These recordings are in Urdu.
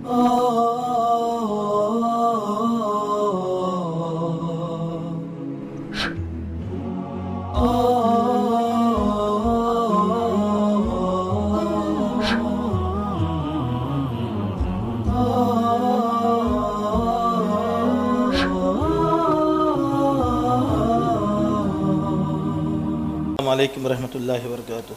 السلام علیکم ورحمۃ اللہ وبرکاتہ۔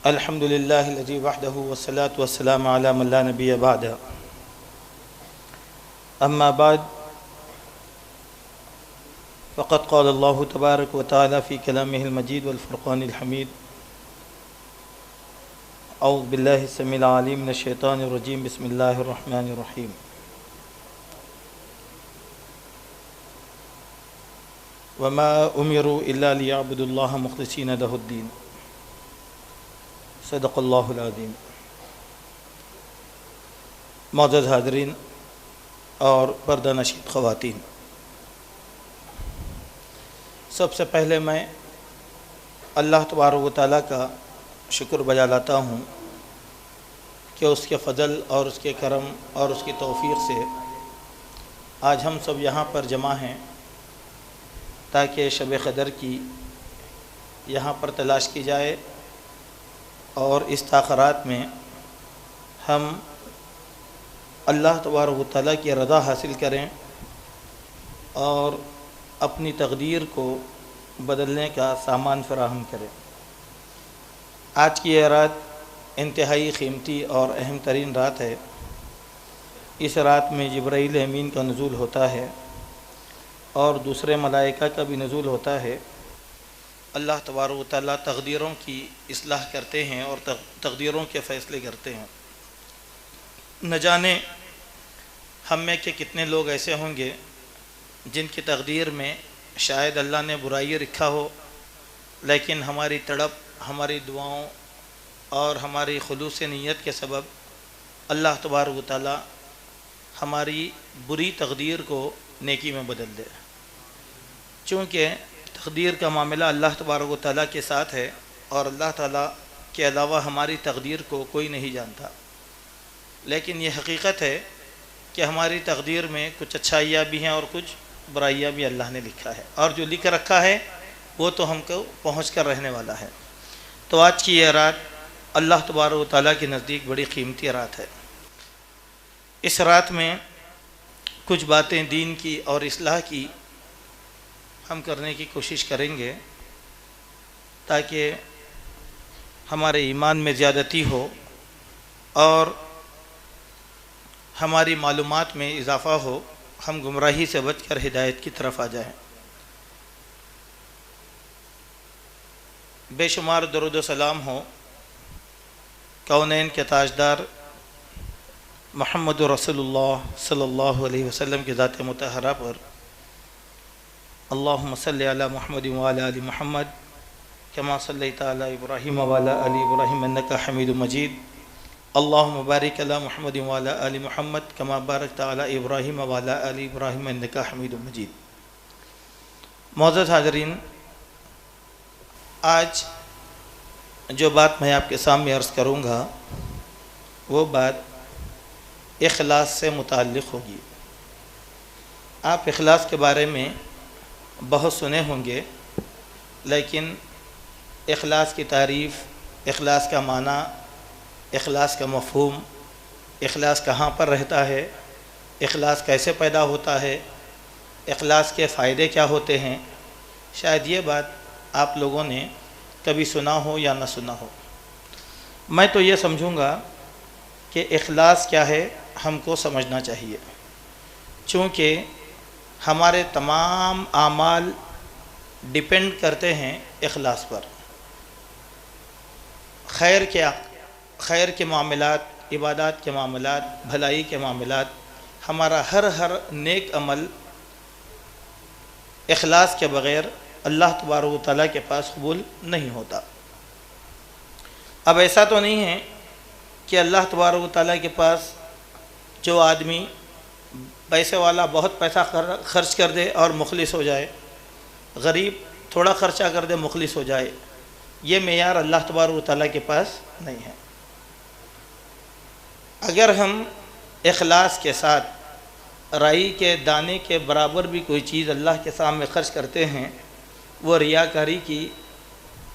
الحمدللہ الذی وحدہ والصلاة والسلام علی من لا نبی بعدہ، اما بعد فقد قال اللہ تبارک وتعالی فی کلامہ المجید والفرقان الحمید، اعوذ باللہ السمیع العلیم من الشیطان الرجیم، بسم اللہ الرحمن الرحیم۔ وما امروا الا ليعبدوا الله مخلصين له الدين، صدق اللہ العظیم۔ معزز حاضرین اور پردہ نشید خواتین، سب سے پہلے میں اللہ تبارک و تعالیٰ کا شکر بجا لاتا ہوں کہ اس کے فضل اور اس کے کرم اور اس کی توفیق سے آج ہم سب یہاں پر جمع ہیں تاکہ شب قدر کی یہاں پر تلاش کی جائے اور اس تاخرات میں ہم اللہ تبارک و تعالیٰ کی رضا حاصل کریں اور اپنی تقدیر کو بدلنے کا سامان فراہم کریں۔ آج کی یہ رات انتہائی قیمتی اور اہم ترین رات ہے۔ اس رات میں جبرائیل امین کا نزول ہوتا ہے اور دوسرے ملائکہ کا بھی نزول ہوتا ہے۔ اللہ تبارک و تعالیٰ تقدیروں کی اصلاح کرتے ہیں اور تقدیروں کے فیصلے کرتے ہیں۔ نہ جانے ہم میں کے کتنے لوگ ایسے ہوں گے جن کی تقدیر میں شاید اللہ نے برائی رکھا ہو، لیکن ہماری تڑپ، ہماری دعاؤں اور ہماری خلوص نیت کے سبب اللہ تبارک و تعالیٰ ہماری بری تقدیر کو نیکی میں بدل دے۔ چونکہ تقدیر کا معاملہ اللہ تبارک و تعالیٰ کے ساتھ ہے اور اللہ تعالیٰ کے علاوہ ہماری تقدیر کو کوئی نہیں جانتا، لیکن یہ حقیقت ہے کہ ہماری تقدیر میں کچھ اچھائیاں بھی ہیں اور کچھ برائیاں بھی اللہ نے لکھا ہے، اور جو لکھ رکھا ہے وہ تو ہم کو پہنچ کر رہنے والا ہے۔ تو آج کی یہ رات اللہ تبارک و تعالیٰ کے نزدیک بڑی قیمتی رات ہے۔ اس رات میں کچھ باتیں دین کی اور اصلاح کی ہم کرنے کی کوشش کریں گے تاکہ ہمارے ایمان میں زیادتی ہو اور ہماری معلومات میں اضافہ ہو، ہم گمراہی سے بچ کر ہدایت کی طرف آ جائیں۔ بے شمار درود و سلام ہو کونین کے تاجدار محمد رسول اللہ صلی اللہ علیہ وسلم کی ذات مطہرہ پر۔ اللہم صلی علی محمد وعلی آل محمد کما صلیت علی ابراہیم وعلی آل ابراہیم انک حمید مجید۔ اللہم بارک علی محمد وعلی آل محمد کما بارکت علی ابراہیم وعلی آل ابراہیم انک حمید مجید۔ معزز حاضرین، آج جو بات میں آپ کے سامنے عرض کروں گا وہ بات اخلاص سے متعلق ہوگی۔ آپ اخلاص کے بارے میں بہت سنے ہوں گے، لیکن اخلاص کی تعریف، اخلاص کا معنی، اخلاص کا مفہوم، اخلاص کہاں پر رہتا ہے، اخلاص کیسے پیدا ہوتا ہے، اخلاص کے فائدے کیا ہوتے ہیں، شاید یہ بات آپ لوگوں نے کبھی سنا ہو یا نہ سنا ہو۔ میں تو یہ سمجھوں گا کہ اخلاص کیا ہے ہم کو سمجھنا چاہیے، چونکہ ہمارے تمام اعمال ڈیپینڈ کرتے ہیں اخلاص پر۔ خیر کے معاملات، عبادات کے معاملات، بھلائی کے معاملات، ہمارا ہر نیک عمل اخلاص کے بغیر اللہ تبارک و تعالیٰ کے پاس قبول نہیں ہوتا۔ اب ایسا تو نہیں ہے کہ اللہ تبارک و تعالیٰ کے پاس جو آدمی پیسے والا بہت پیسہ خرچ کر دے اور مخلص ہو جائے، غریب تھوڑا خرچہ کر دے مخلص ہو جائے، یہ معیار اللہ تبارک و تعالیٰ کے پاس نہیں ہے۔ اگر ہم اخلاص کے ساتھ رائی کے دانے کے برابر بھی کوئی چیز اللہ کے سامنے خرچ کرتے ہیں، وہ ریاکاری کی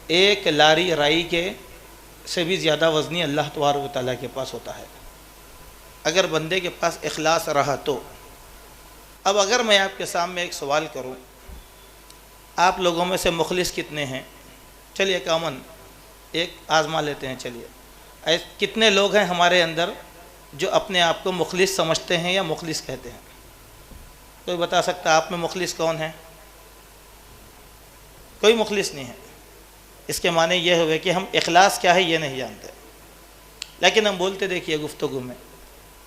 ایک لاری رائی کے سے بھی زیادہ وزنی اللہ تبارک و تعالیٰ کے پاس ہوتا ہے، اگر بندے کے پاس اخلاص رہا تو۔ اب اگر میں آپ کے سامنے ایک سوال کروں، آپ لوگوں میں سے مخلص کتنے ہیں؟ چلیے کامن ایک آزما لیتے ہیں۔ چلیے کتنے لوگ ہیں ہمارے اندر جو اپنے آپ کو مخلص سمجھتے ہیں یا مخلص کہتے ہیں؟ کوئی بتا سکتا ہے آپ میں مخلص کون ہے؟ کوئی مخلص نہیں ہے۔ اس کے معنی یہ ہوئے کہ ہم اخلاص کیا ہے یہ نہیں جانتے، لیکن ہم بولتے دیکھیے گفتگو میں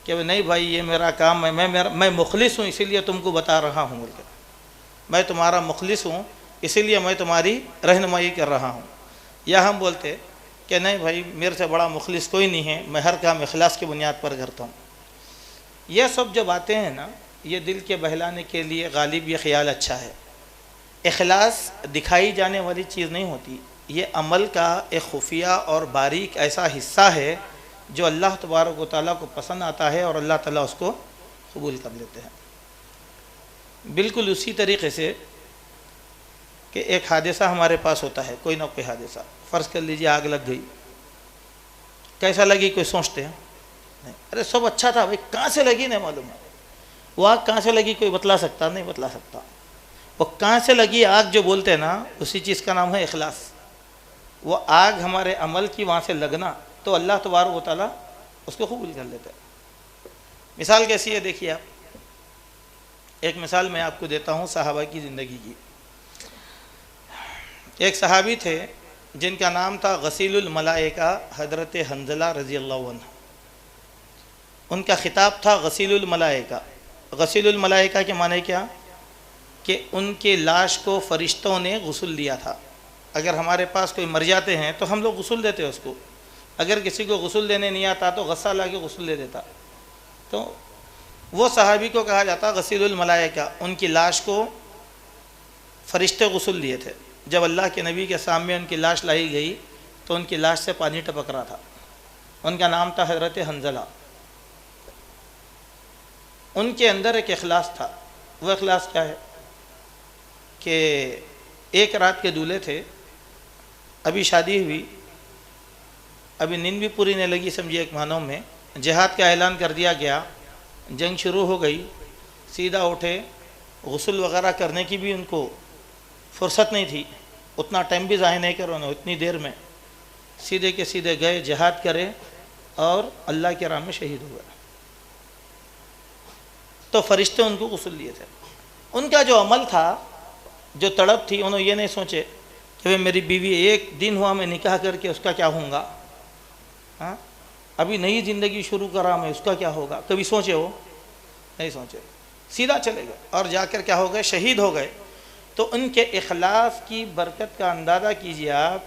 کہ نہیں بھائی یہ میرا کام ہے، میں مخلص ہوں اسی لیے تم کو بتا رہا ہوں، بول کے میں تمہارا مخلص ہوں اسی لیے میں تمہاری رہنمائی کر رہا ہوں۔ یا ہم بولتے کہ نہیں بھائی میرے سے بڑا مخلص کوئی نہیں ہے، میں ہر کام اخلاص کی بنیاد پر کرتا ہوں۔ یہ سب جو باتیں ہیں نا، یہ دل کے بہلانے کے لیے غالب یہ خیال اچھا ہے۔ اخلاص دکھائی جانے والی چیز نہیں ہوتی، یہ عمل کا ایک خفیہ اور باریک ایسا حصہ ہے جو اللہ تبارک و تعالیٰ کو پسند آتا ہے اور اللہ تعالیٰ اس کو قبول کر لیتے ہیں۔ بالکل اسی طریقے سے کہ ایک حادثہ ہمارے پاس ہوتا ہے، کوئی نہ کوئی حادثہ، فرض کر لیجیے آگ لگ گئی، کیسا لگی کوئی سوچتے ہیں؟ نہیں، ارے سب اچھا تھا بھائی، کہاں سے لگی نہیں معلوم ہے۔ وہ آگ کہاں سے لگی کوئی بتلا سکتا؟ نہیں بتلا سکتا۔ وہ کہاں سے لگی آگ جو بولتے ہیں نا، اسی چیز کا نام ہے اخلاص۔ وہ آگ ہمارے عمل کی وہاں سے لگنا تو اللہ تبارک و تعالیٰ اس کو قبول کر لیتا ہے۔ مثال کیسی ہے دیکھیے آپ، ایک مثال میں آپ کو دیتا ہوں صحابہ کی زندگی کی۔ ایک صحابی تھے جن کا نام تھا غسیل الملائکہ، حضرت حنظلہ رضی اللہ عنہ۔ ان کا خطاب تھا غسیل الملائکہ۔ غسیل الملائکہ کے معنی کیا؟ کہ ان کی لاش کو فرشتوں نے غسل دیا تھا۔ اگر ہمارے پاس کوئی مر جاتے ہیں تو ہم لوگ غسل دیتے ہیں اس کو، اگر کسی کو غسل دینے نہیں آتا تو غسہ لا کے غسل دے دیتا۔ تو وہ صحابی کو کہا جاتا غسیل الملائکہ، ان کی لاش کو فرشتے غسل دیے تھے۔ جب اللہ کے نبی کے سامنے ان کی لاش لائی گئی تو ان کی لاش سے پانی ٹپک رہا تھا۔ ان کا نام تھا حضرت حنظلہ۔ ان کے اندر ایک اخلاص تھا۔ وہ اخلاص کیا ہے کہ ایک رات کے دولہے تھے، ابھی شادی ہوئی، ابھی نیند بھی پوری نہیں لگی، سمجھیے ایک معنوں میں جہاد کا اعلان کر دیا گیا، جنگ شروع ہو گئی، سیدھا اٹھے، غسل وغیرہ کرنے کی بھی ان کو فرصت نہیں تھی، اتنا ٹائم بھی ضائع نہیں کرو نا، اتنی دیر میں سیدھے کے سیدھے گئے، جہاد کرے اور اللہ کی راہ میں شہید ہوئے۔ تو فرشتے ان کو غسل دیے تھے۔ ان کا جو عمل تھا، جو تڑپ تھی، انہوں یہ نہیں سوچے کہ میری بیوی ایک دن ہوا میں نکاح کر کے اس کا کیا ہوں گا، ہاں ابھی نئی زندگی شروع کرا میں اس کا کیا ہوگا، کبھی سوچے ہو؟ نہیں سوچے، سیدھا چلے گئے اور جا کر کیا ہو گئے؟ شہید ہو گئے۔ تو ان کے اخلاص کی برکت کا اندازہ کیجیے آپ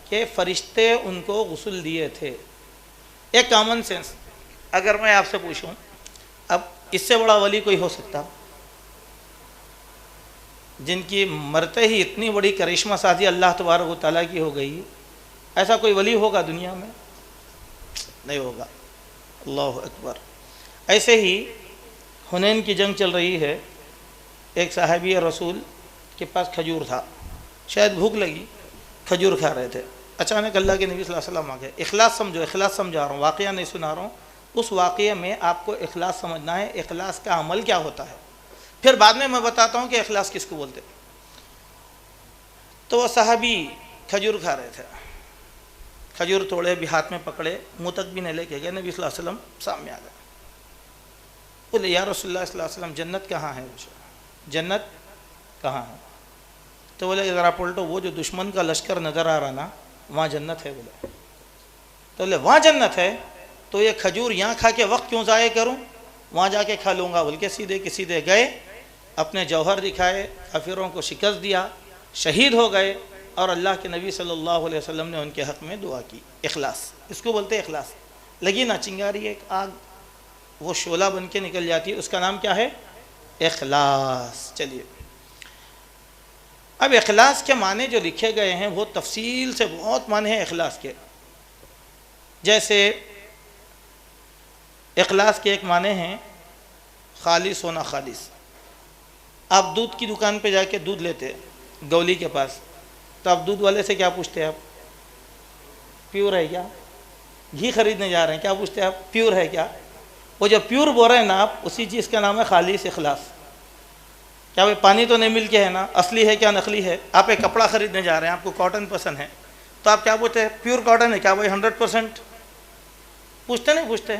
کہ فرشتے ان کو غسل دیے تھے۔ ایک کامن سینس اگر میں آپ سے پوچھوں، اب اس سے بڑا ولی کوئی ہو سکتا جن کی مرتے ہی اتنی بڑی کرشمہ سازی اللہ تبارک و تعالیٰ کی ہو گئی؟ ایسا کوئی ولی ہوگا دنیا میں؟ نہیں ہوگا۔ اللہ اکبر۔ ایسے ہی حنین کی جنگ چل رہی ہے، ایک صحابی رسول کے پاس کھجور تھا، شاید بھوک لگی، کھجور کھا رہے تھے، اچانک اللہ کے نبی صلی اللہ علیہ وسلم آ گئے۔ اخلاص سمجھو، اخلاص سمجھا رہا ہوں، واقعہ نہیں سنا رہا ہوں، اس واقعے میں آپ کو اخلاص سمجھنا ہے، اخلاص کا عمل کیا ہوتا ہے، پھر بعد میں بتاتا ہوں کہ اخلاص کس کو بولتے۔ تو وہ صحابی کھجور کھا رہے تھے، کھجور توڑے بھی، ہاتھ میں پکڑے، منہ تک بھی نہیں لے کے گئے، نبی صلی اللہ علیہ وسلم سامنے آ گئے، بولے یا رسول اللہ صلی اللہ علیہ وسلم جنت کہاں ہے؟ جنت کہاں ہے؟ تو بولے ذرا پلٹو، وہ جو دشمن کا لشکر نظر آ رہا نا وہاں جنت ہے۔ بولے تو بولے وہاں جنت ہے تو یہ کھجور یہاں کھا کے وقت کیوں ضائع کروں، وہاں جا کے کھا لوں گا۔ بول کے سیدھے کے سیدھے گئے، اپنے جوہر دکھائے، کافروں کو شکست دیا، شہید ہو گئے، اور اللہ کے نبی صلی اللہ علیہ وسلم نے ان کے حق میں دعا کی۔ اخلاص اس کو بولتے ہیں، اخلاص۔ لگی نا چنگاری ایک آگ، وہ شعلہ بن کے نکل جاتی ہے، اس کا نام کیا ہے؟ اخلاص۔ چلیے اب اخلاص کے معنی جو لکھے گئے ہیں وہ تفصیل سے بہت معنی ہیں اخلاص کے. جیسے اخلاص کے ایک معنی ہیں خالص ہونا. خالص، آپ دودھ کی دکان پہ جا کے دودھ لیتے گولی کے پاس، تو آپ دودھ والے سے کیا پوچھتے ہیں؟ آپ پیور ہے کیا؟ گھی خریدنے جا رہے ہیں، کیا پوچھتے ہیں آپ؟ پیور ہے کیا؟ وہ جو پیور بول رہے ہیں نا آپ، اسی چیز کا نام ہے خالص اخلاص. کیا بھائی پانی تو نہیں مل کے ہے نا، اصلی ہے کیا نقلی ہے؟ آپ ایک کپڑا خریدنے جا رہے ہیں، آپ کو کاٹن پسند ہے، تو آپ کیا پوچھتے ہیں؟ پیور کاٹن ہے کیا بھائی؟ 100%؟ پوچھتے نہیں پوچھتے؟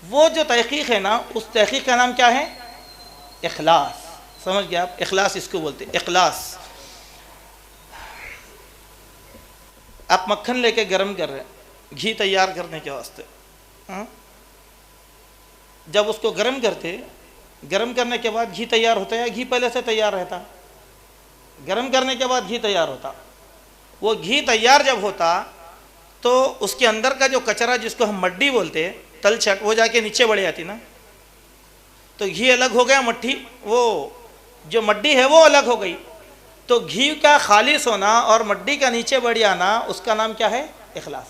وہ جو تحقیق ہے نا، اس تحقیق کا نام کیا ہے؟ اخلاص. سمجھ گئے آپ؟ اخلاص اس کو بولتے ہیں. اخلاص. آپ مکھن لے کے گرم کر رہے ہیں گھی تیار کرنے کے واسطے. جب اس کو گرم کرتے، گرم کرنے کے بعد گھی تیار ہوتا ہے یا گھی پہلے سے تیار رہتا؟ گرم کرنے کے بعد گھی تیار ہوتا. وہ گھی تیار جب ہوتا تو اس کے اندر کا جو کچرا جس کو ہم مڈی بولتے ہیں، تل چھٹ، وہ جا کے نیچے بڑھ جاتی نا. تو گھی الگ ہو گیا، مٹھی وہ جو مڈی ہے وہ الگ ہو گئی. تو گھی کا خالص ہونا اور مڈی کا نیچے بڑھ جانا، اس کا نام کیا ہے؟ اخلاص.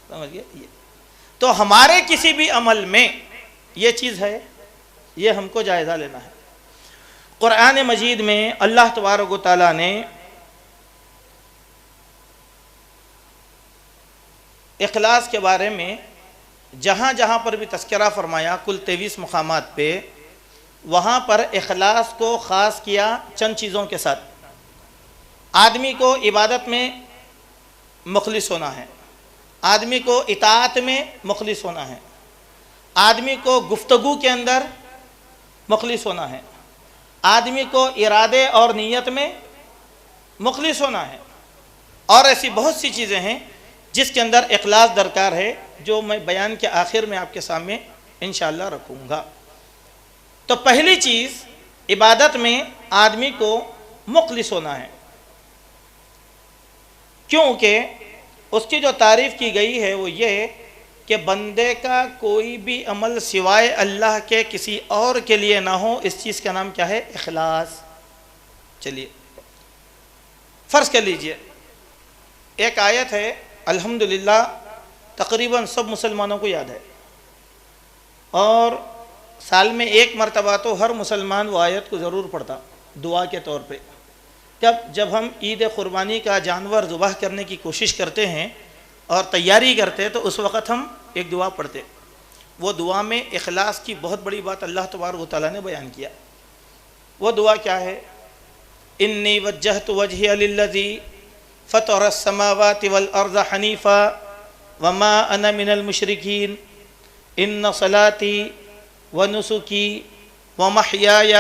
سمجھ گئے؟ یہ تو ہمارے کسی بھی عمل میں یہ چیز ہے، یہ ہم کو جائزہ لینا ہے. قرآن مجید میں اللہ تبارک و تعالیٰ نے اخلاص کے بارے میں جہاں جہاں پر بھی تذکرہ فرمایا، کل 23 مقامات پہ، وہاں پر اخلاص کو خاص کیا چند چیزوں کے ساتھ. آدمی کو عبادت میں مخلص ہونا ہے، آدمی کو اطاعت میں مخلص ہونا ہے، آدمی کو گفتگو کے اندر مخلص ہونا ہے، آدمی کو ارادے اور نیت میں مخلص ہونا ہے، اور ایسی بہت سی چیزیں ہیں جس کے اندر اخلاص درکار ہے، جو میں بیان کے آخر میں آپ کے سامنے انشاءاللہ رکھوں گا. تو پہلی چیز، عبادت میں آدمی کو مخلص ہونا ہے، کیونکہ اس کی جو تعریف کی گئی ہے وہ یہ کہ بندے کا کوئی بھی عمل سوائے اللہ کے کسی اور کے لیے نہ ہو. اس چیز کا نام کیا ہے؟ اخلاص. چلیے فرض کر لیجئے ایک آیت ہے، الحمدللہ تقریباً سب مسلمانوں کو یاد ہے، اور سال میں ایک مرتبہ تو ہر مسلمان وہ آیت کو ضرور پڑھتا دعا کے طور پہ. جب ہم عید قربانی کا جانور ذبح کرنے کی کوشش کرتے ہیں اور تیاری کرتے ہیں، تو اس وقت ہم ایک دعا پڑھتے. وہ دعا میں اخلاص کی بہت بڑی بات اللہ تبارک و تعالیٰ نے بیان کیا. وہ دعا کیا ہے؟ انی وجہت وجہی للذی فطر السماوات والارض حنیفا وما انا من المشرکین ان صلاتی ونسکی ومحیای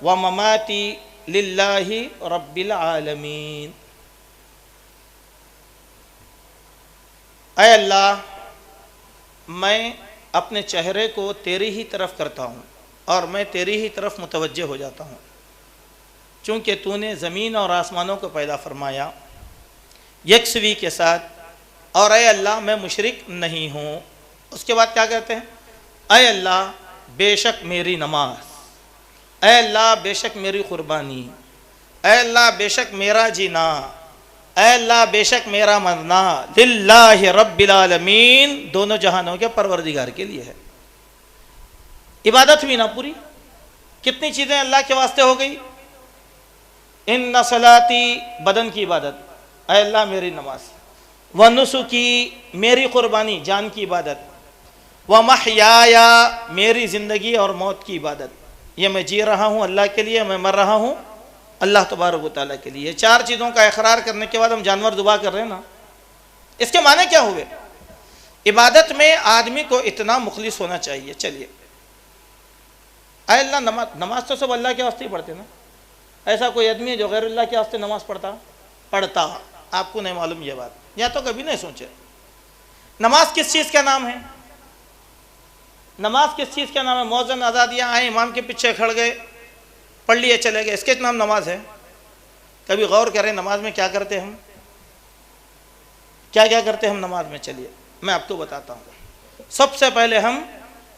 ومماتی للہ رب العالمین. اے اللہ، میں اپنے چہرے کو تیری ہی طرف کرتا ہوں اور میں تیری ہی طرف متوجہ ہو جاتا ہوں، چونکہ تو نے زمین اور آسمانوں کو پیدا فرمایا یکسوئی کے ساتھ، اور اے اللہ میں مشرک نہیں ہوں. اس کے بعد کیا کہتے ہیں؟ اے اللہ بے شک میری نماز، اے اللہ بے شک میری قربانی، اے اللہ بے شک میرا جینا، اے اللہ بے شک میرا مرنا للہ رب العالمین، دونوں جہانوں کے پروردگار کے لیے ہے. عبادت ہوئی نا پوری. کتنی چیزیں اللہ کے واسطے ہو گئی؟ ان صلاتی بدن کی عبادت، اے اللہ میری نماز، ونسکی میری قربانی جان کی عبادت، ومحیایا میری زندگی اور موت کی عبادت، یہ میں جی رہا ہوں اللہ کے لیے، میں مر رہا ہوں اللہ تبارک و تعالیٰ کے لیے. چار چیزوں کا اقرار کرنے کے بعد ہم جانور ذبح کر رہے ہیں نا. اس کے معنی کیا ہوئے؟ عبادت میں آدمی کو اتنا مخلص ہونا چاہیے. چلیے اے اللہ، نماز تو سب اللہ کے واسطے ہی پڑھتے نا. ایسا کوئی آدمی ہے جو غیر اللہ کے واسطے نماز پڑھتا؟ آپ کو نہیں معلوم یہ بات، یا تو کبھی نہیں سوچے. نماز کس چیز کا نام ہے؟ نماز کس چیز کا نام ہے؟ مؤذن آزادیاں آئے، امام کے پیچھے کھڑ گئے، پڑھ لیے چلے گئے، اس کے نام نماز ہے؟ کبھی غور کریں نماز میں کیا کرتے ہم، کیا کرتے ہم نماز میں؟ چلیے میں آپ کو بتاتا ہوں. سب سے پہلے ہم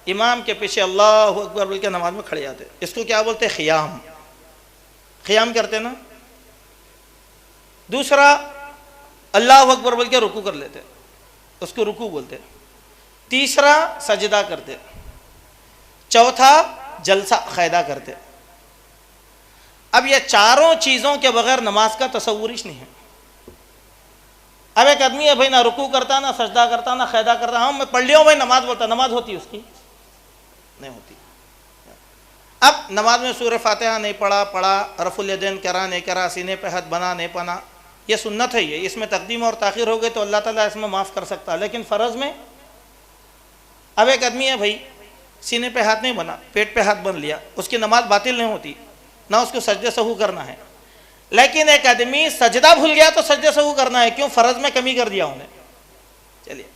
امام کے پیچھے اللہ اکبر بول کے نماز میں کھڑے جاتے. اس کو کیا بولتے ہیں؟ خیام. خیام کرتے نا. دوسرا اللہ اکبر بول کے رکوع کر لیتے، اس کو رکوع بولتے، تیسرا سجدہ کرتے، چوتھا جلسہ قاعدہ کرتے۔ اب یہ چاروں چیزوں کے بغیر نماز کا تصور ہی نہیں ہے۔ اب ایک آدمی ہے بھائی نہ رکوع کرتا، نہ سجدہ کرتا، نہ قاعدہ کرتا، ہاں میں پڑھ لیا ہوں بھائی نماز بولتا، نماز ہوتی اس کی نہیں ہوتی۔ اب نماز میں سورہ فاتحہ نہیں پڑھا، رفع الیدین کرا نہیں کرا، سینے پہ ہاتھ بنا نہیں بنا، یہ سنت ہے، یہ اس میں تقدیم اور تاخیر ہو گئی تو اللہ تعالیٰ اس میں معاف کر سکتا ہے، لیکن فرض میں اب ایک آدمی ہے بھائی سینے پہ ہاتھ نہیں بنا، پیٹ پہ ہاتھ بن لیا، اس کی نماز باطل نہیں ہوتی، نہ اس کو سجدے سہو کرنا ہے۔ لیکن ایک آدمی سجدہ بھول گیا تو سجدے سہو کرنا ہے، کیوں؟ فرض میں کمی کر دیا انہیں۔ چلیے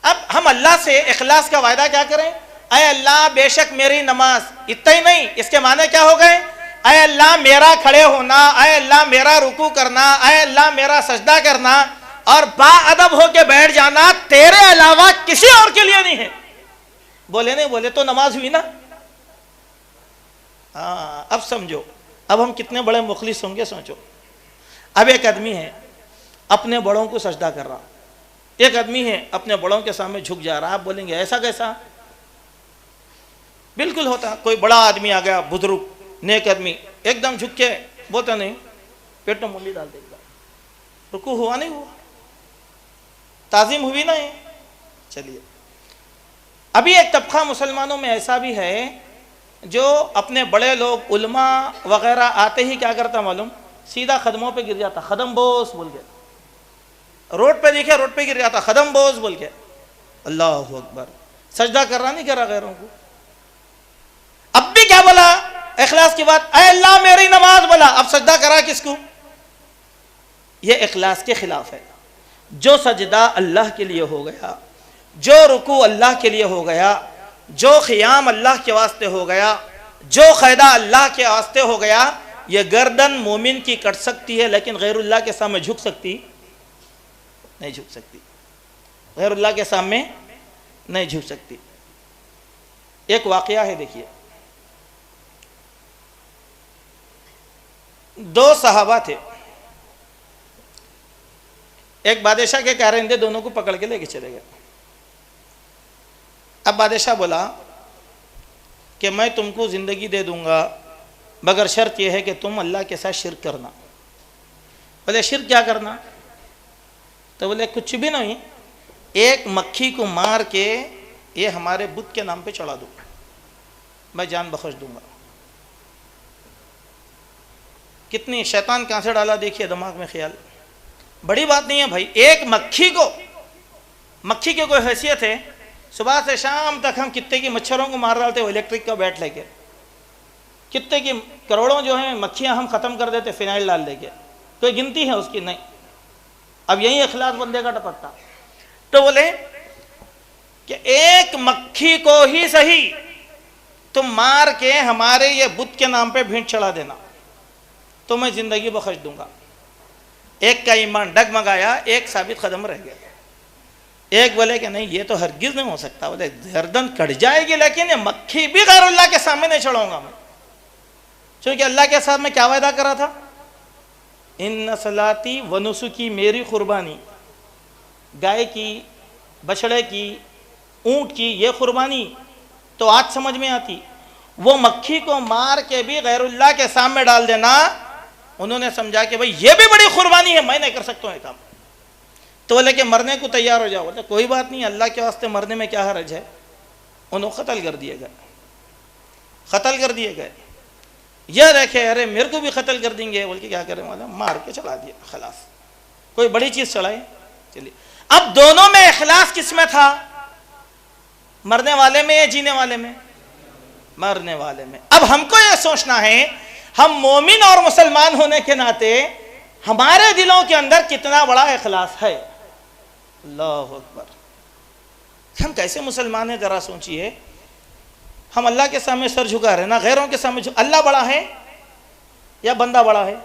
اب ہم اللہ سے اخلاص کا وعدہ کیا کریں؟ اے اللہ بے شک میری نماز، اتنا ہی نہیں، اس کے معنی کیا ہو گئے؟ اے اللہ میرا کھڑے ہونا، اے اللہ میرا رکوع کرنا، اے اللہ میرا سجدہ کرنا اور با ادب ہو کے بیٹھ جانا تیرے علاوہ کسی اور کے لیے نہیں ہے۔ بولے نہیں بولے تو نماز ہوئی نا۔ ہاں اب سمجھو، اب ہم کتنے بڑے مخلص ہوں گے سوچو۔ اب ایک آدمی ہے اپنے بڑوں کو سجدہ کر رہا، ایک آدمی ہے اپنے بڑوں کے سامنے جھک جا رہا، آپ بولیں گے ایسا کیسا؟ بالکل ہوتا، کوئی بڑا آدمی آ گیا، بزرگ نیک آدمی، ایک دم جھک کے بولتا نہیں، پیٹ میں منڈی ڈال دے گا، رکوع ہوا نہیں ہوا، تعظیم ہوئی نہیں۔ چلیے ابھی ایک طبقہ مسلمانوں میں ایسا بھی ہے جو اپنے بڑے لوگ علماء وغیرہ آتے ہی کیا کرتا معلوم؟ سیدھا قدموں پہ گر جاتا، خدم بوس بول کے، روڈ پہ دیکھے روڈ پہ گر جاتا، خدم بوس بول کے، اللہ اکبر، سجدہ کر رہا نہیں کر رہا غیروں کو۔ اب بھی کیا بولا اخلاص کی بات؟ اے اللہ میری نماز بولا، اب سجدہ کرا کس کو؟ یہ اخلاص کے خلاف ہے۔ جو سجدہ اللہ کے لیے ہو گیا، جو رکوع اللہ کے لیے ہو گیا، جو قیام اللہ کے واسطے ہو گیا، جو قاعدہ اللہ کے واسطے ہو گیا، یہ گردن مومن کی کٹ سکتی ہے لیکن غیر اللہ کے سامنے جھک سکتی نہیں، جھک سکتی، غیر اللہ کے سامنے نہیں جھک سکتی۔ ایک واقعہ ہے دیکھیے، دو صحابہ تھے، ایک بادشاہ کے کارندے دونوں کو پکڑ کے لے کے چلے گئے۔ اب بادشاہ بولا کہ میں تم کو زندگی دے دوں گا مگر شرط یہ ہے کہ تم اللہ کے ساتھ شرک کرنا۔ بولے شرک کیا کرنا؟ تو بولے کچھ بھی نہیں، ایک مکھی کو مار کے یہ ہمارے بت کے نام پہ چڑھا دو، میں جان بخش دوں گا۔ کتنی شیطان کہاں سے ڈالا دیکھیے دماغ میں خیال، بڑی بات نہیں ہے بھائی، ایک مکھی کو، مکھی کی کوئی حیثیت ہے؟ صبح سے شام تک ہم کتنے کی مچھروں کو مار ڈالتے ہو الیکٹرک کا بیٹ لے کے، کتنے کی کروڑوں جو ہیں مکھیاں ہم ختم کر دیتے فینائل ڈال دے کے، کوئی گنتی ہے اس کی؟ نہیں۔ اب یہی اخلاص بندے کا ٹپکتا، تو بولے کہ ایک مکھی کو ہی صحیح تم مار کے ہمارے یہ بت کے نام پہ بھینٹ چڑھا دینا تو میں زندگی بخش دوں گا۔ ایک کا ایمان ڈگمگایا، ایک ثابت قدم رہ گیا۔ ایک بولے کہ نہیں یہ تو ہرگز نہیں ہو سکتا، بولے گردن کٹ جائے گی لیکن یہ مکھی بھی غیر اللہ کے سامنے نہیں چڑھاؤں گا میں، چونکہ اللہ کے ساتھ میں کیا وعدہ کرا تھا؟ ان صلاتی و نسکی، میری قربانی، گائے کی، بچڑے کی، اونٹ کی یہ قربانی تو آج سمجھ میں آتی، وہ مکھی کو مار کے بھی غیر اللہ کے سامنے ڈال دینا، انہوں نے سمجھا کہ بھئی یہ بھی بڑی قربانی ہے، میں نہیں کر سکتا ہوں یہ کام۔ تو بولے کہ مرنے کو تیار ہو جاؤ، بولے کوئی بات نہیں، اللہ کے واسطے مرنے میں کیا حرج ہے۔ انہوں قتل کر دیے گئے، قتل کر دیے گئے۔ یہ دیکھے ارے میرے کو بھی قتل کر دیں گے، بول کے کیا کریں والا، مار کے چلا دیا، خلاص کوئی بڑی چیز چڑھائی۔ چلیے اب دونوں میں اخلاص کس میں تھا؟ مرنے والے میں یا جینے والے میں؟ مرنے والے میں۔ اب ہم کو یہ سوچنا ہے ہم مومن اور مسلمان ہونے کے ناطے ہمارے دلوں کے اندر کتنا بڑا اخلاص ہے۔ اللہ اکبر، ہم کیسے مسلمان ہیں ذرا سوچئے۔ ہم اللہ کے سامنے سر جھکا رہے نا، غیروں کے سامنے اللہ بڑا ہے یا بندہ بڑا ہے؟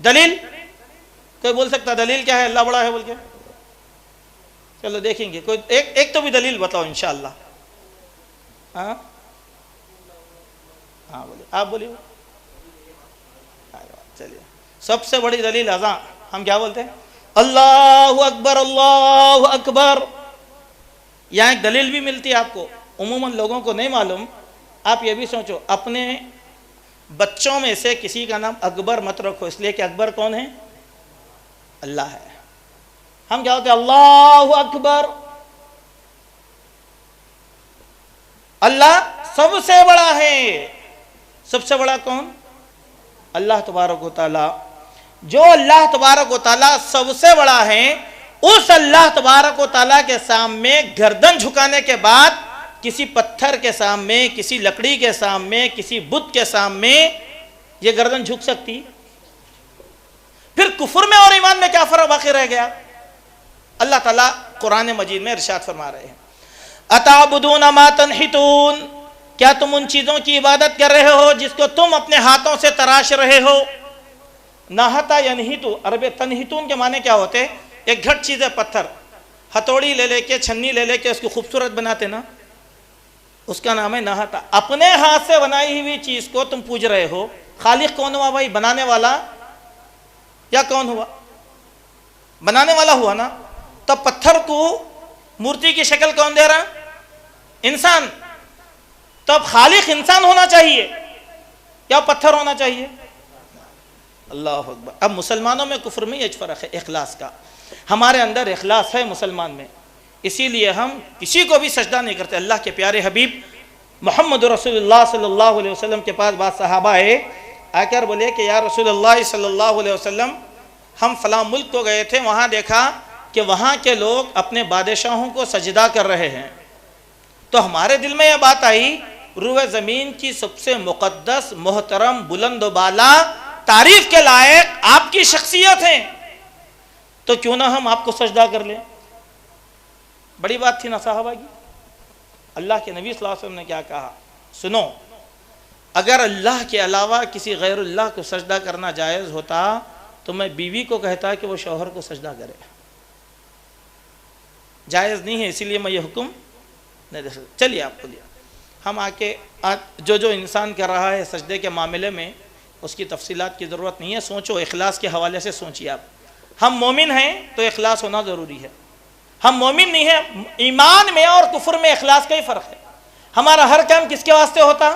دلیل کوئی بول سکتا دلیل کیا ہے اللہ بڑا ہے بول کے؟ چلو دیکھیں گے، کوئی ایک تو بھی دلیل بتاؤ انشاءاللہ۔ ہاں ہاں بولیے، آپ بولیے۔ چلیے سب سے بڑی دلیل اذان. ہم کیا بولتے ہیں؟ اللہ اکبر اللہ اکبر. یہاں ایک دلیل بھی ملتی ہے آپ کو, عموماً لوگوں کو نہیں معلوم. آپ یہ بھی سوچو, اپنے بچوں میں سے کسی کا نام اکبر مت رکھو, اس لیے کہ اکبر کون ہے؟ اللہ ہے. ہم کیا ہوتے ہیں؟ اللہ اکبر. اللہ سب سے بڑا ہے. سب سے بڑا کون؟ اللہ تبارک و تعالی. جو اللہ تبارک و تعالی سب سے بڑا ہے, اس اللہ تبارک و تعالی کے سامنے گردن جھکانے کے بعد کسی پتھر کے سامنے, کسی لکڑی کے سامنے, کسی بت کے سامنے یہ گردن جھک سکتی؟ پھر کفر میں اور ایمان میں کیا فرق باقی رہ گیا؟ اللہ تعالیٰ قرآن مجید میں ارشاد فرما رہے ہیں, اتعبدون ما تنحتون, کیا تم ان چیزوں کی عبادت کر رہے ہو جس کو تم اپنے ہاتھوں سے تراش رہے ہو؟ نحتا ینحتو, عربی تنحتون کے معنی کیا ہوتے؟ ایک گھٹ چیز ہے پتھر, ہتھوڑی لے لے کے, چھنی لے لے کے اس کو خوبصورت بناتے نا, اس کا نام ہے نحتا. اپنے ہاتھ سے بنائی ہوئی چیز کو تم پوج رہے ہو. خالق کون ہوا بھائی؟ بنانے والا یا کون ہوا؟ بنانے والا ہوا نا. تب پتھر کو مورتی کی شکل کون دے رہا؟ انسان. تب خالق انسان ہونا چاہیے یا پتھر ہونا چاہیے؟ اللہ اکبر. اب مسلمانوں میں کفر میں یہ فرق ہے اخلاص کا. ہمارے اندر اخلاص ہے مسلمان میں, اسی لیے ہم کسی کو بھی سجدہ نہیں کرتے. اللہ کے پیارے حبیب محمد رسول اللہ صلی اللہ علیہ وسلم کے پاس بعض صحابہ آ کر بولے کہ یا رسول اللہ صلی اللہ علیہ وسلم, ہم فلاں ملک کو گئے تھے, وہاں دیکھا کہ وہاں کے لوگ اپنے بادشاہوں کو سجدہ کر رہے ہیں, تو ہمارے دل میں یہ بات آئی, روح زمین کی سب سے مقدس, محترم, بلند و بالا, تعریف کے لائق آپ کی شخصیت ہیں, تو کیوں نہ ہم آپ کو سجدہ کر لیں؟ بڑی بات تھی نا صحابہ کی. اللہ کے نبی صلی اللہ علیہ وسلم نے کیا کہا؟ سنو, اگر اللہ کے علاوہ کسی غیر اللہ کو سجدہ کرنا جائز ہوتا تو میں بیوی کو کہتا کہ وہ شوہر کو سجدہ کرے. جائز نہیں ہے, اسی لیے میں یہ حکم نہیں دے سکتا. چلیے آپ کو لیا, ہم آ کے جو انسان کر رہا ہے سجدے کے معاملے میں, اس کی تفصیلات کی ضرورت نہیں ہے. سوچو, اخلاص کے حوالے سے سوچیے آپ. ہم مومن ہیں تو اخلاص ہونا ضروری ہے. ہم مومن نہیں ہیں, ایمان میں اور کفر میں اخلاص کا ہی فرق ہے. ہمارا ہر کام کس کے واسطے ہوتا؟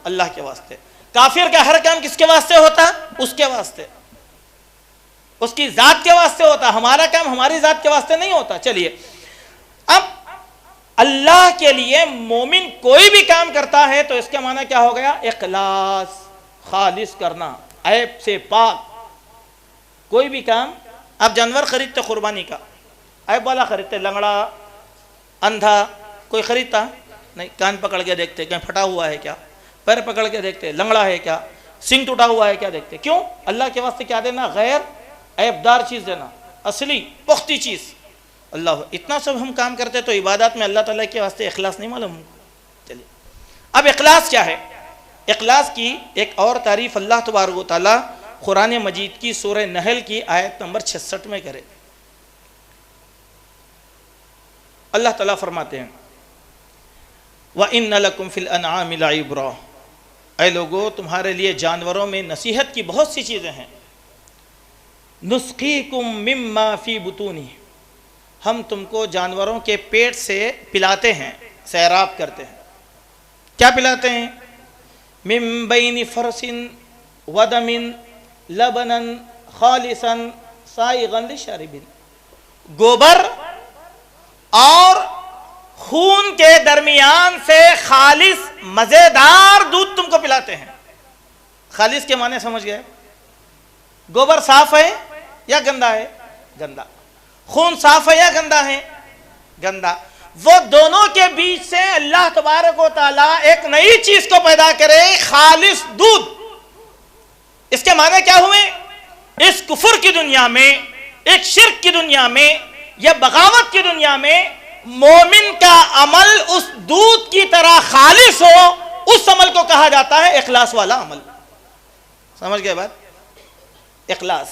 اللہ کے واسطے. کافر کا ہر کام کس کے واسطے ہوتا؟ اس کے واسطے, اس کی ذات کے واسطے ہوتا. ہمارا کام ہماری ذات کے واسطے نہیں ہوتا. چلیے, اب اللہ کے لیے مومن کوئی بھی کام کرتا ہے تو اس کے معنی کیا ہو گیا؟ اخلاص, خالص کرنا, عیب سے پاک. کوئی بھی کام, آپ جانور خریدتے قربانی کا, عیب والا خریدتے, لنگڑا, اندھا, کوئی خریدتا نہیں. کان پکڑ کے دیکھتے کہیں پھٹا ہوا ہے کیا, پیر پکڑ کے دیکھتے لنگڑا ہے کیا, سنگ ٹوٹا ہوا ہے کیا دیکھتے. کیوں؟ اللہ کے واسطے کیا دینا؟ غیر عیبدار چیز دینا, اصلی پختی چیز. اللہ, اتنا سب ہم کام کرتے تو عبادات میں اللہ تعالیٰ کے واسطے اخلاص نہیں معلوم. چلیے, اب اخلاص کیا ہے؟ اخلاص کی ایک اور تعریف اللہ تبارک و تعالیٰ قرآن مجید کی سورہ نحل کی آیت نمبر 66 میں کرے. اللہ تعالیٰ فرماتے ہیں وَإِنَّ لَكُمْ فِي الْأَنْعَامِ لَعِبْرَةً, اے لوگو تمہارے لیے جانوروں میں نصیحت کی بہت سی چیزیں ہیں. نُسْقِيكُم مِّمَّا فِي بُطُونِهِ, ہم تم کو جانوروں کے پیٹ سے پلاتے ہیں, سیراب کرتے ہیں. کیا پلاتے ہیں؟ مِن بَيْنِ فَرْسٍ وَدَمٍ لَبَنًا خَالِصًا سَائِغًا لِلشَّارِبِينَ, گوبر اور خون کے درمیان سے خالص مزیدار دودھ تم کو پلاتے ہیں. خالص کے معنی سمجھ گئے؟ گوبر صاف ہے یا گندا ہے؟ گندا. خون صاف ہے یا گندا ہے؟ گندا. وہ دونوں کے بیچ سے اللہ تبارک و تعالیٰ ایک نئی چیز کو پیدا کرے, خالص دودھ. اس کے معنی کیا ہوئے؟ اس کفر کی دنیا میں, ایک شرک کی دنیا میں, یا بغاوت کی دنیا میں مومن کا عمل اس دودھ کی طرح خالص ہو, اس عمل کو کہا جاتا ہے اخلاص والا عمل. سمجھ گئے بات؟ اخلاص.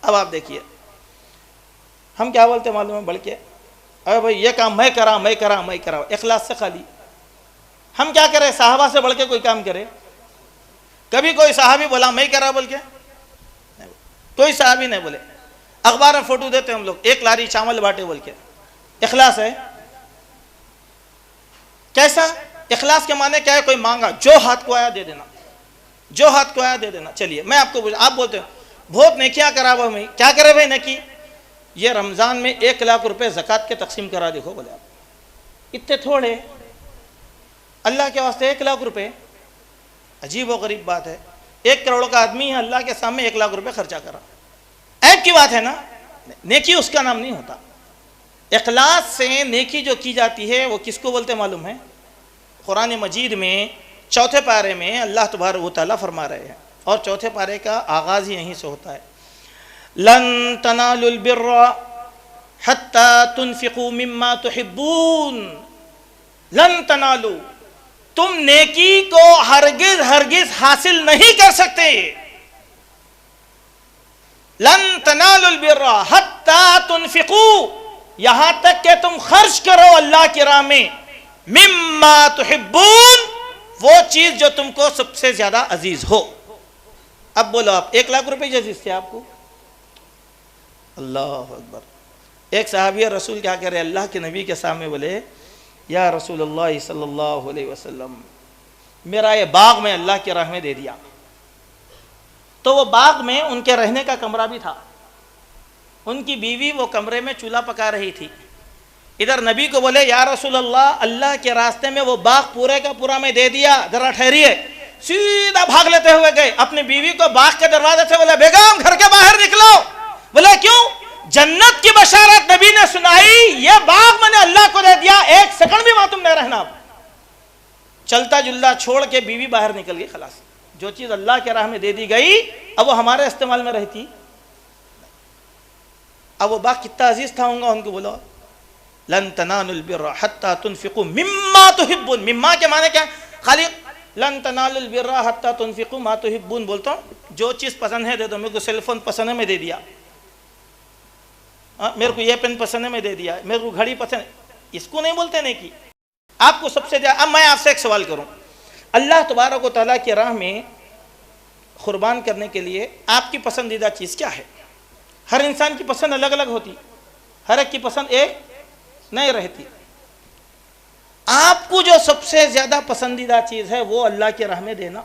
اب آپ دیکھیے, ہم کیا بولتے ہیں معلوم ہے؟ بڑھ کے, ارے بھائی یہ کام میں کرا, اخلاص سے خالی. ہم کیا کریں؟ صحابہ سے بڑھ کے کوئی کام کرے؟ کبھی کوئی صحابی بولا میں کرا بول کے؟ کوئی صحابی نہیں بولے. اخبار میں فوٹو دیتے ہم لوگ, 1 لاری چاول باٹے بول کے. اخلاص ہے؟ کیسا اخلاص کے معنی کیا ہے؟ کوئی مانگا, جو ہاتھ کو آیا دے دینا, جو ہاتھ کو آیا دے دینا. چلیے میں آپ کو آپ بولتے ہیں بہت نیکیاں کرا ہوا میں, کیا کرے بھائی نیکی؟ یہ رمضان میں 1 لاکھ روپے زکوٰۃ کے تقسیم کرا دیکھو. بولے آپ اتنے تھوڑے, اللہ کے واسطے 1 لاکھ روپے, عجیب و غریب بات ہے. 1 کروڑ کا آدمی ہے, اللہ کے سامنے 1 لاکھ روپے خرچہ کرا. عیب کی بات ہے نا. نیکی اس کا نام نہیں ہوتا. اخلاص سے نیکی جو کی جاتی ہے وہ کس کو بولتے معلوم ہے؟ قرآن مجید میں 4 پارے میں اللہ تبارک و تعالیٰ فرما رہے ہیں, اور 4 پارے کا آغاز ہی یہیں سے ہوتا ہے. لن تنالوا البر حتى تنفقوا مما تحبون. لن تنالوا, تم نیکی کو ہرگز حاصل نہیں کر سکتے. لن تنالوا البر حتى تنفقوا, یہاں تک کہ تم خرچ کرو اللہ کی راہ میں. مما تحبون, وہ چیز جو تم کو سب سے زیادہ عزیز ہو. اب بولو آپ 1 لاکھ روپے عزیز تھے آپ کو؟ اللہ اکبر. ایک صحابی رسول کیا کہہ رہے, اللہ کے نبی کے سامنے بولے یا رسول اللہ صلی اللہ علیہ وسلم, میرا یہ باغ میں اللہ کی راہ میں دے دیا. تو وہ باغ میں ان کے رہنے کا کمرہ بھی تھا. ان کی بیوی وہ کمرے میں چولہا پکا رہی تھی. ادھر نبی کو بولے یا رسول اللہ کے راستے میں وہ باغ پورے کا پورا میں دے دیا, ذرا ٹھہریے. سیدھا بھاگ لیتے ہوئے گئے, اپنی بیوی کو باغ کے دروازے سے بولے بیگم گھر کے باہر نکلو. بولے کیوں؟ جنت کی بشارت نبی نے سنائی, یہ باغ میں نے اللہ کو دے دیا, 1 سیکنڈ بھی وہاں تم نہیں رہنا. چلتا جلتا چھوڑ کے بیوی باہر نکل گئی. خلاص جو چیز اللہ کے راہ میں دے دی گئی اب وہ ہمارے استعمال میں رہتی. اب وہ باغ کتنا عزیز تھا ہوں گا ان کو. بولو لن تنالوا البر حتى تنفقوا مما تحبون. مما کے معنی کیا؟ خالی لن تنالوا البر حتى تنفقوا ما تحبون بولتا ہوں, جو چیز پسند ہے دے دو. میرے کو سیل فون پسند ہے میں دے دیا, میرے کو یہ پین پسند ہے میں دے دیا, میرے کو گھڑی پسند ہے, اس کو نہیں بولتے نیکی. آپ کو سب سے زیادہ, اب میں آپ سے ایک سوال کروں, اللہ تبارک و تعالیٰ کی راہ میں قربان کرنے کے لیے آپ کی پسندیدہ چیز کیا ہے؟ ہر انسان کی پسند الگ الگ ہوتی, ہر ایک کی پسند ایک نہیں رہتی. آپ کو جو سب سے زیادہ پسندیدہ چیز ہے وہ اللہ کی راہ میں دینا.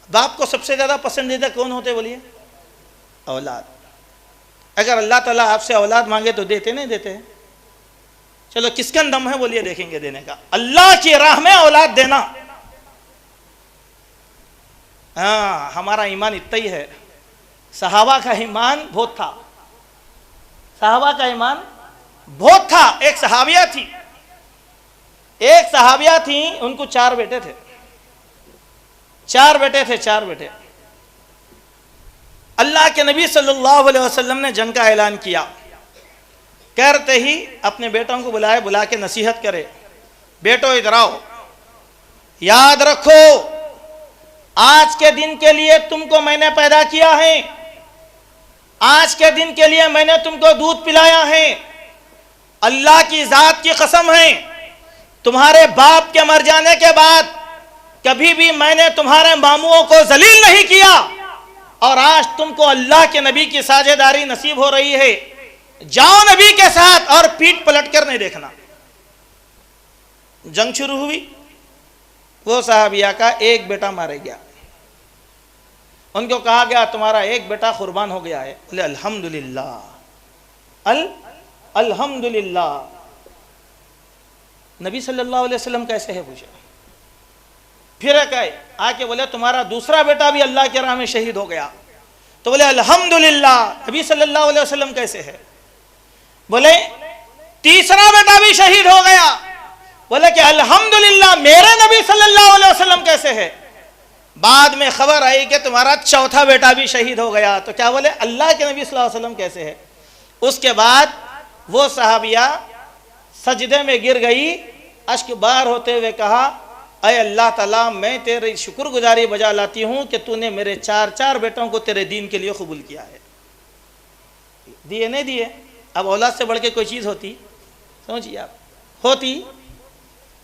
باپ کو سب سے زیادہ پسندیدہ کون ہوتے بولیے؟ اولاد. اگر اللہ تعالیٰ آپ سے اولاد مانگے تو دیتے نہیں دیتے؟ چلو کس کا دم ہے بولیے, دیکھیں گے دینے کا. اللہ کی راہ میں اولاد دینا. ہاں ہمارا ایمان اتنا ہی ہے. صحابہ کا ایمان بہت تھا, صحابہ کا ایمان بہت تھا. ایک صحابیہ تھی, ان کو 4 بیٹے تھے. 4 بیٹے. اللہ کے نبی صلی اللہ علیہ وسلم نے جنگ کا اعلان کیا. کرتے ہی اپنے بیٹوں کو بلا کے نصیحت کرے, بیٹو ادھر آؤ, یاد رکھو آج کے دن کے لیے تم کو میں نے پیدا کیا ہے, آج کے دن کے لیے میں نے تم کو دودھ پلایا ہے. اللہ کی ذات کی قسم ہے, تمہارے باپ کے مر جانے کے بعد کبھی بھی میں نے تمہارے ماموں کو ذلیل نہیں کیا, اور آج تم کو اللہ کے نبی کی ساجداری نصیب ہو رہی ہے. جاؤ نبی کے ساتھ اور پیٹ پلٹ کر نہیں دیکھنا. جنگ شروع ہوئی, وہ صحابیہ کا 1 بیٹا مارا گیا. ان کو کہا گیا تمہارا 1 بیٹا قربان ہو گیا ہے. بولے الحمدللہ الحمدللہ. نبی صلی اللہ علیہ وسلم کیسے ہے پوچھا. پھر کہے آ کے بولے تمہارا دوسرا بیٹا بھی اللہ کی راہ میں شہید ہو گیا. تو بولے الحمدللہ. نبی صلی اللہ علیہ وسلم کیسے ہے؟ بولے تیسرا بیٹا بھی شہید ہو گیا. بولے کہ الحمدللہ میرے نبی صلی اللہ علیہ وسلم کیسے ہے؟ بعد میں خبر آئی کہ تمہارا 4تھا بیٹا بھی شہید ہو گیا. تو کیا بولے اللہ کے نبی صلی اللہ علیہ وسلم کیسے ہے؟ اس کے بعد وہ صحابیہ سجدے میں گر گئی, اشک بار ہوتے ہوئے کہا اے اللہ تعالیٰ میں تیری شکر گزاری بجا لاتی ہوں کہ تو نے میرے 4 بیٹوں کو تیرے دین کے لیے قبول کیا ہے. دیے نہیں دیے؟ اب اولاد سے بڑھ کے کوئی چیز ہوتی؟ سمجھیے آپ, ہوتی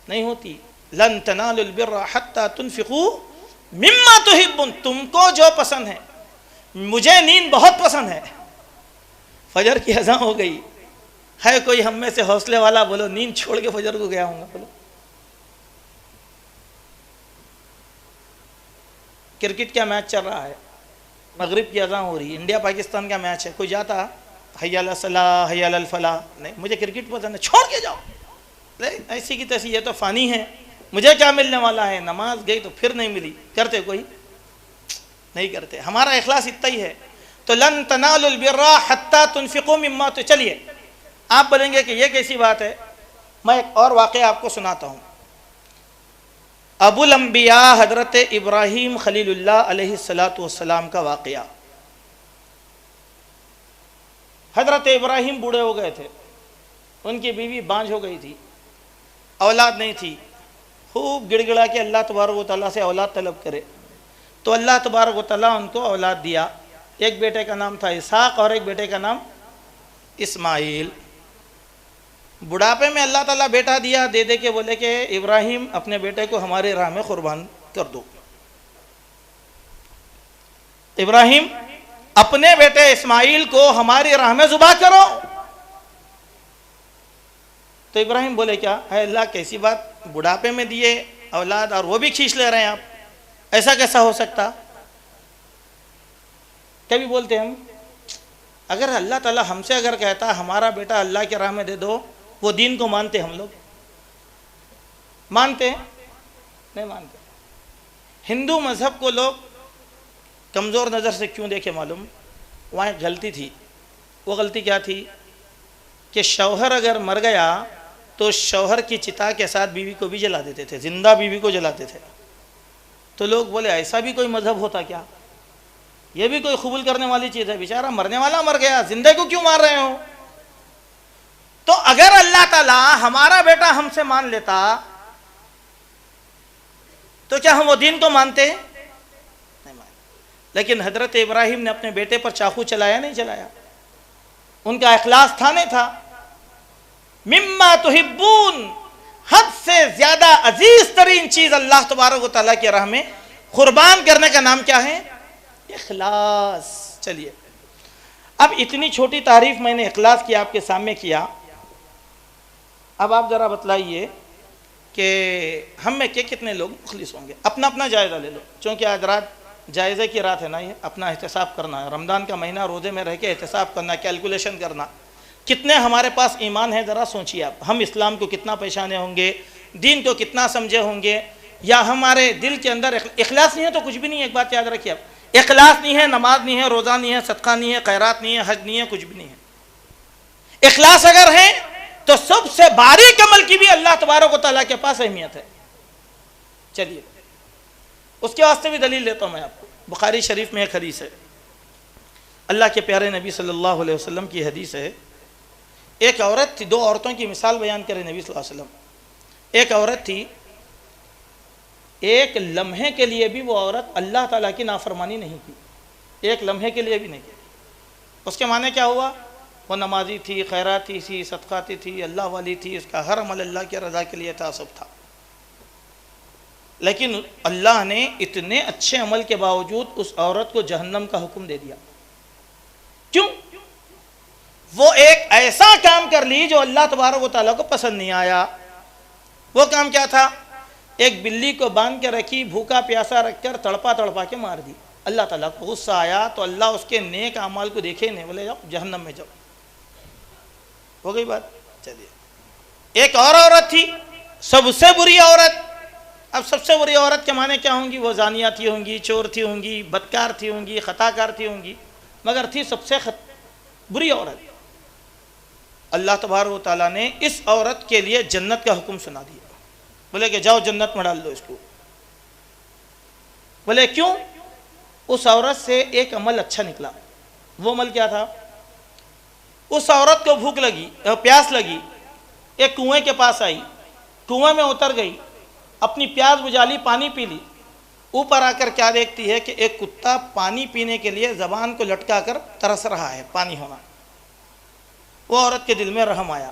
نہیں ہوتی. لن تنالوا البر حتى تنفقوا مما تحبون. تم کو جو پسند ہے, مجھے نیند بہت پسند ہے. فجر کی اذان ہو گئی ہے, کوئی ہم میں سے حوصلے والا بولو نیند چھوڑ کے فجر کو گیا ہوں گا؟ بولو. کرکٹ کا میچ چل رہا ہے, مغرب کی اذان ہو رہی ہے, انڈیا پاکستان کا میچ ہے, کوئی جاتا حی علی الصلاح حی علی الفلاح؟ نہیں, مجھے کرکٹ پسند ہے, چھوڑ کے جاؤ. ایسی کی تیسی, یہ تو فانی ہے, مجھے کیا ملنے والا ہے؟ نماز گئی تو پھر نہیں ملی. کرتے کوئی نہیں کرتے. ہمارا اخلاص اتنا ہی ہے. تو لن تنالوا البر حتی تنفقوا مما. تو چلیے آپ بولیں گے کہ یہ کیسی بات ہے, میں ایک اور واقعہ آپ کو سناتا ہوں. ابو الانبیاء حضرت ابراہیم خلیل اللہ علیہ السلام کا واقعہ. حضرت ابراہیم بوڑھے ہو گئے تھے, ان کی بیوی بانجھ ہو گئی تھی, اولاد نہیں تھی. خوب گڑ گڑا کے اللہ تبارک و تعالیٰ سے اولاد طلب کرے تو اللہ تبارک و تعالیٰ ان کو اولاد دیا. ایک بیٹے کا نام تھا اسحاق اور ایک بیٹے کا نام اسماعیل. بڑھاپے میں اللہ تعالیٰ بیٹا دیا, دے دے کے بولے کہ ابراہیم اپنے بیٹے کو ہمارے راہ میں قربان کر دو. ابراہیم اپنے بیٹے اسماعیل کو ہماری راہ میں ذبح کرو. تو ابراہیم بولے کیا ہے اللہ, کیسی بات, بڑھاپے میں دیے اولاد اور وہ بھی کھینچ لے رہے ہیں آپ, ایسا کیسا ہو سکتا؟ کبھی بولتے ہم اگر اللہ تعالیٰ ہم سے اگر کہتا ہمارا بیٹا اللہ کے راہ میں دے دو, وہ دین کو مانتے؟ ہم لوگ مانتے ہیں؟ نہیں مانتے. ہندو مذہب کو لوگ کمزور نظر سے کیوں دیکھے معلوم؟ وہاں ایک غلطی تھی. وہ غلطی کیا تھی کہ شوہر اگر مر گیا تو شوہر کی چتا کے ساتھ بیوی کو بھی جلا دیتے تھے, زندہ بیوی کو جلاتے تھے. تو لوگ بولے ایسا بھی کوئی مذہب ہوتا کیا؟ یہ بھی کوئی قبول کرنے والی چیز ہے؟ بیچارہ مرنے والا مر گیا, زندے کو کیوں مار رہے ہو؟ تو اگر اللہ تعالیٰ ہمارا بیٹا ہم سے مان لیتا تو کیا ہم وہ دین کو مانتے؟ نہیں مانتے. لیکن حضرت ابراہیم نے اپنے بیٹے پر چاقو چلایا نہیں چلایا؟ ان کا اخلاص تھا نہیں تھا؟ مما تحبون, حد سے زیادہ عزیز ترین چیز اللہ تبارک و تعالیٰ کی راہ میں قربان کرنے کا نام کیا ہے؟ اخلاص. چلیے اب اتنی چھوٹی تعریف میں نے اخلاص کی آپ کے سامنے کیا. اب آپ ذرا بتلائیے کہ ہم میں کتنے لوگ مخلص ہوں گے؟ اپنا اپنا جائزہ لے لو, چونکہ آج رات جائزے کی رات ہے نا, یہ اپنا احتساب کرنا ہے. رمضان کا مہینہ, روزے میں رہ کے احتساب کرنا, کیلکولیشن کرنا. کتنے ہمارے پاس ایمان ہے ذرا سوچیے آپ. ہم اسلام کو کتنا پہچانے ہوں گے, دین کو کتنا سمجھے ہوں گے, یا ہمارے دل کے اندر اخلاص نہیں ہے تو کچھ بھی نہیں ہے. ایک بات یاد رکھیے آپ, اخلاص نہیں ہے, نماز نہیں ہے, روزہ نہیں ہے, صدقہ نہیں ہے, خیرات نہیں ہے, حج نہیں ہے, کچھ بھی نہیں ہے. اخلاص اگر ہے تو سب سے باریک عمل کی بھی اللہ تبارک و تعالیٰ کے پاس اہمیت ہے. چلیے اس کے واسطے بھی دلیل لیتا ہوں میں آپ کو. بخاری شریف میں ایک حدیث ہے, اللہ کے پیارے نبی صلی اللہ علیہ وسلم کی حدیث ہے. ایک عورت تھی, دو عورتوں کی مثال بیان کرے نبی صلی اللہ علیہ وسلم. ایک عورت تھی, ایک لمحے کے لیے بھی وہ عورت اللہ تعالیٰ کی نافرمانی نہیں کی, ایک لمحے کے لیے بھی نہیں کی. اس کے معنی کیا ہوا؟ وہ نمازی تھی, خیراتی تھی, صدقاتی تھی, اللہ والی تھی, اس کا ہر عمل اللہ کی رضا کے لیے تھا, سب تھا. لیکن اللہ نے اتنے اچھے عمل کے باوجود اس عورت کو جہنم کا حکم دے دیا. کیوں؟ وہ ایک ایسا کام کر لی جو اللہ تبارک و تعالیٰ کو پسند نہیں آیا. وہ کام کیا تھا؟ ایک بلی کو باندھ کے رکھی, بھوکا پیاسا رکھ کر تڑپا تڑپا کے مار دی. اللہ تعالیٰ کو غصہ آیا تو اللہ اس کے نیک اعمال کو دیکھے نہیں, بولے جاؤ جہنم میں جاؤ. ہو گئی بات. چلیے ایک اور عورت تھی, سب سے بری عورت. اب سب سے بری عورت کے معنی کیا ہوں گی؟ وہ زانیہ تھی ہوں گی, چور تھی ہوں گی, بدکار تھی ہوں گی, خطا کار تھی ہوں گی, مگر تھی سب سے بری عورت. اللہ تبارک و تعالیٰ نے اس عورت کے لیے جنت کا حکم سنا دیا. بولے کہ جاؤ جنت میں ڈال دو اس کو. بولے کیوں؟ اس عورت سے ایک عمل اچھا نکلا. وہ عمل کیا تھا؟ اس عورت کو بھوک لگی, پیاس لگی, ایک کنویں کے پاس آئی, کنویں میں اتر گئی, اپنی پیاس بجھا لی, پانی پی لی. اوپر آ کر کیا دیکھتی ہے کہ ایک کتا پانی پینے کے لیے زبان کو لٹکا کر ترس رہا ہے, پانی ہونا. وہ عورت کے دل میں رحم آیا.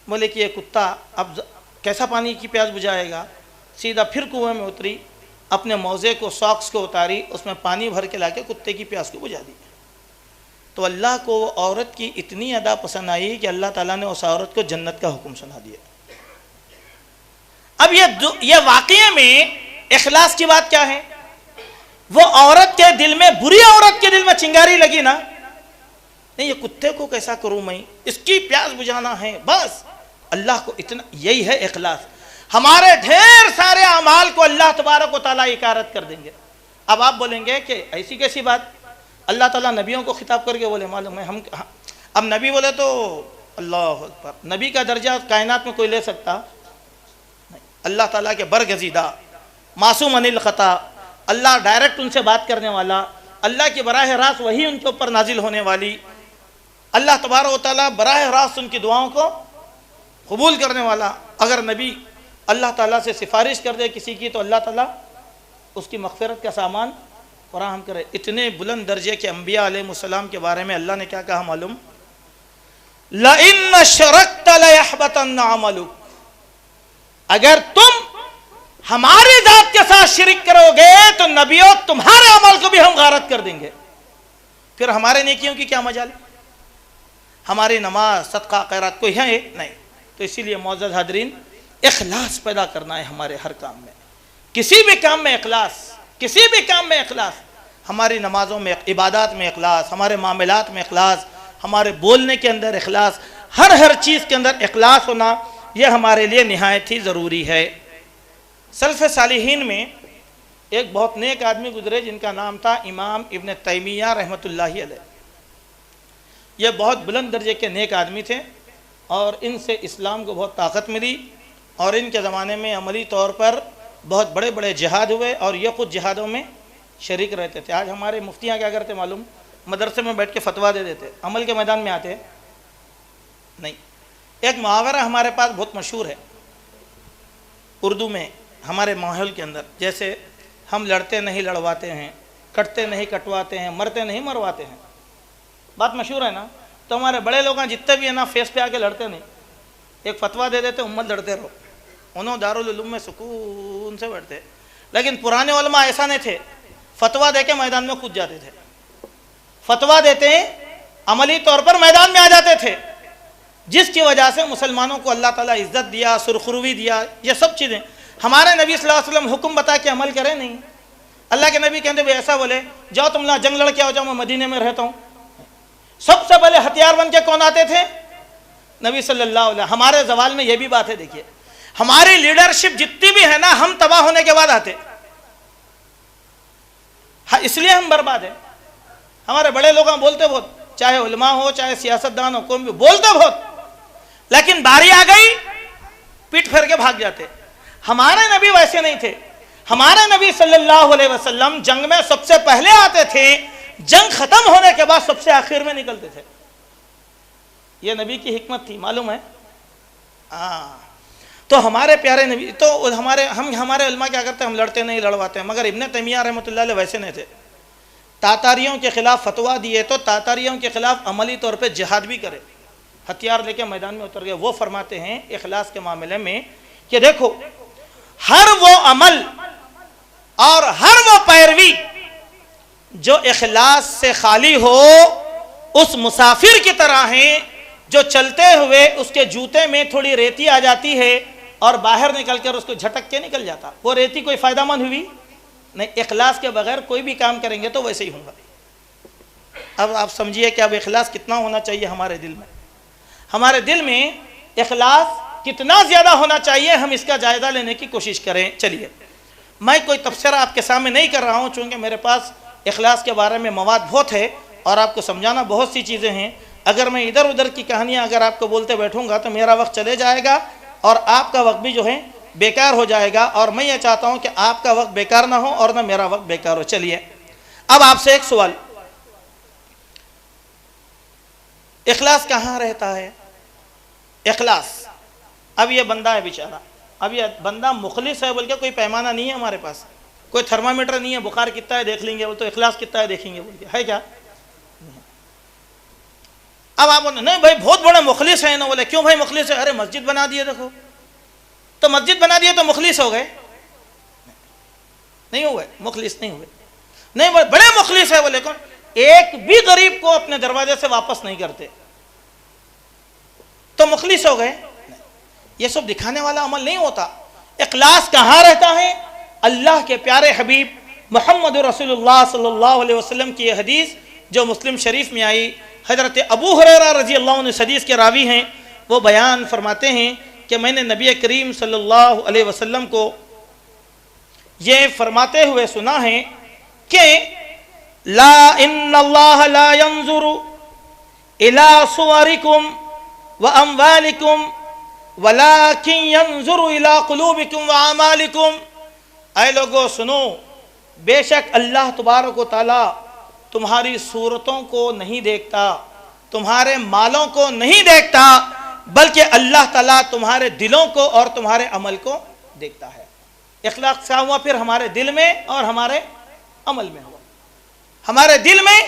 بولے کہ یہ کتا اب کیسا پانی کی پیاس بجھائے گا؟ سیدھا پھر کنویں میں اتری, اپنے موزے کو ساکس کو اتاری، اس میں پانی بھر کے لا کے کتے کی پیاس کو بجھا دی۔ تو اللہ کو وہ عورت کی اتنی ادا پسند آئی کہ اللہ تعالیٰ نے اس عورت کو جنت کا حکم سنا دیا۔ اب یہ واقعے میں اخلاص کی بات کیا ہے؟ وہ عورت کے دل میں، بری عورت کے دل میں چنگاری لگی نا، نہیں یہ کتے کو کیسا کروں میں، اس کی پیاس بجھانا ہے، بس اللہ کو اتنا، یہی ہے اخلاص۔ ہمارے ڈھیر سارے اعمال کو اللہ تبارک و تعالیٰ اکارت کر دیں گے۔ اب آپ بولیں گے کہ ایسی کیسی بات، اللہ تعالیٰ نبیوں کو خطاب کر کے بولے، معلوم ہے ہم، اب نبی بولے تو اللہ اکبر، نبی کا درجہ کائنات میں کوئی لے سکتا نہیں۔ اللہ تعالیٰ کے برگزیدہ، معصوم عن الخطا، اللہ ڈائریکٹ ان سے بات کرنے والا، اللہ کی براہ راست وہی ان کے اوپر نازل ہونے والی، اللہ تبارک و تعالیٰ براہ راست ان کی دعاؤں کو قبول کرنے والا۔ اگر نبی اللہ تعالیٰ سے سفارش کر دے کسی کی تو اللہ تعالیٰ اس کی مغفرت کا سامان فراہم کرے۔ اتنے بلند درجے کے انبیاء علیہ السلام کے بارے میں اللہ نے کیا کہا معلوم؟ لَإِنَّ أَشْرَكْتَ لَيَحْبَطَنَّ عَمَلُكَ، اگر تم ہماری ذات کے ساتھ شرک کرو گے تو نبیوں تمہارے عمل کو بھی ہم غارت کر دیں گے، پھر ہمارے نیکیوں کی کیا مجال؟ ہماری نماز، صدقہ، خیرات کوئی ہے نہیں۔ تو اسی لیے معزز حاضرین، اخلاص پیدا کرنا ہے ہمارے ہر کام میں، کسی بھی کام میں اخلاص، کسی بھی کام میں اخلاص، ہماری نمازوں میں، عبادات میں اخلاص، ہمارے معاملات میں اخلاص، ہمارے بولنے کے اندر اخلاص، ہر چیز کے اندر اخلاص ہونا یہ ہمارے لیے نہایت ہی ضروری ہے۔ سلف صالحین میں ایک بہت نیک آدمی گزرے جن کا نام تھا امام ابن تیمیہ رحمۃ اللہ علیہ۔ یہ بہت بلند درجے کے نیک آدمی تھے اور ان سے اسلام کو بہت طاقت ملی، اور ان کے زمانے میں عملی طور پر بہت بڑے بڑے جہاد ہوئے اور یہ خود جہادوں میں شریک رہتے تھے۔ آج ہمارے مفتیاں کیا کرتے معلوم؟ مدرسے میں بیٹھ کے فتویٰ دے دیتے، عمل کے میدان میں آتے نہیں۔ ایک محاورہ ہمارے پاس بہت مشہور ہے اردو میں، ہمارے ماحول کے اندر، جیسے ہم لڑتے نہیں لڑواتے ہیں، کٹتے نہیں کٹواتے ہیں، مرتے نہیں مرواتے ہیں، بات مشہور ہے نا۔ تو ہمارے بڑے لوگ جتنے بھی ہیں نا، فیس پہ آ کے لڑتے نہیں، ایک فتویٰ دے دیتے، امت لڑتے رہو، انہوں دارالعلوم میں سکون سے بیٹھتے۔ لیکن پرانے علماء ایسا نہیں تھے، فتویٰ دے کے میدان میں کود جاتے تھے، فتویٰ دیتے عملی طور پر میدان میں آ جاتے تھے، جس کی وجہ سے مسلمانوں کو اللہ تعالیٰ عزت دیا، سرخروی دیا، یہ سب چیزیں۔ ہمارے نبی صلی اللہ علیہ وسلم حکم بتا کے عمل کرے نہیں۔ اللہ کے نبی کہتے ہیں ایسا بولے جاؤ تم نہ جنگ لڑ کے آؤ، جاؤ میں مدینے میں رہتا ہوں۔ سب سے پہلے ہتھیار بن کے کون آتے تھے؟ نبی صلی اللہ علیہ وسلم۔ ہمارے زوال میں یہ بھی بات ہے، دیکھیے ہماری لیڈرشپ جتنی بھی ہے نا، ہم تباہ ہونے کے بعد آتے، اس لیے ہم برباد ہیں۔ ہمارے بڑے لوگ بولتے بہت، چاہے علماء ہو چاہے سیاستدان ہو، کوئی بھی بولتے بہت، لیکن باری آ گئی پیٹ پھیر کے بھاگ جاتے۔ ہمارے نبی ویسے نہیں تھے۔ ہمارے نبی صلی اللہ علیہ وسلم جنگ میں سب سے پہلے آتے تھے، جنگ ختم ہونے کے بعد سب سے آخر میں نکلتے تھے۔ یہ نبی کی حکمت تھی، معلوم ہے؟ تو ہمارے پیارے نبی، تو ہمارے علماء کیا کرتے ہیں؟ ہم لڑتے نہیں لڑواتے ہیں، مگر ابن تیمیہ رحمۃ اللہ علیہ ویسے نہیں تھے۔ تاتاریوں کے خلاف فتویٰ دیے تو تاتاریوں کے خلاف عملی طور پہ جہاد بھی کرے، ہتھیار لے کے میدان میں اتر گئے۔ وہ فرماتے ہیں اخلاص کے معاملے میں کہ دیکھو، ہر وہ عمل اور ہر وہ پیروی جو اخلاص سے خالی ہو اس مسافر کی طرح ہے جو چلتے ہوئے اس کے جوتے میں تھوڑی ریتی آ جاتی ہے اور باہر نکل کر اس کو جھٹک کے نکل جاتا، وہ ریتی کوئی فائدہ مند ہوئی نہیں۔ اخلاص کے بغیر کوئی بھی کام کریں گے تو ویسے ہی ہوگا۔ اب آپ سمجھیے کہ اب اخلاص کتنا ہونا چاہیے ہمارے دل میں، ہمارے دل میں اخلاص کتنا زیادہ ہونا چاہیے، ہم اس کا جائزہ لینے کی کوشش کریں۔ چلیے، میں کوئی تبصرہ آپ کے سامنے نہیں کر رہا ہوں، چونکہ میرے پاس اخلاص کے بارے میں مواد بہت ہے اور آپ کو سمجھانا بہت سی چیزیں ہیں۔ اگر میں ادھر ادھر کی کہانیاں اگر آپ کو بولتے بیٹھوں گا تو میرا وقت چلے جائے گا اور آپ کا وقت بھی جو ہے بیکار ہو جائے گا، اور میں یہ چاہتا ہوں کہ آپ کا وقت بیکار نہ ہو اور نہ میرا وقت بیکار ہو۔ چلیے، اب آپ سے ایک سوال، اخلاص کہاں رہتا ہے؟ اخلاص، اب یہ بندہ ہے بیچارہ، اب یہ بندہ مخلص ہے بول کے کوئی پیمانہ نہیں ہے ہمارے پاس، کوئی تھرمامیٹر نہیں ہے بخار کتنا ہے دیکھ لیں گے، وہ تو اخلاص کتنا ہے دیکھیں گے بول کے، ہے کیا؟ اب آپ بولے نہیں بھائی بہت بڑے مخلص ہیں نا، بولے کیوں بھائی مخلص ہے؟ ارے مسجد بنا دیے، دیکھو تو مسجد بنا دیے تو مخلص ہو گئے؟ نہیں ہوئے, مخلص نہیں ہوئے. نہیں بڑے مخلص ہے وہ, لیکن ایک بھی غریب کو اپنے دروازے سے واپس نہیں کرتے, تو مخلص ہو گئے. یہ سب دکھانے والا عمل نہیں ہوتا. اخلاص کہاں رہتا ہے؟ اللہ کے پیارے حبیب محمد رسول اللہ صلی اللہ علیہ وسلم کی یہ حدیث جو مسلم شریف میں آئی, حضرت ابو ہریرہ رضی اللہ عنہ اس حدیث کے راوی ہیں, وہ بیان فرماتے ہیں کہ میں نے نبی کریم صلی اللہ علیہ وسلم کو یہ فرماتے ہوئے سنا ہے کہ لا ان اللہ لا ينظر الى صورکم واموالکم ولكن ينظر الى قلوبکم واعمالکم. اے لوگو سنو, بے شک اللہ تبارک و تعالی تمہاری صورتوں کو نہیں دیکھتا, تمہارے مالوں کو نہیں دیکھتا, بلکہ اللہ تعالیٰ تمہارے دلوں کو اور تمہارے عمل کو دیکھتا ہے. اخلاص کیا ہوا پھر؟ ہمارے دل میں اور ہمارے عمل میں ہوا. ہمارے دل میں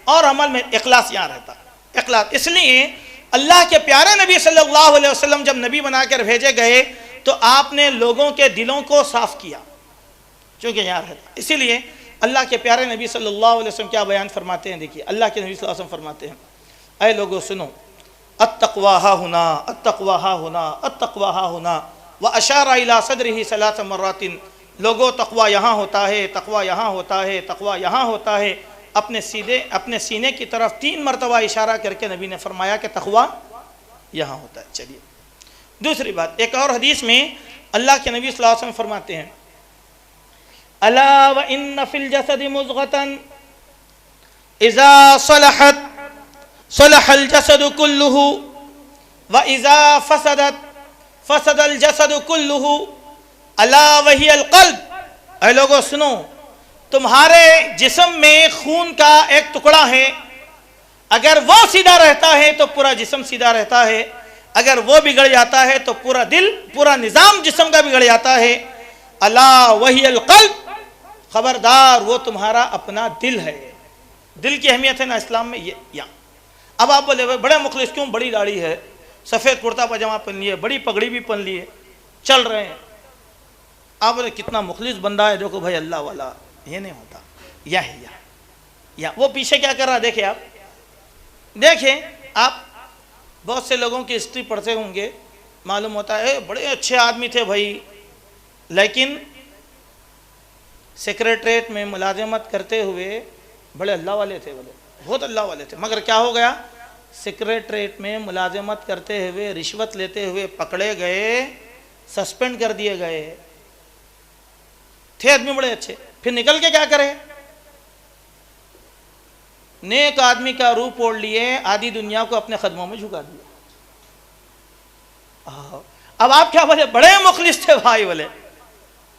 اور عمل میں اخلاص یہاں رہتا. اخلاص اس لیے اللہ کے پیارے نبی صلی اللہ علیہ وسلم جب نبی بنا کر بھیجے گئے تو آپ نے لوگوں کے دلوں کو صاف کیا, چونکہ یہاں رہتا. اسی لیے اللہ کے پیارے نبی صلی اللہ علیہ وسلم کیا بیان فرماتے ہیں؟ دیکھیے اللہ کے نبی صلی اللہ علیہ وسلم فرماتے ہیں, اے لوگو سنو, التقوی ہا ہنا, التقوی ہا ہنا, التقوی ہا ہنا, واشار الی صدرہ ثلاث مرات. لوگو تقوی یہاں ہوتا ہے, تقوی یہاں ہوتا ہے, تقوی یہاں ہوتا ہے. اپنے سینے کی طرف 3 مرتبہ اشارہ کر کے نبی نے فرمایا کہ تقوی یہاں ہوتا ہے. چلیے دوسری بات, ایک اور حدیث میں اللہ کے نبی صلی اللہ علیہ وسلم فرماتے ہیں, الا وان فی الجسد مضغۃ اذا صلحت صلح الجسد كله واذا فسدت فسد الجسد كله الا وهي القلب. اے لوگو سنو, تمہارے جسم میں خون کا ایک ٹکڑا ہے, اگر وہ سیدھا رہتا ہے تو پورا جسم سیدھا رہتا ہے, اگر وہ بگڑ جاتا ہے تو پورا دل, پورا نظام جسم کا بگڑ جاتا ہے. الا وہی القلب, خبردار وہ تمہارا اپنا دل ہے. دل کی اہمیت ہے نا اسلام میں یہ. اب آپ بولے بڑے مخلص کیوں؟ بڑی داڑھی ہے, سفید کرتا پاجامہ پہن لیے, بڑی پگڑی بھی پہن لیے, چل رہے ہیں. آپ بولے کتنا مخلص بندہ ہے, دیکھو بھائی اللہ والا. یہ نہیں ہوتا. یا ہے یا وہ پیچھے کیا کر رہا؟ دیکھیں آپ, دیکھیں آپ بہت سے لوگوں کی ہسٹری پڑھتے ہوں گے, معلوم ہوتا ہے بڑے اچھے آدمی تھے بھائی, لیکن سیکریٹریٹ میں ملازمت کرتے ہوئے بڑے اللہ والے تھے, بولے بہت اللہ والے تھے, مگر کیا ہو گیا؟ سیکریٹریٹ میں ملازمت کرتے ہوئے رشوت لیتے ہوئے پکڑے گئے, سسپینڈ کر دیے گئے. تھے آدمی بڑے اچھے, پھر نکل کے کیا کرے؟ نیک آدمی کا روپ اوڑھ لیے, آدھی دنیا کو اپنے قدموں میں جھکا دیا. اب آپ کیا بولے؟ بڑے مخلص تھے بھائی. بولے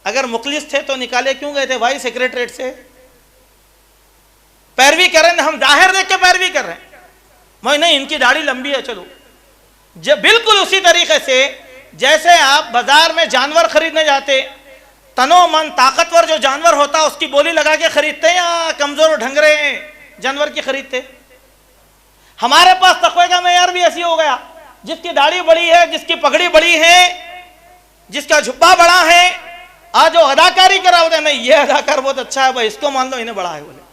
اگر مخلص تھے تو نکالے کیوں گئے تھے بھائی سیکریٹریٹ سے؟ پیروی کریں, ہم ظاہر دیکھ کے پیروی کر رہے ہیں. میں نہیں, ان کی داڑھی لمبی ہے, چلو. بالکل اسی طریقے سے جیسے آپ بازار میں جانور خریدنے جاتے, تنو من طاقتور جو جانور ہوتا اس کی بولی لگا کے خریدتے یا کمزور ڈھنگرے جانور کی خریدتے؟ ہمارے پاس تقوی کا معیار بھی ایسی ہو گیا, جس کی داڑھی بڑی ہے, جس کی پگڑی بڑی ہے, جس کا جھبا بڑا ہے, آج جو اداکاری کرا ہوتا ہے, نہیں یہ اداکار بہت اچھا ہے بھائی, اس کو مان لو, انہیں بڑا ہے. بولے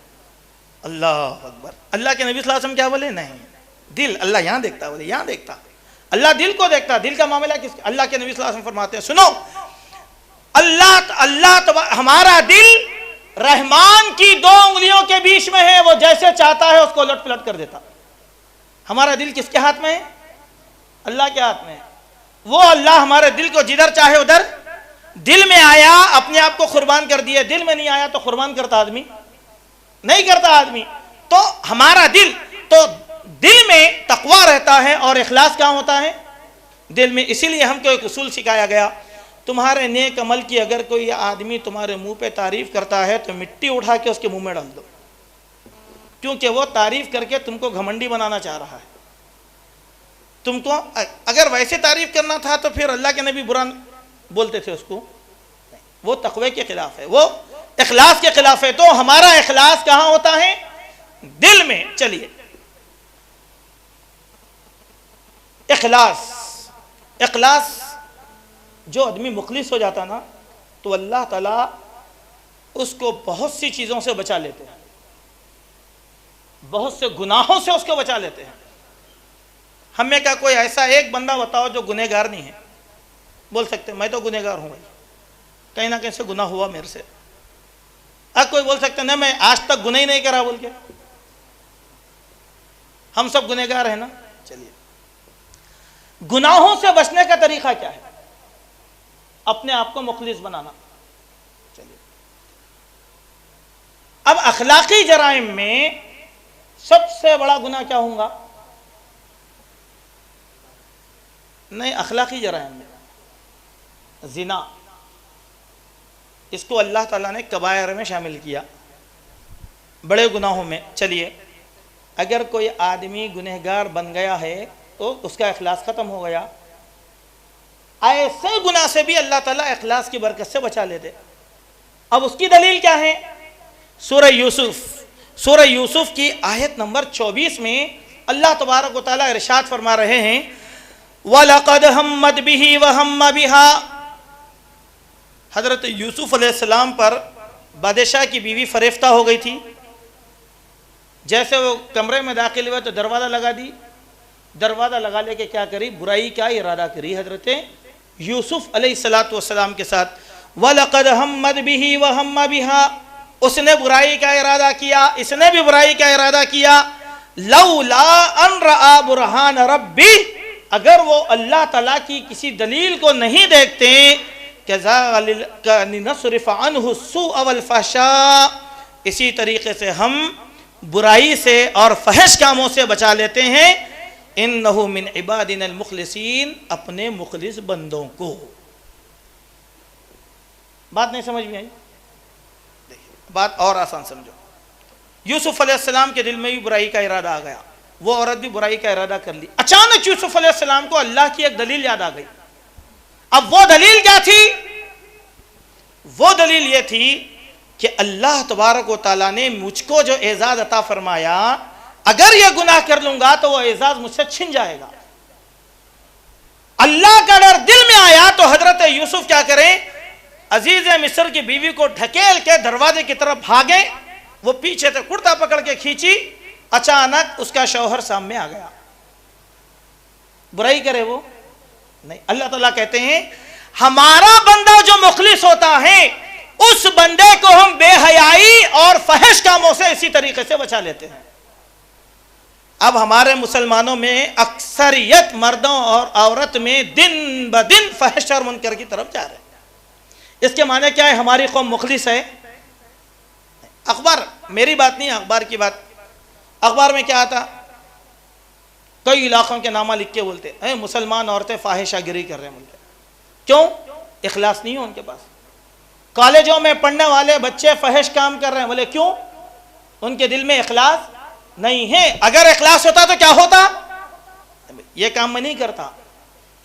اللہ اکبر. اللہ کے نبی صلی اللہ علیہ وسلم کیا بولے؟ نہیں, دل اللہ یہاں دیکھتا. بولے یہاں دیکھتا, اللہ دل کو دیکھتا. دل کا معاملہ کس؟ اللہ کے نبی صلی اللہ علیہ وسلم فرماتے ہیں, سنو, اللہ ہمارا دل رحمان کی 2 انگلیوں کے بیچ میں ہے, وہ جیسے چاہتا ہے اس کو الٹ پلٹ کر دیتا. ہمارا دل کس کے ہاتھ میں ہے؟ اللہ کے ہاتھ میں ہے. وہ اللہ ہمارے دل کو جدھر چاہے ادھر, دل میں آیا اپنے آپ کو قربان کر دیے, دل میں نہیں آیا تو قربان کرتا آدمی نہیں کرتا آدمی. تو ہمارا دل, تو دل میں تقوی رہتا ہے اور اخلاص کہاں ہوتا ہے؟ دل میں. اسی لیے ہم کو ایک اصول سکھایا گیا, تمہارے نیک عمل کی اگر کوئی آدمی تمہارے منہ پہ تعریف کرتا ہے تو مٹی اٹھا کے اس کے منہ میں ڈال دو, کیونکہ وہ تعریف کر کے تم کو گھمنڈی بنانا چاہ رہا ہے. تم کو اگر ویسے تعریف کرنا تھا تو پھر اللہ کے نبی برا بولتے تھے اس کو, وہ تقوی کے خلاف ہے, وہ اخلاص کے خلاف ہے. تو ہمارا اخلاص کہاں ہوتا ہے؟ دل میں. چلیے, اخلاص جو آدمی مخلص ہو جاتا نا تو اللہ تعالیٰ اس کو بہت سی چیزوں سے بچا لیتے ہیں، بہت سے گناہوں سے اس کو بچا لیتے ہیں۔ ہمیں کا کوئی ایسا ایک بندہ بتاؤ جو گنہگار نہیں ہے؟ بول سکتے میں تو گنہگار ہوں بھائی، کہیں نہ کہیں سے گناہ ہوا میرے سے۔ اب کوئی بول سکتے نہیں میں آج تک گناہ ہی نہیں کرا بول کے؟ ہم سب گنہگار ہیں نا۔ چلیے، گناہوں سے بچنے کا طریقہ کیا ہے؟ اپنے آپ کو مخلص بنانا۔ چلیے، اب اخلاقی جرائم میں سب سے بڑا گناہ کیا ہوگا؟ نہیں، اخلاقی جرائم میں زنا، اس کو اللہ تعالیٰ نے کبائر میں شامل کیا، بڑے گناہوں میں۔ چلیے، اگر کوئی آدمی گنہگار بن گیا ہے تو اس کا اخلاص ختم ہو گیا۔ ایسے گناہ سے بھی اللہ تعالیٰ اخلاص کی برکت سے بچا لیتے۔ اب اس کی دلیل کیا ہے؟ سورہ یوسف کی آیت نمبر 24 میں اللہ تبارک و تعالیٰ ارشاد فرما رہے ہیں وَلَقَدْ هَمَّتْ بِهِ وَهَمَّ بِهَا۔ حضرت یوسف علیہ السلام پر بادشاہ کی بیوی فریفتہ ہو گئی تھی۔ جیسے وہ کمرے میں داخل ہوئے تو دروازہ لگا دی، دروازہ لگا لے کے کیا کری؟ برائی کا ارادہ کری حضرت یوسف علیہ السلام کے ساتھ۔ وَلَقَدْ هَمَّتْ بِهِ وَهَمَّ بِهَا، اس نے برائی کا ارادہ کیا، اس نے بھی برائی کا ارادہ کیا۔ لَوْلَا أَنْ رَأَى بُرْهَانَ رَبِّهِ، اگر وہ اللہ تعالیٰ کی کسی دلیل کو نہیں دیکھتے، كَذَلِكَ لِنَصْرِفَ عَنْهُ السُّوءَ وَالْفَحْشَاءَ، اسی طریقے سے ہم برائی سے اور فحش کاموں سے بچا لیتے ہیں۔ انہو من عبادنا المخلصین، اپنے مخلص بندوں کو۔ بات نہیں سمجھ میں آئی؟ بات اور آسان سمجھو۔ یوسف علیہ السلام کے دل میں بھی برائی کا ارادہ آ گیا، وہ عورت بھی برائی کا ارادہ کر لی۔ اچانک یوسف علیہ السلام کو اللہ کی ایک دلیل یاد آ گئی۔ اب وہ دلیل کیا تھی؟ وہ دلیل یہ تھی کہ اللہ تبارک و تعالیٰ نے مجھ کو جو اعزاز عطا فرمایا، اگر یہ گناہ کر لوں گا تو وہ اعزاز مجھ سے چھن جائے گا۔ اللہ کا ڈر دل میں آیا تو حضرت یوسف کیا کریں؟ عزیز مصر کی بیوی کو ڈھکیل کے دروازے کی طرف بھاگے، وہ پیچھے سے کرتا پکڑ کے کھینچی، اچانک اس کا شوہر سامنے آ گیا۔ برائی کرے وہ؟ نہیں۔ اللہ تعالیٰ کہتے ہیں ہمارا بندہ جو مخلص ہوتا ہے اس بندے کو ہم بے حیائی اور فحش کاموں سے اسی طریقے سے بچا لیتے ہیں۔ اب ہمارے مسلمانوں میں اکثریت مردوں اور عورت میں دن بدن فحش اور منکر کی طرف جا رہے ہیں۔ اس کے معنی کیا ہے؟ ہماری قوم مخلص ہے؟ اخبار، میری بات نہیں، اخبار کی بات۔ اخبار میں کیا آتا؟ کئی علاقوں کے نامہ لکھ کے بولتے ہیں مسلمان عورتیں فاحشہ گری کر رہے ہیں بولتے۔ کیوں؟ اخلاص نہیں ہے ان کے پاس۔ کالجوں میں پڑھنے والے بچے فحش کام کر رہے ہیں، بولے کیوں؟ ان کے دل میں اخلاص نہیں ہے۔ اگر اخلاص ہوتا تو کیا ہوتا؟ یہ کام میں نہیں کرتا،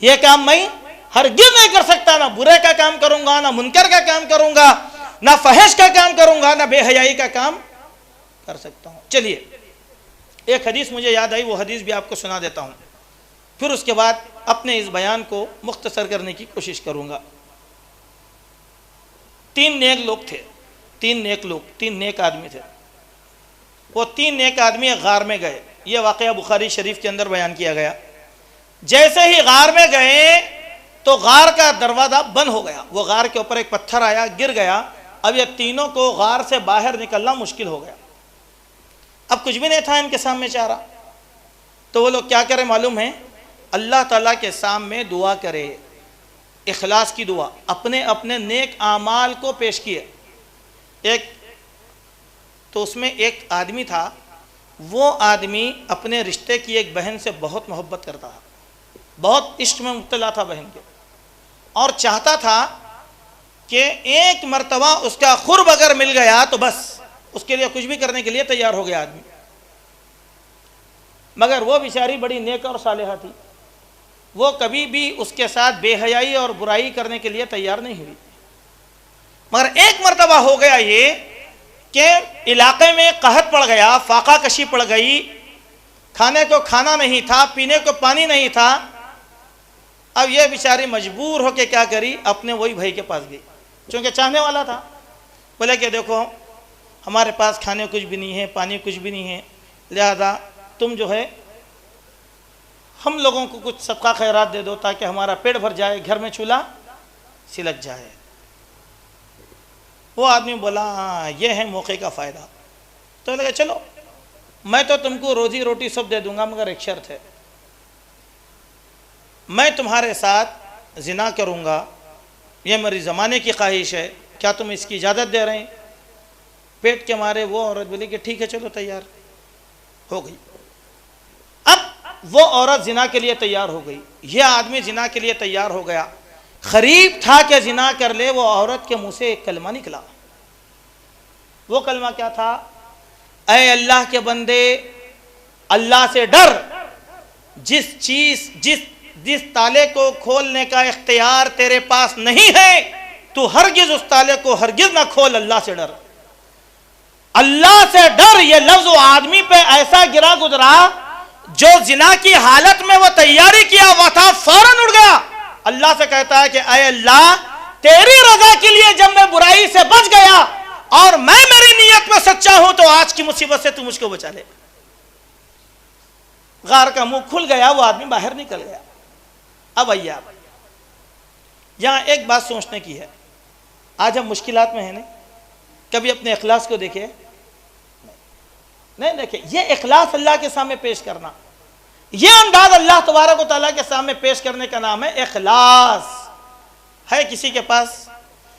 یہ کام میں ہرگز نہیں کر سکتا، نہ برے کا کام کروں گا، نہ منکر کا کام کروں گا، نہ فحش کا کام کروں گا، نہ بے حیائی کا کام کر سکتا ہوں۔ چلیے، ایک حدیث مجھے یاد آئی، وہ حدیث بھی آپ کو سنا دیتا ہوں، پھر اس کے بعد اپنے اس بیان کو مختصر کرنے کی کوشش کروں گا۔ تین نیک لوگ تھے، تین نیک آدمی تھے۔ وہ تین نیک آدمی غار میں گئے، یہ واقعہ بخاری شریف کے اندر بیان کیا گیا۔ جیسے ہی غار میں گئے تو غار کا دروازہ بند ہو گیا، وہ غار کے اوپر ایک پتھر آیا، گر گیا۔ اب یہ تینوں کو غار سے باہر نکلنا مشکل ہو گیا، اب کچھ بھی نہیں تھا ان کے سامنے چارہ۔ تو وہ لوگ کیا کرے معلوم ہے؟ اللہ تعالیٰ کے سامنے دعا کرے، اخلاص کی دعا، اپنے اپنے نیک اعمال کو پیش کیے۔ تو اس میں ایک آدمی تھا، وہ آدمی اپنے رشتے کی ایک بہن سے بہت محبت کرتا تھا، بہت عشق میں مبتلا تھا بہن کے، اور چاہتا تھا کہ ایک مرتبہ اس کا قرب اگر مل گیا تو بس اس کے لیے کچھ بھی کرنے کے لیے تیار ہو گیا آدمی۔ مگر وہ بیچاری بڑی نیک اور صالحہ تھی، وہ کبھی بھی اس کے ساتھ بے حیائی اور برائی کرنے کے لیے تیار نہیں ہوئی۔ مگر ایک مرتبہ ہو گیا یہ کہ علاقے میں قحط پڑ گیا، فاقہ کشی پڑ گئی، کھانے کو کھانا نہیں تھا، پینے کو پانی نہیں تھا۔ اب یہ بیچاری مجبور ہو کے کیا کری؟ اپنے وہی بھائی کے پاس گئی، چونکہ چاہنے والا تھا۔ بولے کہ دیکھو ہمارے پاس کھانے کچھ بھی نہیں ہے، پانی کچھ بھی نہیں ہے، لہذا تم جو ہے ہم لوگوں کو کچھ صدقہ خیرات دے دو تاکہ ہمارا پیٹ بھر جائے، گھر میں چولہا سلک جائے۔ وہ آدمی بولا یہ ہے موقع کا فائدہ، تو لگا چلو میں تو تم کو روزی روٹی سب دے دوں گا، مگر ایک شرط ہے، میں تمہارے ساتھ زنا کروں گا، یہ میری زمانے کی خواہش ہے، کیا تم اس کی اجازت دے رہے ہیں؟ پیٹ کے مارے وہ عورت بولی کہ ٹھیک ہے چلو تیار ہو گئی۔ اب وہ عورت زنا کے لیے تیار ہو گئی، یہ آدمی زنا کے لیے تیار ہو گیا، قریب تھا کہ زنا کر لے، وہ عورت کے منہ سے ایک کلمہ نکلا۔ وہ کلمہ کیا تھا؟ اے اللہ کے بندے، اللہ سے ڈر، جس تالے کو کھولنے کا اختیار تیرے پاس نہیں ہے، تو ہرگز اس تالے کو ہرگز نہ کھول، اللہ سے ڈر، اللہ سے ڈر۔ یہ لفظ وہ آدمی پہ ایسا گرا گزرا، جو زنا کی حالت میں وہ تیاری کیا ہوا تھا فوراً اڑ گیا، اللہ سے کہتا ہے کہ اے اللہ تیری رضا کے لیے جب میں برائی سے بچ گیا اور میں میری نیت میں سچا ہوں، تو آج کی مصیبت سے تو مجھ کو بچا لے۔ غار کا منہ کھل گیا، وہ آدمی باہر نکل گیا۔ اب آئیے آپ یہاں ایک بات سوچنے کی ہے، آج ہم مشکلات میں ہیں نہیں، کبھی اپنے اخلاص کو دیکھیں، نہیں دیکھیں، یہ اخلاص اللہ کے سامنے پیش کرنا، یہ انداز اللہ تبارک و تعالیٰ کے سامنے پیش کرنے کا نام ہے اخلاص۔ ہے کسی کے پاس؟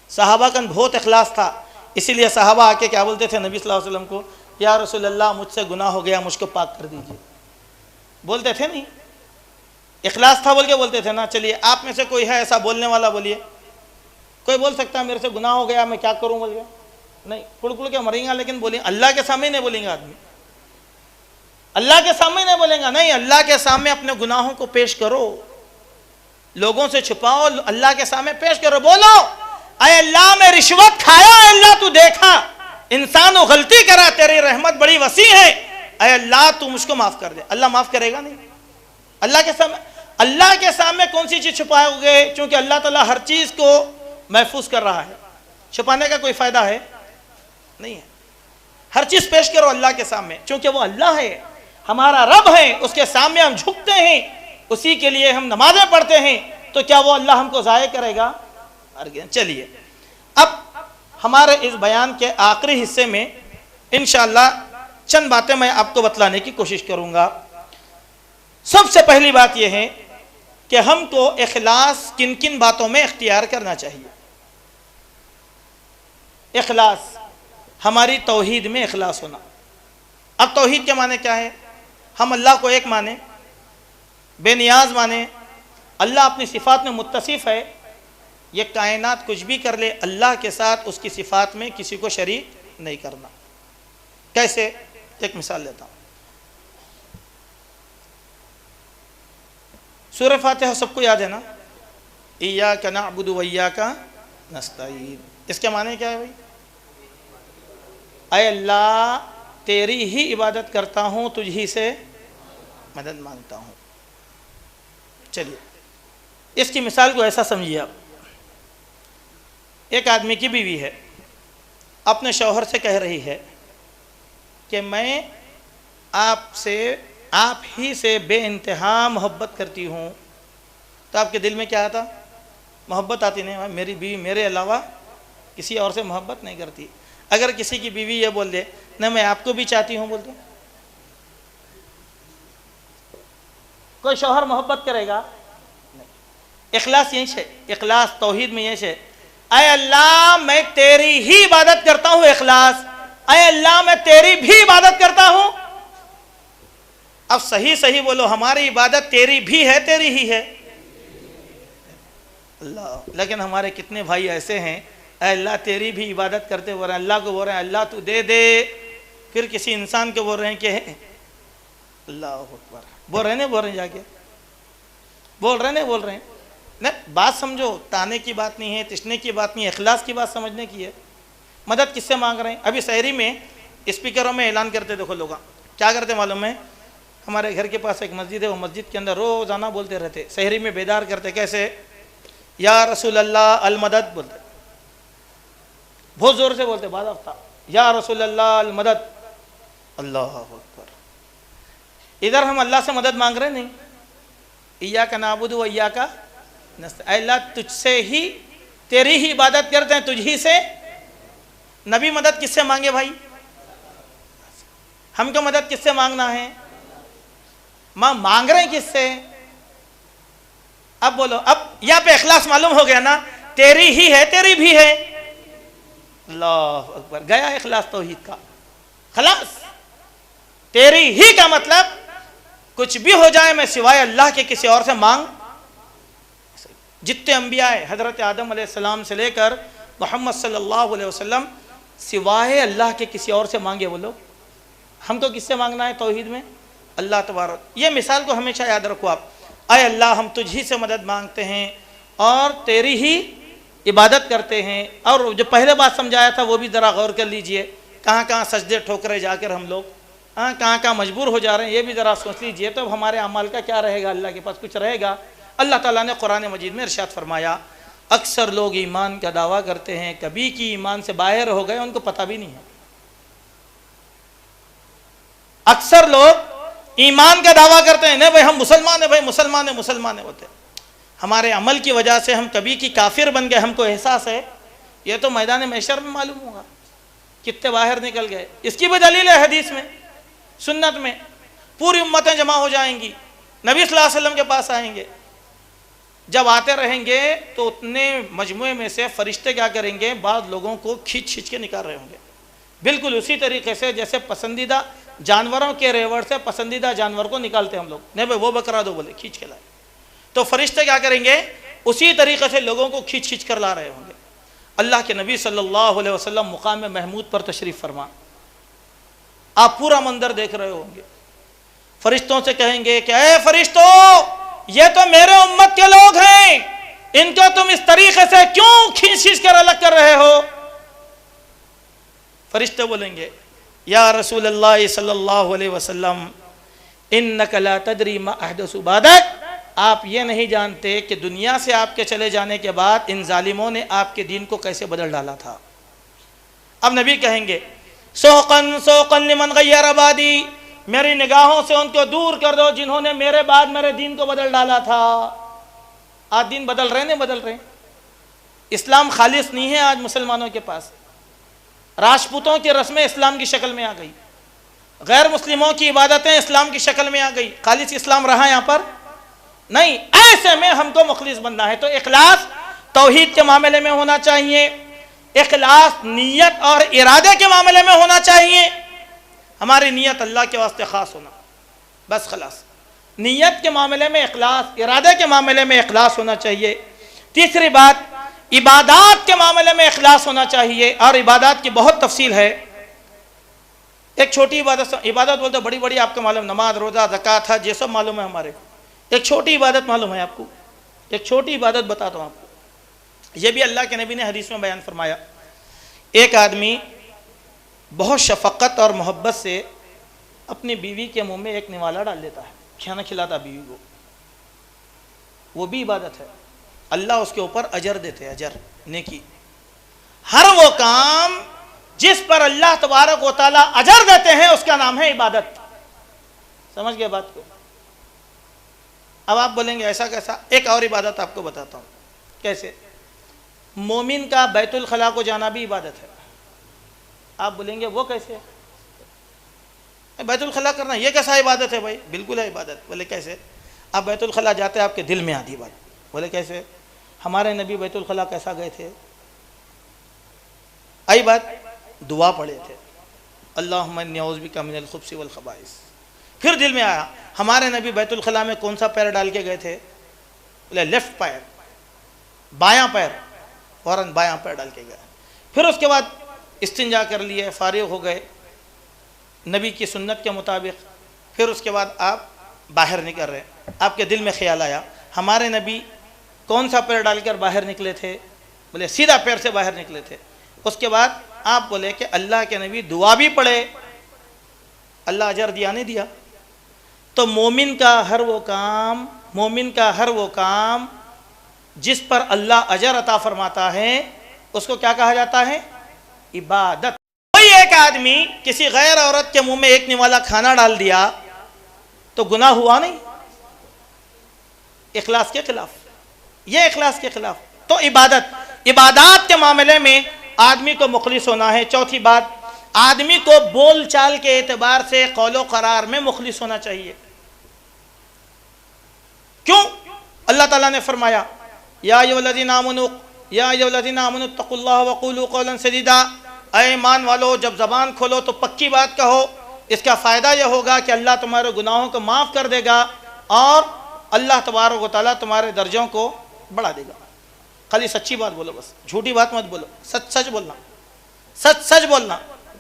صحابہ کا بہت اخلاص تھا، اسی لیے صحابہ آ کے کیا بولتے تھے نبی صلی اللہ علیہ وسلم کو؟ یا رسول اللہ مجھ سے گناہ ہو گیا، مجھ کو پاک کر دیجئے۔ بولتے تھے نہیں؟ اخلاص تھا بول کے بولتے تھے نا۔ چلیے آپ میں سے کوئی ہے ایسا بولنے والا؟ بولیے، کوئی بول سکتا ہے میرے سے گناہ ہو گیا میں کیا کروں بول گیا؟ نہیں، کڑ کڑ کے مریں گا، لیکن بولیں اللہ کے سامنے نہیں بولیں گا آدمی، اللہ کے سامنے نہیں بولیں گا، نہیں، اللہ کے سامنے اپنے گناہوں کو پیش کرو، لوگوں سے چھپاؤ، اللہ کے سامنے پیش کرو، بولو اے اللہ میں رشوت کھایا، اے اللہ تو دیکھا، انسان و غلطی کرا، تیری رحمت بڑی وسیع ہے، اے اللہ تو مجھ کو معاف کر دے۔ اللہ معاف کرے گا نہیں؟ اللہ کے سامنے کون سی چیز چھپائے گے؟ چونکہ اللہ تعالیٰ ہر چیز کو محفوظ کر رہا ہے، چھپانے کا کوئی فائدہ ہے نہیں ہے۔ ہر چیز پیش کرو اللہ کے سامنے، چونکہ وہ اللہ ہے، ہمارا رب ہے، اس کے سامنے ہم جھکتے ہیں، اسی کے لیے ہم نمازیں پڑھتے ہیں، تو کیا وہ اللہ ہم کو ضائع کرے گا؟ چلیے اب ہمارے اس بیان کے آخری حصے میں انشاءاللہ چند باتیں میں آپ کو بتلانے کی کوشش کروں گا۔ سب سے پہلی بات یہ ہے کہ ہم کو اخلاص کن کن باتوں میں اختیار کرنا چاہیے۔ اخلاص، ہماری توحید میں اخلاص ہونا۔ اب توحید کے معنی کیا ہے؟ ہم اللہ کو ایک مانیں، بے نیاز مانیں، اللہ اپنی صفات میں متصف ہے، یہ کائنات کچھ بھی کر لے اللہ کے ساتھ اس کی صفات میں کسی کو شریک نہیں کرنا۔ کیسے؟ ایک مثال لیتا ہوں۔ سورہ فاتحہ سب کو یاد ہے نا؟ ایاک نعبد و ایاک نستعین، اس کے معنی کیا ہے بھائی؟ اے اللہ تیری ہی عبادت کرتا ہوں، تجھ ہی سے مدد مانگتا ہوں۔ چلیے اس کی مثال کو ایسا سمجھیے آپ، ایک آدمی کی بیوی ہے، اپنے شوہر سے کہہ رہی ہے کہ میں آپ ہی سے بے انتہا محبت کرتی ہوں، تو آپ کے دل میں کیا آتا؟ محبت آتی نہیں، میری بیوی میرے علاوہ کسی اور سے محبت نہیں کرتی۔ اگر کسی کی بیوی یہ بول دے نہ میں آپ کو بھی چاہتی ہوں، بول دے کوئی شوہر محبت کرے گا؟ نہیں۔ اخلاص یہی ہے، اخلاص توحید میں یہی ہے، اے اللہ میں تیری ہی عبادت کرتا ہوں، اخلاص، اے اللہ میں تیری بھی عبادت کرتا ہوں۔ اب صحیح بولو، ہماری عبادت تیری بھی ہے، تیری ہی ہے اللہ۔ لیکن ہمارے کتنے بھائی ایسے ہیں، اے اللہ تیری بھی عبادت کرتے بول رہے ہیں، اللہ کو بول رہے ہیں اللہ تو دے دے، پھر کسی انسان کو بول رہے ہیں کہ اللہ اکبر، بول رہے ہیں جا کے بول رہے ہیں نہیں، بات سمجھو، تانے کی بات نہیں ہے، تشنے کی بات نہیں ہے، اخلاص کی بات سمجھنے کی ہے۔ مدد کس سے مانگ رہے ہیں؟ ابھی سحری میں اسپیکروں میں اعلان کرتے، دیکھو لوگ کیا کرتے معلوم ہے؟ ہمارے گھر کے پاس ایک مسجد ہے، وہ مسجد کے اندر روزانہ بولتے رہتے، سحری میں بیدار کرتے، کیسے؟ یا رسول اللہ المدد بولتے، بہت زور سے بولتے بعد وقت یا رسول اللہ المدد. اللہ اکبر. ادھر ہم اللہ سے مدد مانگ رہے نہیں. ایاک نعبد و ایاک نستعین. اے اللہ تجھ سے ہی تیری ہی عبادت کرتے ہیں, تجھ ہی سے. نبی مدد کس سے مانگے بھائی؟ ہم کو مدد کس سے مانگنا ہے؟ مانگ رہے ہیں کس سے؟ اب بولو, اب یہاں پہ اخلاص معلوم ہو گیا نا, تیری ہی ہے تیری بھی ہے. اللہ اکبر. گیا اخلاص توحید کا. خلاص تیری ہی کا مطلب کچھ بھی ہو جائے میں سوائے اللہ کے کسی اور سے مانگ. جتنے انبیاء ہیں حضرت آدم علیہ السلام سے لے کر محمد صلی اللہ علیہ وسلم, سوائے اللہ کے کسی اور سے مانگے وہ لوگ. ہم کو کس سے مانگنا ہے توحید میں؟ اللہ تبارک. یہ مثال کو ہمیشہ یاد رکھو آپ. اے اللہ ہم تجھ ہی سے مدد مانگتے ہیں اور تیری ہی عبادت کرتے ہیں. اور جو پہلے بات سمجھایا تھا وہ بھی ذرا غور کر لیجئے, کہاں کہاں سجدے ٹھوکرے جا کر ہم لوگ کہاں کہاں مجبور ہو جا رہے ہیں, یہ بھی ذرا سوچ لیجئے. تو ہمارے اعمال کا کیا رہے گا؟ اللہ کے پاس کچھ رہے گا؟ اللہ تعالیٰ نے قرآن مجید میں ارشاد فرمایا, اکثر لوگ ایمان کا دعویٰ کرتے ہیں, کبھی کی ایمان سے باہر ہو گئے, ان کو پتہ بھی نہیں ہے. اکثر لوگ ایمان کا دعویٰ کرتے ہیں, نہیں بھائی ہم مسلمان ہیں, بھائی مسلمان ہیں ہوتے. ہمارے عمل کی وجہ سے ہم کبھی کی کافر بن گئے, ہم کو احساس ہے. یہ تو میدان محشر میں معلوم ہوگا کتنے باہر نکل گئے. اس کی بھی دلیل ہے حدیث میں, سنت میں. پوری امتیں جمع ہو جائیں گی, نبی صلی اللہ علیہ وسلم کے پاس آئیں گے. جب آتے رہیں گے تو اتنے مجموعے میں سے فرشتے کیا کریں گے؟ بعض لوگوں کو کھینچ کے نکال رہے ہوں گے, بالکل اسی طریقے سے جیسے پسندیدہ جانوروں کے ریوڑ سے پسندیدہ جانور کو نکالتے ہم لوگ. نہیں بھائی وہ بکرا دو, بولے کھینچ کے لائے. تو فرشتے کیا کریں گے؟ اسی طریقے سے لوگوں کو کھینچ کر لا رہے ہوں گے. اللہ کے نبی صلی اللہ علیہ وسلم مقام محمود پر تشریف فرما, آپ پورا منظر دیکھ رہے ہوں گے. فرشتوں سے کہیں گے کہ اے فرشتوں, یہ تو میرے امت کے لوگ ہیں, ان کو تم اس طریقے سے کیوں کھینچ کر الگ کر رہے ہو؟ فرشتے بولیں گے یا رسول اللہ صلی اللہ علیہ وسلم, انک لا تدری ما احدث بعدک. آپ یہ نہیں جانتے کہ دنیا سے آپ کے چلے جانے کے بعد ان ظالموں نے آپ کے دین کو کیسے بدل ڈالا تھا. اب نبی کہیں گے سوقن سوقن لمن غیر بعدی, میری نگاہوں سے ان کو دور کر دو جنہوں نے میرے بعد میرے دین کو بدل ڈالا تھا. آج دین بدل رہے نہیں بدل رہے. اسلام خالص نہیں ہے آج مسلمانوں کے پاس. راجپوتوں کی رسمیں اسلام کی شکل میں آ گئی, غیر مسلموں کی عبادتیں اسلام کی شکل میں آ گئی. خالص اسلام رہا یہاں پر نہیں. ایسے میں ہم کو مخلص بننا ہے تو اخلاص توحید کے معاملے میں ہونا چاہیے, اخلاص نیت اور ارادے کے معاملے میں ہونا چاہیے. ہماری نیت اللہ کے واسطے خاص ہونا, بس خلاص. نیت کے معاملے میں اخلاص, ارادے کے معاملے میں اخلاص ہونا چاہیے. تیسری بات, عبادات کے معاملے میں اخلاص ہونا چاہیے. اور عبادات کی بہت تفصیل ہے. ایک چھوٹی عبادت بولتے بڑی بڑی آپ کو معلوم, نماز روزہ زکوٰۃ حج یہ سب معلوم ہے ہمارے کو. ایک چھوٹی عبادت معلوم ہے آپ کو, ایک چھوٹی عبادت بتاتا ہوں آپ کو. یہ بھی اللہ کے نبی نے حدیث میں بیان فرمایا. ایک آدمی بہت شفقت اور محبت سے اپنی بیوی کے منہ میں ایک نوالا ڈال دیتا ہے, کھانا کھلاتا بیوی کو. وہ بھی عبادت ہے. اللہ اس کے اوپر اجر دیتے ہیں, اجر نیکی. ہر وہ کام جس پر اللہ تبارک و تعالیٰ اجر دیتے ہیں اس کا نام ہے عبادت. سمجھ گئے بات کو؟ اب آپ بولیں گے ایسا کیسا؟ ایک اور عبادت آپ کو بتاتا ہوں کیسے. مومن کا بیت الخلاء کو جانا بھی عبادت ہے. آپ بولیں گے وہ کیسے؟ بیت الخلاء کرنا یہ کیسا عبادت ہے بھائی؟ بالکل ہے عبادت. بولے کیسے؟ آپ بیت الخلاء جاتے ہیں, آپ کے دل میں آتی بات. بولے کیسے؟ ہمارے نبی بیت الخلاء کیسا گئے تھے؟ آئی بات, دعا پڑھے تھے اللہم انی اعوذ بک من الخبث والخبائث. پھر دل میں آیا ہمارے نبی بیت الخلاء میں کون سا پیر ڈال کے گئے تھے؟ بولے لیفٹ پیر, بایاں پیر, فوراً بایاں پیر ڈال کے گئے. پھر اس کے بعد استنجا کر لیے, فارغ ہو گئے نبی کی سنت کے مطابق. پھر اس کے بعد آپ باہر نکل رہے, آپ کے دل میں خیال آیا ہمارے نبی کون سا پیر ڈال کر باہر نکلے تھے؟ بولے سیدھا پیر سے باہر نکلے تھے. اس کے بعد آپ بولے کہ اللہ کے نبی دعا بھی پڑھے, اللہ اجر دیا نہیں دیا؟ تو مومن کا ہر وہ کام جس پر اللہ اجر عطا فرماتا ہے اس کو کیا کہا جاتا ہے؟ عبادت. کوئی ایک آدمی کسی غیر عورت کے منہ میں ایک نوالا کھانا ڈال دیا تو گناہ ہوا نہیں؟ اخلاص کے خلاف، یہ اخلاص کے خلاف. تو عبادات کے معاملے میں آدمی کو مخلص ہونا ہے. چوتھی بات، آدمی کو بول چال کے اعتبار سے قول و قرار میں مخلص ہونا چاہیے. کیوں؟ اللہ تعالیٰ نے فرمایا یا ایھا الذین آمنوا اتقوا اللہ وقولوا قولا سدیدا. اے ایمان والو، جب زبان کھولو تو پکی بات کہو. اس کا فائدہ یہ ہوگا کہ اللہ تمہارے گناہوں کو معاف کر دے گا اور اللہ تبارک و تعالیٰ تمہارے درجوں کو بڑھا دے گا. خالی سچی بات بولو، بس جھوٹی بات مت بولو، سچ بولنا، سچ بولنا.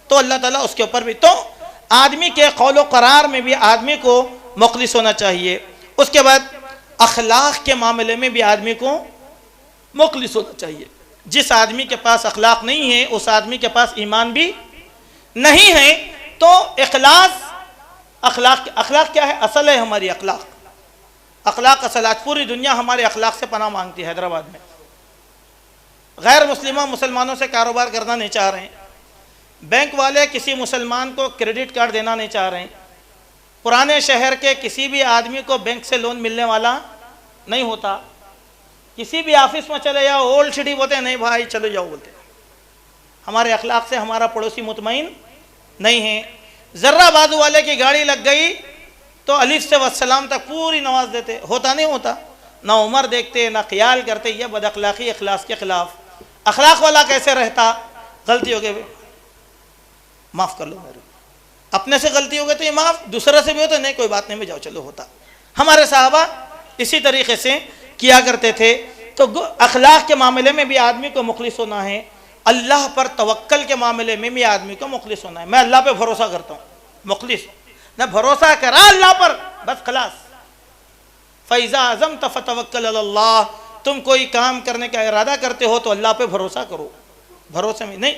تو اللہ تعالیٰ اس کے اوپر بھی. تو آدمی کے قول و قرار میں بھی آدمی کو مخلص ہونا چاہیے. اس کے بعد اخلاق کے معاملے میں بھی آدمی کو مخلص ہونا چاہیے. جس آدمی کے پاس اخلاق نہیں ہے اس آدمی کے پاس ایمان بھی نہیں ہے. تو اخلاق کیا ہے؟ اصل ہے ہماری اخلاق اصل. آج پوری دنیا ہمارے اخلاق سے پناہ مانگتی ہے. حیدرآباد میں غیر مسلمانوں سے کاروبار کرنا نہیں چاہ رہے ہیں. بینک والے کسی مسلمان کو کریڈٹ کارڈ دینا نہیں چاہ رہے ہیں. پرانے شہر کے کسی بھی آدمی کو بینک سے لون ملنے والا نہیں ہوتا. کسی بھی آفس میں چلے جاؤ، اولڈ سٹی بولتے ہیں، نہیں بھائی چلو جاؤ بولتے. ہمارے اخلاق سے ہمارا پڑوسی مطمئن نہیں ہے. ذرہ بازو والے کی گاڑی لگ گئی تو الف سے والسلام تک پوری نماز دیتے. ہوتا نہیں ہوتا؟ نہ عمر دیکھتے نہ خیال کرتے. یہ بد اخلاقی اخلاص کے خلاف. اخلاق والا کیسے رہتا؟ غلطی ہو گئی معاف کر لو میرے. اپنے سے غلطی ہو گئی تو یہ معاف، دوسرے سے بھی ہو تو نہیں کوئی بات نہیں، میں جاؤ چلو ہوتا. ہمارے صحابہ اسی طریقے سے کیا کرتے تھے. تو اخلاق کے معاملے میں بھی آدمی کو مخلص ہونا ہے. اللہ پر توکل کے معاملے میں بھی آدمی کو مخلص ہونا ہے. میں اللہ پہ بھروسہ کرتا ہوں، مخلص نہ بھروسہ کرا اللہ پر بس خلاص. فَإِذَا عَزَمْتَ فَتَوَكَّلْ عَلَى اللَّهِ. تم کوئی کام کرنے کا ارادہ کرتے ہو تو اللہ پہ بھروسہ کرو. بھروسے میں نہیں،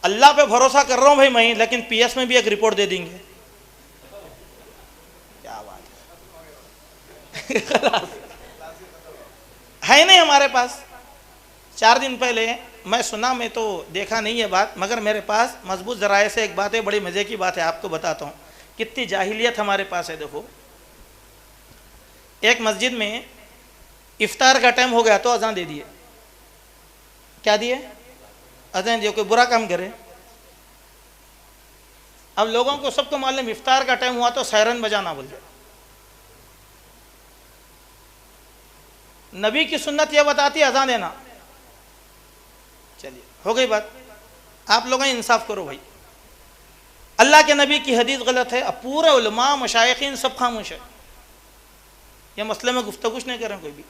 اللہ پہ بھروسہ کر رہا ہوں بھائی میں، لیکن پی ایس میں بھی ایک رپورٹ دے دیں گے. کیا بات ہے ہے نہیں ہمارے پاس. 4 دن پہلے میں سنا، میں تو دیکھا نہیں ہے بات، مگر میرے پاس مضبوط ذرائع سے ایک بات ہے. بڑی مزے کی بات ہے، آپ کو بتاتا ہوں کتنی جاہلیت ہمارے پاس ہے. دیکھو، ایک مسجد میں افطار کا ٹائم ہو گیا تو اذان دے دیے. کیا دیے؟ اذان دیے. کوئی برا کام کرے؟ اب لوگوں کو سب کو معلوم افطار کا ٹائم ہوا تو سائرن بجانا بول جائے. نبی کی سنت یہ بتاتی ہے اذان دینا. چلیے ہو گئی بات. آپ لوگوں انصاف کرو بھائی. اللہ کے نبی کی حدیث غلط ہے. اب پورے علماء مشائخین سب خاموش ہے، یہ مسئلے میں گفتگو نہیں کریں کوئی بھی.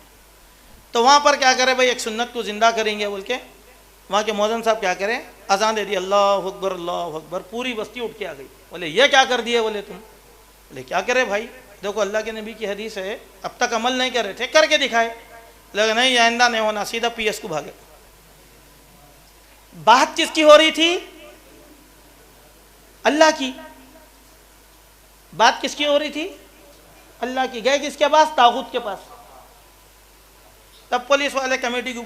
تو وہاں پر کیا کرے بھائی، ایک سنت کو زندہ کریں گے بول کے وہاں کے مؤذن صاحب کیا کریں، اذان دے دی، اللہ اکبر اللہ اکبر. پوری بستی اٹھ کے آ گئی. بولے یہ کیا کر دیے؟ بولے تم. بولے کیا کرے بھائی، دیکھو اللہ کے نبی کی حدیث ہے. اب تک عمل نہیں کر رہے تھے، کر کے دکھائے. لیکن نہیں، آئندہ نہیں ہونا. سیدھا پی ایس کو بھاگے. بات کس کی ہو رہی تھی؟ اللہ کی. بات کس کی ہو رہی تھی؟ اللہ کی. گئے کس کے پاس؟ طاغوت کے پاس. تب پولیس والے کمیٹی کو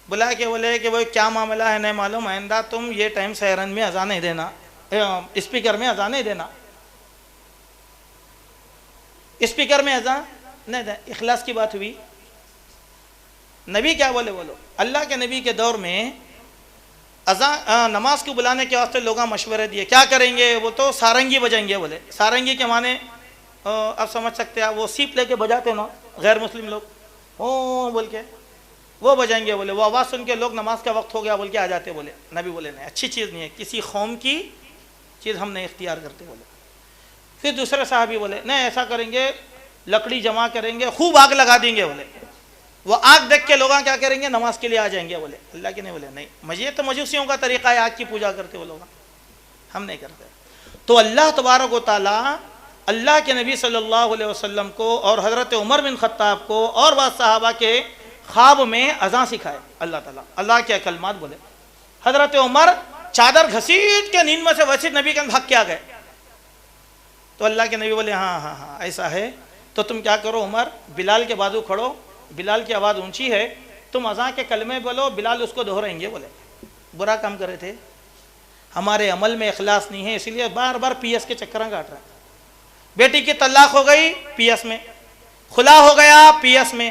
بلا کے بولے کہ وہ کیا معاملہ ہے نہیں معلوم، آئندہ تم یہ ٹائم سیرن میں اذان نہیں دینا، اسپیکر میں اذان نہیں دینا. اسپیکر میں اذان نہیں دینا. اخلاص کی بات ہوئی. نبی کیا بولے؟ بولو. اللہ کے نبی کے دور میں اذان نماز کو بلانے کے واسطے لوگوں مشورے دیے. کیا کریں گے؟ وہ تو سارنگی بجائیں گے. بولے سارنگی کے معنی اب سمجھ سکتے ہیں، وہ سیپ لے کے بجاتے نا غیر مسلم لوگ، او بول کے وہ بجائیں گے. بولے وہ آواز سن کے لوگ نماز کا وقت ہو گیا بول کے آ جاتے. بولے نبی بولے نہیں، اچھی چیز نہیں ہے، کسی قوم کی چیز ہم نہیں اختیار کرتے. بولے پھر دوسرے صحابی بولے نہیں، ایسا کریں گے، لکڑی جمع کریں گے، خوب آگ لگا دیں گے. بولے وہ آگ دیکھ کے لوگ کیا کریں گے؟ نماز کے لیے آ جائیں گے. بولے اللہ کے نہیں. بولے نہیں، یہ تو مجوسیوں کا طریقہ ہے، آگ کی پوجا کرتے وہ لوگ، ہم نہیں کرتے. تو اللہ تبارک و تعالیٰ اللہ کے نبی صلی اللہ علیہ وسلم کو اور حضرت عمر بن خطاب کو اور بعض صحابہ کے خواب میں اذان سکھائے. اللہ تعالیٰ اللہ کے کلمات بولے. حضرت عمر چادر گھسیٹ کے نیند میں سے ویسے نبی کے بھاگ کے آ گئے. تو اللہ کے نبی بولے ہاں ایسا ہے تو تم کیا کرو عمر، بلال کے بازو کھڑو، بلال کی آواز اونچی ہے، تم اذان کے کلمے بولو، بلال اس کو دہرائیں گے. بولے برا کام کر رہے تھے؟ ہمارے عمل میں اخلاص نہیں ہے، اسی لیے بار بار پی ایس کے چکراں کاٹ رہے ہیں۔ بیٹی کی طلاق ہو گئی پی ایس میں، خلا ہو گیا پی ایس میں۔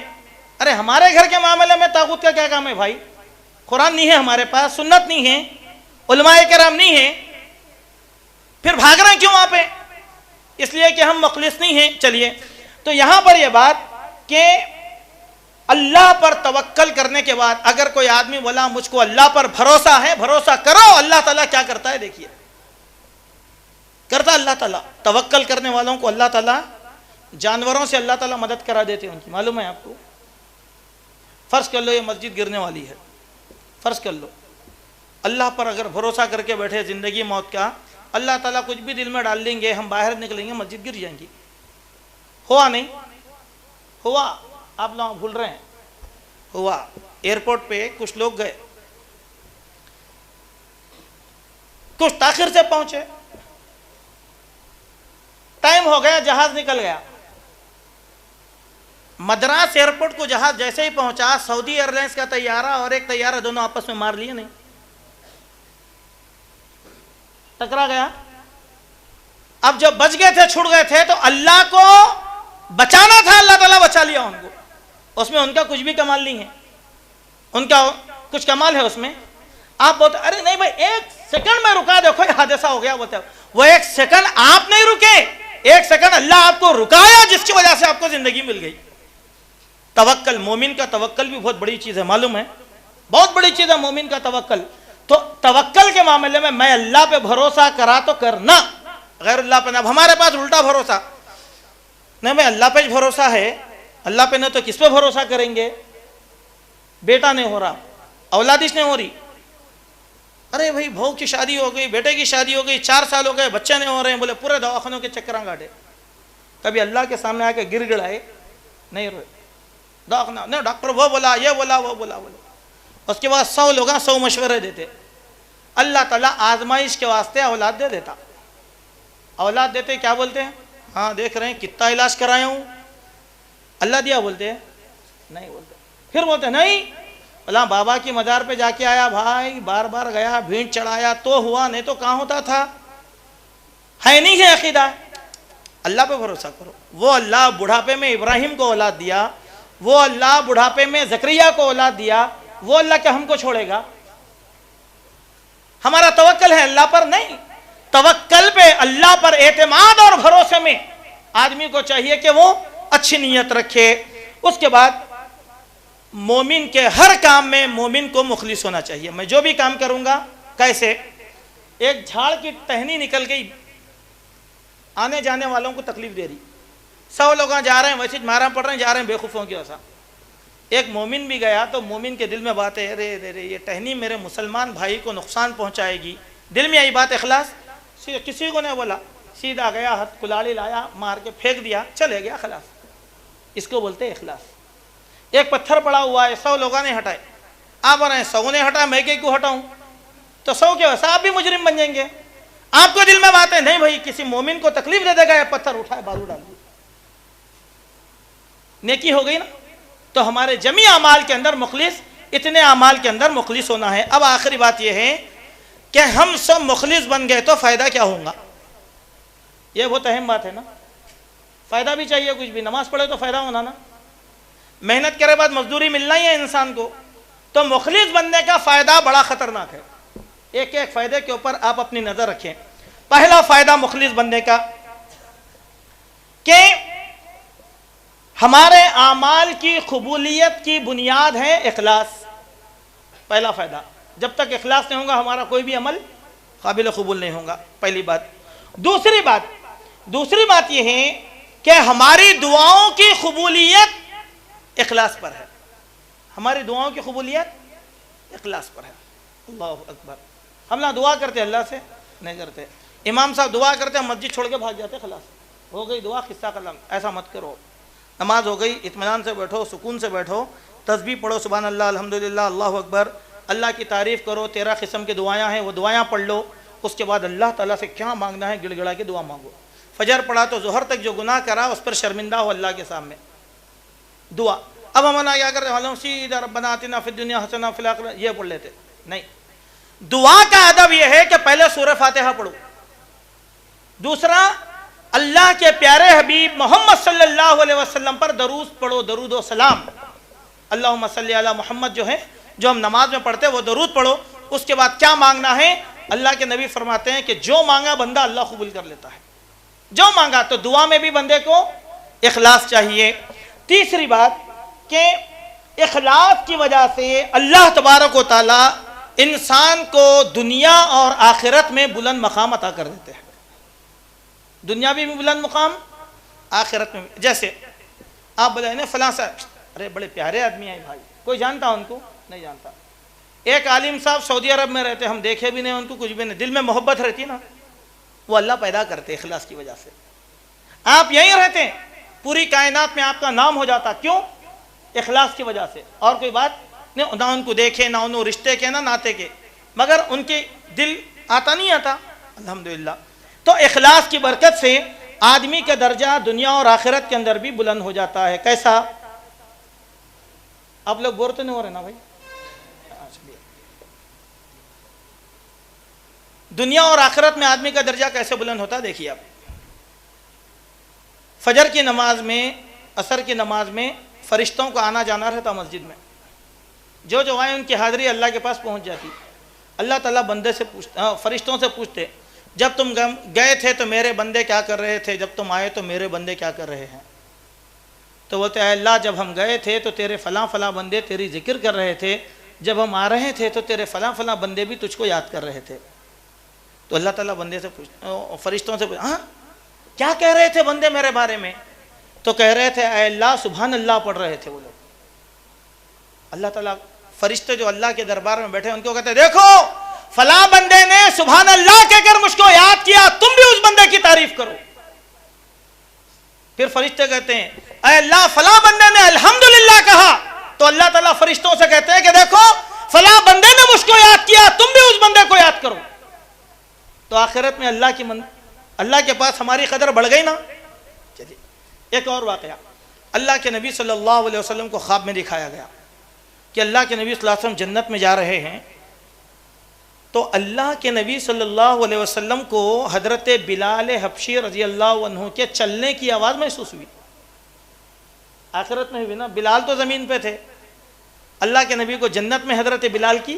ارے ہمارے گھر کے معاملے میں طاغوت کا کیا کام ہے بھائی؟ قرآن نہیں ہے ہمارے پاس، سنت نہیں ہے، علماء کرام نہیں ہے، پھر بھاگ رہے ہیں کیوں وہاں پہ؟ اس لیے کہ ہم مخلص نہیں ہیں۔ چلیے، تو یہاں پر یہ بات کہ اللہ پر توکل کرنے کے بعد اگر کوئی آدمی بولا مجھ کو اللہ پر بھروسہ ہے، بھروسہ کرو، اللہ تعالیٰ کیا کرتا ہے دیکھیے، کرتا اللہ تعالیٰ۔ توکل کرنے والوں کو اللہ تعالیٰ جانوروں سے اللہ تعالیٰ مدد کرا دیتے ہیں ان کی، معلوم ہے آپ کو؟ فرض کر لو یہ مسجد گرنے والی ہے، فرض کر لو اللہ پر اگر بھروسہ کر کے بیٹھے زندگی موت کا، اللہ تعالیٰ کچھ بھی دل میں ڈال لیں گے، ہم باہر نکلیں گے مسجد گر جائیں گی۔ ہوا نہیں ہوا؟ آپ لوگ بھول رہے ہیں، ہوا۔ ایئرپورٹ پہ کچھ لوگ گئے، کچھ تاخیر سے پہنچے، ٹائم ہو گیا، جہاز نکل گیا۔ مدراس ایئرپورٹ کو جہاز جیسے ہی پہنچا، سعودی ایئر لائنس کا طیارہ اور ایک طیارہ دونوں آپس میں مار لیے، نہیں ٹکرا گیا۔ اب جب بچ گئے تھے، چھوٹ گئے تھے، تو اللہ کو بچانا تھا، اللہ تعالیٰ بچا لیا ان کو۔ اس میں ان کا کچھ بھی کمال نہیں ہے، ان کا کچھ کمال ہے اس میں؟ آپ بولتے ارے نہیں بھائی ایک سیکنڈ میں رکا، دیکھو یہ حادثہ ہو گیا، بولتے وہ ایک سیکنڈ آپ نہیں رکے، ایک سیکنڈ اللہ آپ کو رکایا جس کی وجہ سے آپ کو زندگی مل گئی۔ توکل، مومن کا توکل بھی بہت بڑی چیز ہے، معلوم ہے؟ بہت بڑی چیز ہے مومن کا توکل۔ تو توکل کے معاملے میں اللہ پہ بھروسہ کرا تو کرنا، غیر اللہ پہ نہ۔ اب ہمارے پاس الٹا بھروسہ نہیں، میں اللہ پہ بھروسہ ہے، اللہ پہ نہ تو کس پہ بھروسہ کریں گے؟ بیٹا نہیں ہو رہا، اولادش نہیں ہو رہی، ارے بھائی بہو کی شادی ہو گئی، بیٹے کی شادی ہو گئی، 4 سال ہو گئے، بچے نہیں ہو رہے ہیں، بولے پورے دواخانوں کے چکراں کاٹے۔ کبھی اللہ کے سامنے آ کے گر گڑائے نہیں روئے، دواخانہ نہیں، ڈاکٹر وہ بولا، یہ بولا، وہ بولا۔ اس کے بعد 100 لوگ 100 مشورے دیتے۔ اللہ تعالیٰ آزمائش کے واسطے اولاد دے دیتا، اولاد دیتے کیا بولتے ہیں؟ ہاں دیکھ رہے ہیں کتنا علاج کرایا ہوں، اللہ دیا بولتے ہیں؟ نہیں بولتے۔ پھر بولتے ہیں نہیں اللہ بابا کی مزار پہ جا کے آیا بھائی، بار بار گیا، بھینٹ چڑھایا تو ہوا، نہیں تو کہاں ہوتا تھا؟ ہے نہیں ہے عقیدہ۔ اللہ پہ بھروسہ کرو۔ وہ اللہ بڑھاپے میں ابراہیم کو اولاد دیا، وہ اللہ بڑھاپے میں زکریا کو اولاد دیا، وہ اللہ کیا ہم کو چھوڑے گا؟ ہمارا توکل ہے اللہ پر نہیں، توکل پہ اللہ پر اعتماد اور بھروسے میں آدمی کو چاہیے کہ وہ اچھی نیت رکھے۔ اس کے بعد مومن کے ہر کام میں مومن کو مخلص ہونا چاہیے۔ میں جو بھی کام کروں گا، کیسے؟ ایک جھاڑ کی ٹہنی نکل گئی، آنے جانے والوں کو تکلیف دے رہی، 100 لوگ جا رہے ہیں، ویسے مارا پڑ رہے ہیں، جا رہے ہیں بےخوفوں کی وجہ۔ ایک مومن بھی گیا تو مومن کے دل میں بات ہے، ارے یہ ٹہنی میرے مسلمان بھائی کو نقصان پہنچائے گی، دل میں آئی بات، اخلاص کسی کو نہیں بولا، سیدھا گیا، ہاتھ کلاڑی لایا، مار کے پھینک دیا، چلے گیا، خلاص۔ اس کو بولتے ہیں اخلاص۔ ایک پتھر پڑا ہوا ہے، 100 لوگوں نے ہٹائے، آپ بولے 100 نے ہٹایا، میں کیوں ہٹاؤں؟ تو 100 کے ویسا آپ بھی مجرم بن جائیں گے۔ آپ کو دل میں بات ہے نہیں بھائی کسی مومن کو تکلیف دے دے گا، یہ پتھر اٹھائے بازو ڈال دیا، نیکی ہو گئی نا۔ تو ہمارے جمی اعمال کے اندر مخلص، اتنے اعمال کے اندر مخلص ہونا ہے۔ اب آخری بات یہ ہے کہ ہم سب مخلص بن گئے تو فائدہ کیا ہوگا؟ یہ بہت اہم بات ہے نا، فائدہ بھی چاہیے کچھ بھی، نماز پڑھے تو فائدہ ہونا نا، محنت کرے بعد مزدوری ملنا ہی ہے انسان کو، تو مخلص بننے کا فائدہ بڑا خطرناک ہے۔ ایک ایک فائدے کے اوپر آپ اپنی نظر رکھیں۔ پہلا فائدہ مخلص بننے کا کہ ہمارے اعمال کی قبولیت کی بنیاد ہے اخلاص۔ پہلا فائدہ، جب تک اخلاص نہیں ہوگا ہمارا کوئی بھی عمل قابل قبول نہیں ہوگا، پہلی بات۔ دوسری بات یہ ہے کہ ہماری دعاؤں کی قبولیت اخلاص پر ہے، ہماری دعاؤں کی قبولیت اخلاص پر ہے۔ اللہ اکبر۔ ہم نہ دعا کرتے اللہ سے نہیں کرتے، امام صاحب دعا کرتے ہیں مسجد چھوڑ کے بھاگ جاتے، خلاص ہو گئی دعا، قصہ کلام، ایسا مت کرو۔ نماز ہو گئی، اطمینان سے بیٹھو، سکون سے بیٹھو، تسبیح پڑھو، سبحان اللہ، الحمدللہ، اللہ اکبر، اللہ کی تعریف کرو، 13 قسم کی دعائیں ہیں وہ دعائیں پڑھ لو۔ اس کے بعد اللہ تعالیٰ سے کیا مانگنا ہے گڑ گڑا کے دعا مانگو۔ فجر پڑھا تو ظہر تک جو گناہ کرا اس پر شرمندہ ہو اللہ کے سامنے، دعا۔ اب ہم کیا کرتے ہیں، سیدھا ربنا آتنا فی الدنیا حسنہ فی الآخرہ یہ پڑھ لیتے نہیں، دعا کا ادب یہ ہے کہ پہلے سورہ فاتحہ پڑھو. دوسرا اللہ کے پیارے حبیب محمد صلی اللہ علیہ وسلم پر درود پڑھو, درود و سلام. اللہم صلی علی محمد جو ہے, جو ہم نماز میں پڑھتے ہیں وہ درود پڑھو. اس کے بعد کیا مانگنا ہے؟ اللہ کے نبی فرماتے ہیں کہ جو مانگا بندہ اللہ قبول کر لیتا ہے. جو مانگا, تو دعا میں بھی بندے کو اخلاص چاہیے. تیسری بات کہ اخلاص کی وجہ سے اللہ تبارک و تعالی انسان کو دنیا اور آخرت میں بلند مقام عطا کر دیتے ہیں. دنیا بھی بلند مقام, آخرت میں بھی. جیسے آپ بولے نا فلاں صاحب, ارے بڑے پیارے آدمی ہیں بھائی, کوئی جانتا ان کو؟ نہیں جانتا. ایک عالم صاحب سعودی عرب میں رہتے, ہم دیکھے بھی نہیں ان کو, کچھ بھی نہیں, دل میں محبت رہتی نا, وہ اللہ پیدا کرتے اخلاص کی وجہ سے. آپ یہیں رہتے ہیں, پوری کائنات میں آپ کا نام ہو جاتا. کیوں؟ اخلاص کی وجہ سے. اور کوئی بات نہیں, نہ ان کو دیکھے, نہ انہوں رشتے کے, نہ ناتے کے, مگر ان کے دل آتا نہیں آتا. الحمدللہ. تو اخلاص کی برکت سے آدمی کا درجہ دنیا اور آخرت کے اندر بھی بلند ہو جاتا ہے. کیسا؟ آپ لوگ بور تو نہیں ہو رہے نا بھائی؟ دنیا اور آخرت میں آدمی کا درجہ کیسے بلند ہوتا ہے دیکھیے آپ. فجر کی نماز میں, عصر کی نماز میں فرشتوں کو آنا جانا رہتا مسجد میں. جو آئے ان کی حاضری اللہ کے پاس پہنچ جاتی. اللہ تعالیٰ بندے سے پوچھتے, فرشتوں سے پوچھتے, جب تم گئے تھے تو میرے بندے کیا کر رہے تھے, جب تم آئے تو میرے بندے کیا کر رہے ہیں؟ تو بولتے اے اللہ, جب ہم گئے تھے تو تیرے فلاں فلاں بندے تیری ذکر کر رہے تھے, جب ہم آ رہے تھے تو تیرے فلاں فلاں بندے بھی تجھ کو یاد کر رہے تھے. تو اللہ تعالیٰ بندے سے فرشتوں سے ہاں کیا کہہ رہے تھے بندے میرے بارے میں؟ تو کہہ رہے تھے اے اللہ سبحان اللہ پڑھ رہے تھے وہ لوگ. اللہ تعالیٰ فرشتے جو اللہ کے دربار میں بیٹھے ان کو کہتے دیکھو فلاں بندے نے سبحان اللہ کہہ کر مجھ کو یاد کیا, تم بھی اس بندے کی تعریف کرو. پھر فرشتے کہتے ہیں اے اللہ فلاں بندے نے الحمدللہ کہا, تو اللہ تعالیٰ فرشتوں سے کہتے ہیں کہ دیکھو فلاں بندے نے مجھ کو یاد کیا, تم بھی اس بندے کو یاد کرو. تو آخرت میں اللہ کے پاس ہماری قدر بڑھ گئی نا. چلیے ایک اور واقعہ. اللہ کے نبی صلی اللہ علیہ وسلم کو خواب میں دکھایا گیا کہ اللہ کے نبی صلی اللہ علیہ وسلم جنت میں جا رہے ہیں. تو اللہ کے نبی صلی اللہ علیہ وسلم کو حضرت بلال حبشی رضی اللہ عنہ کے چلنے کی آواز محسوس ہوئی. آخرت میں ہوئی نا, بلال تو زمین پہ تھے, اللہ کے نبی کو جنت میں حضرت بلال کی.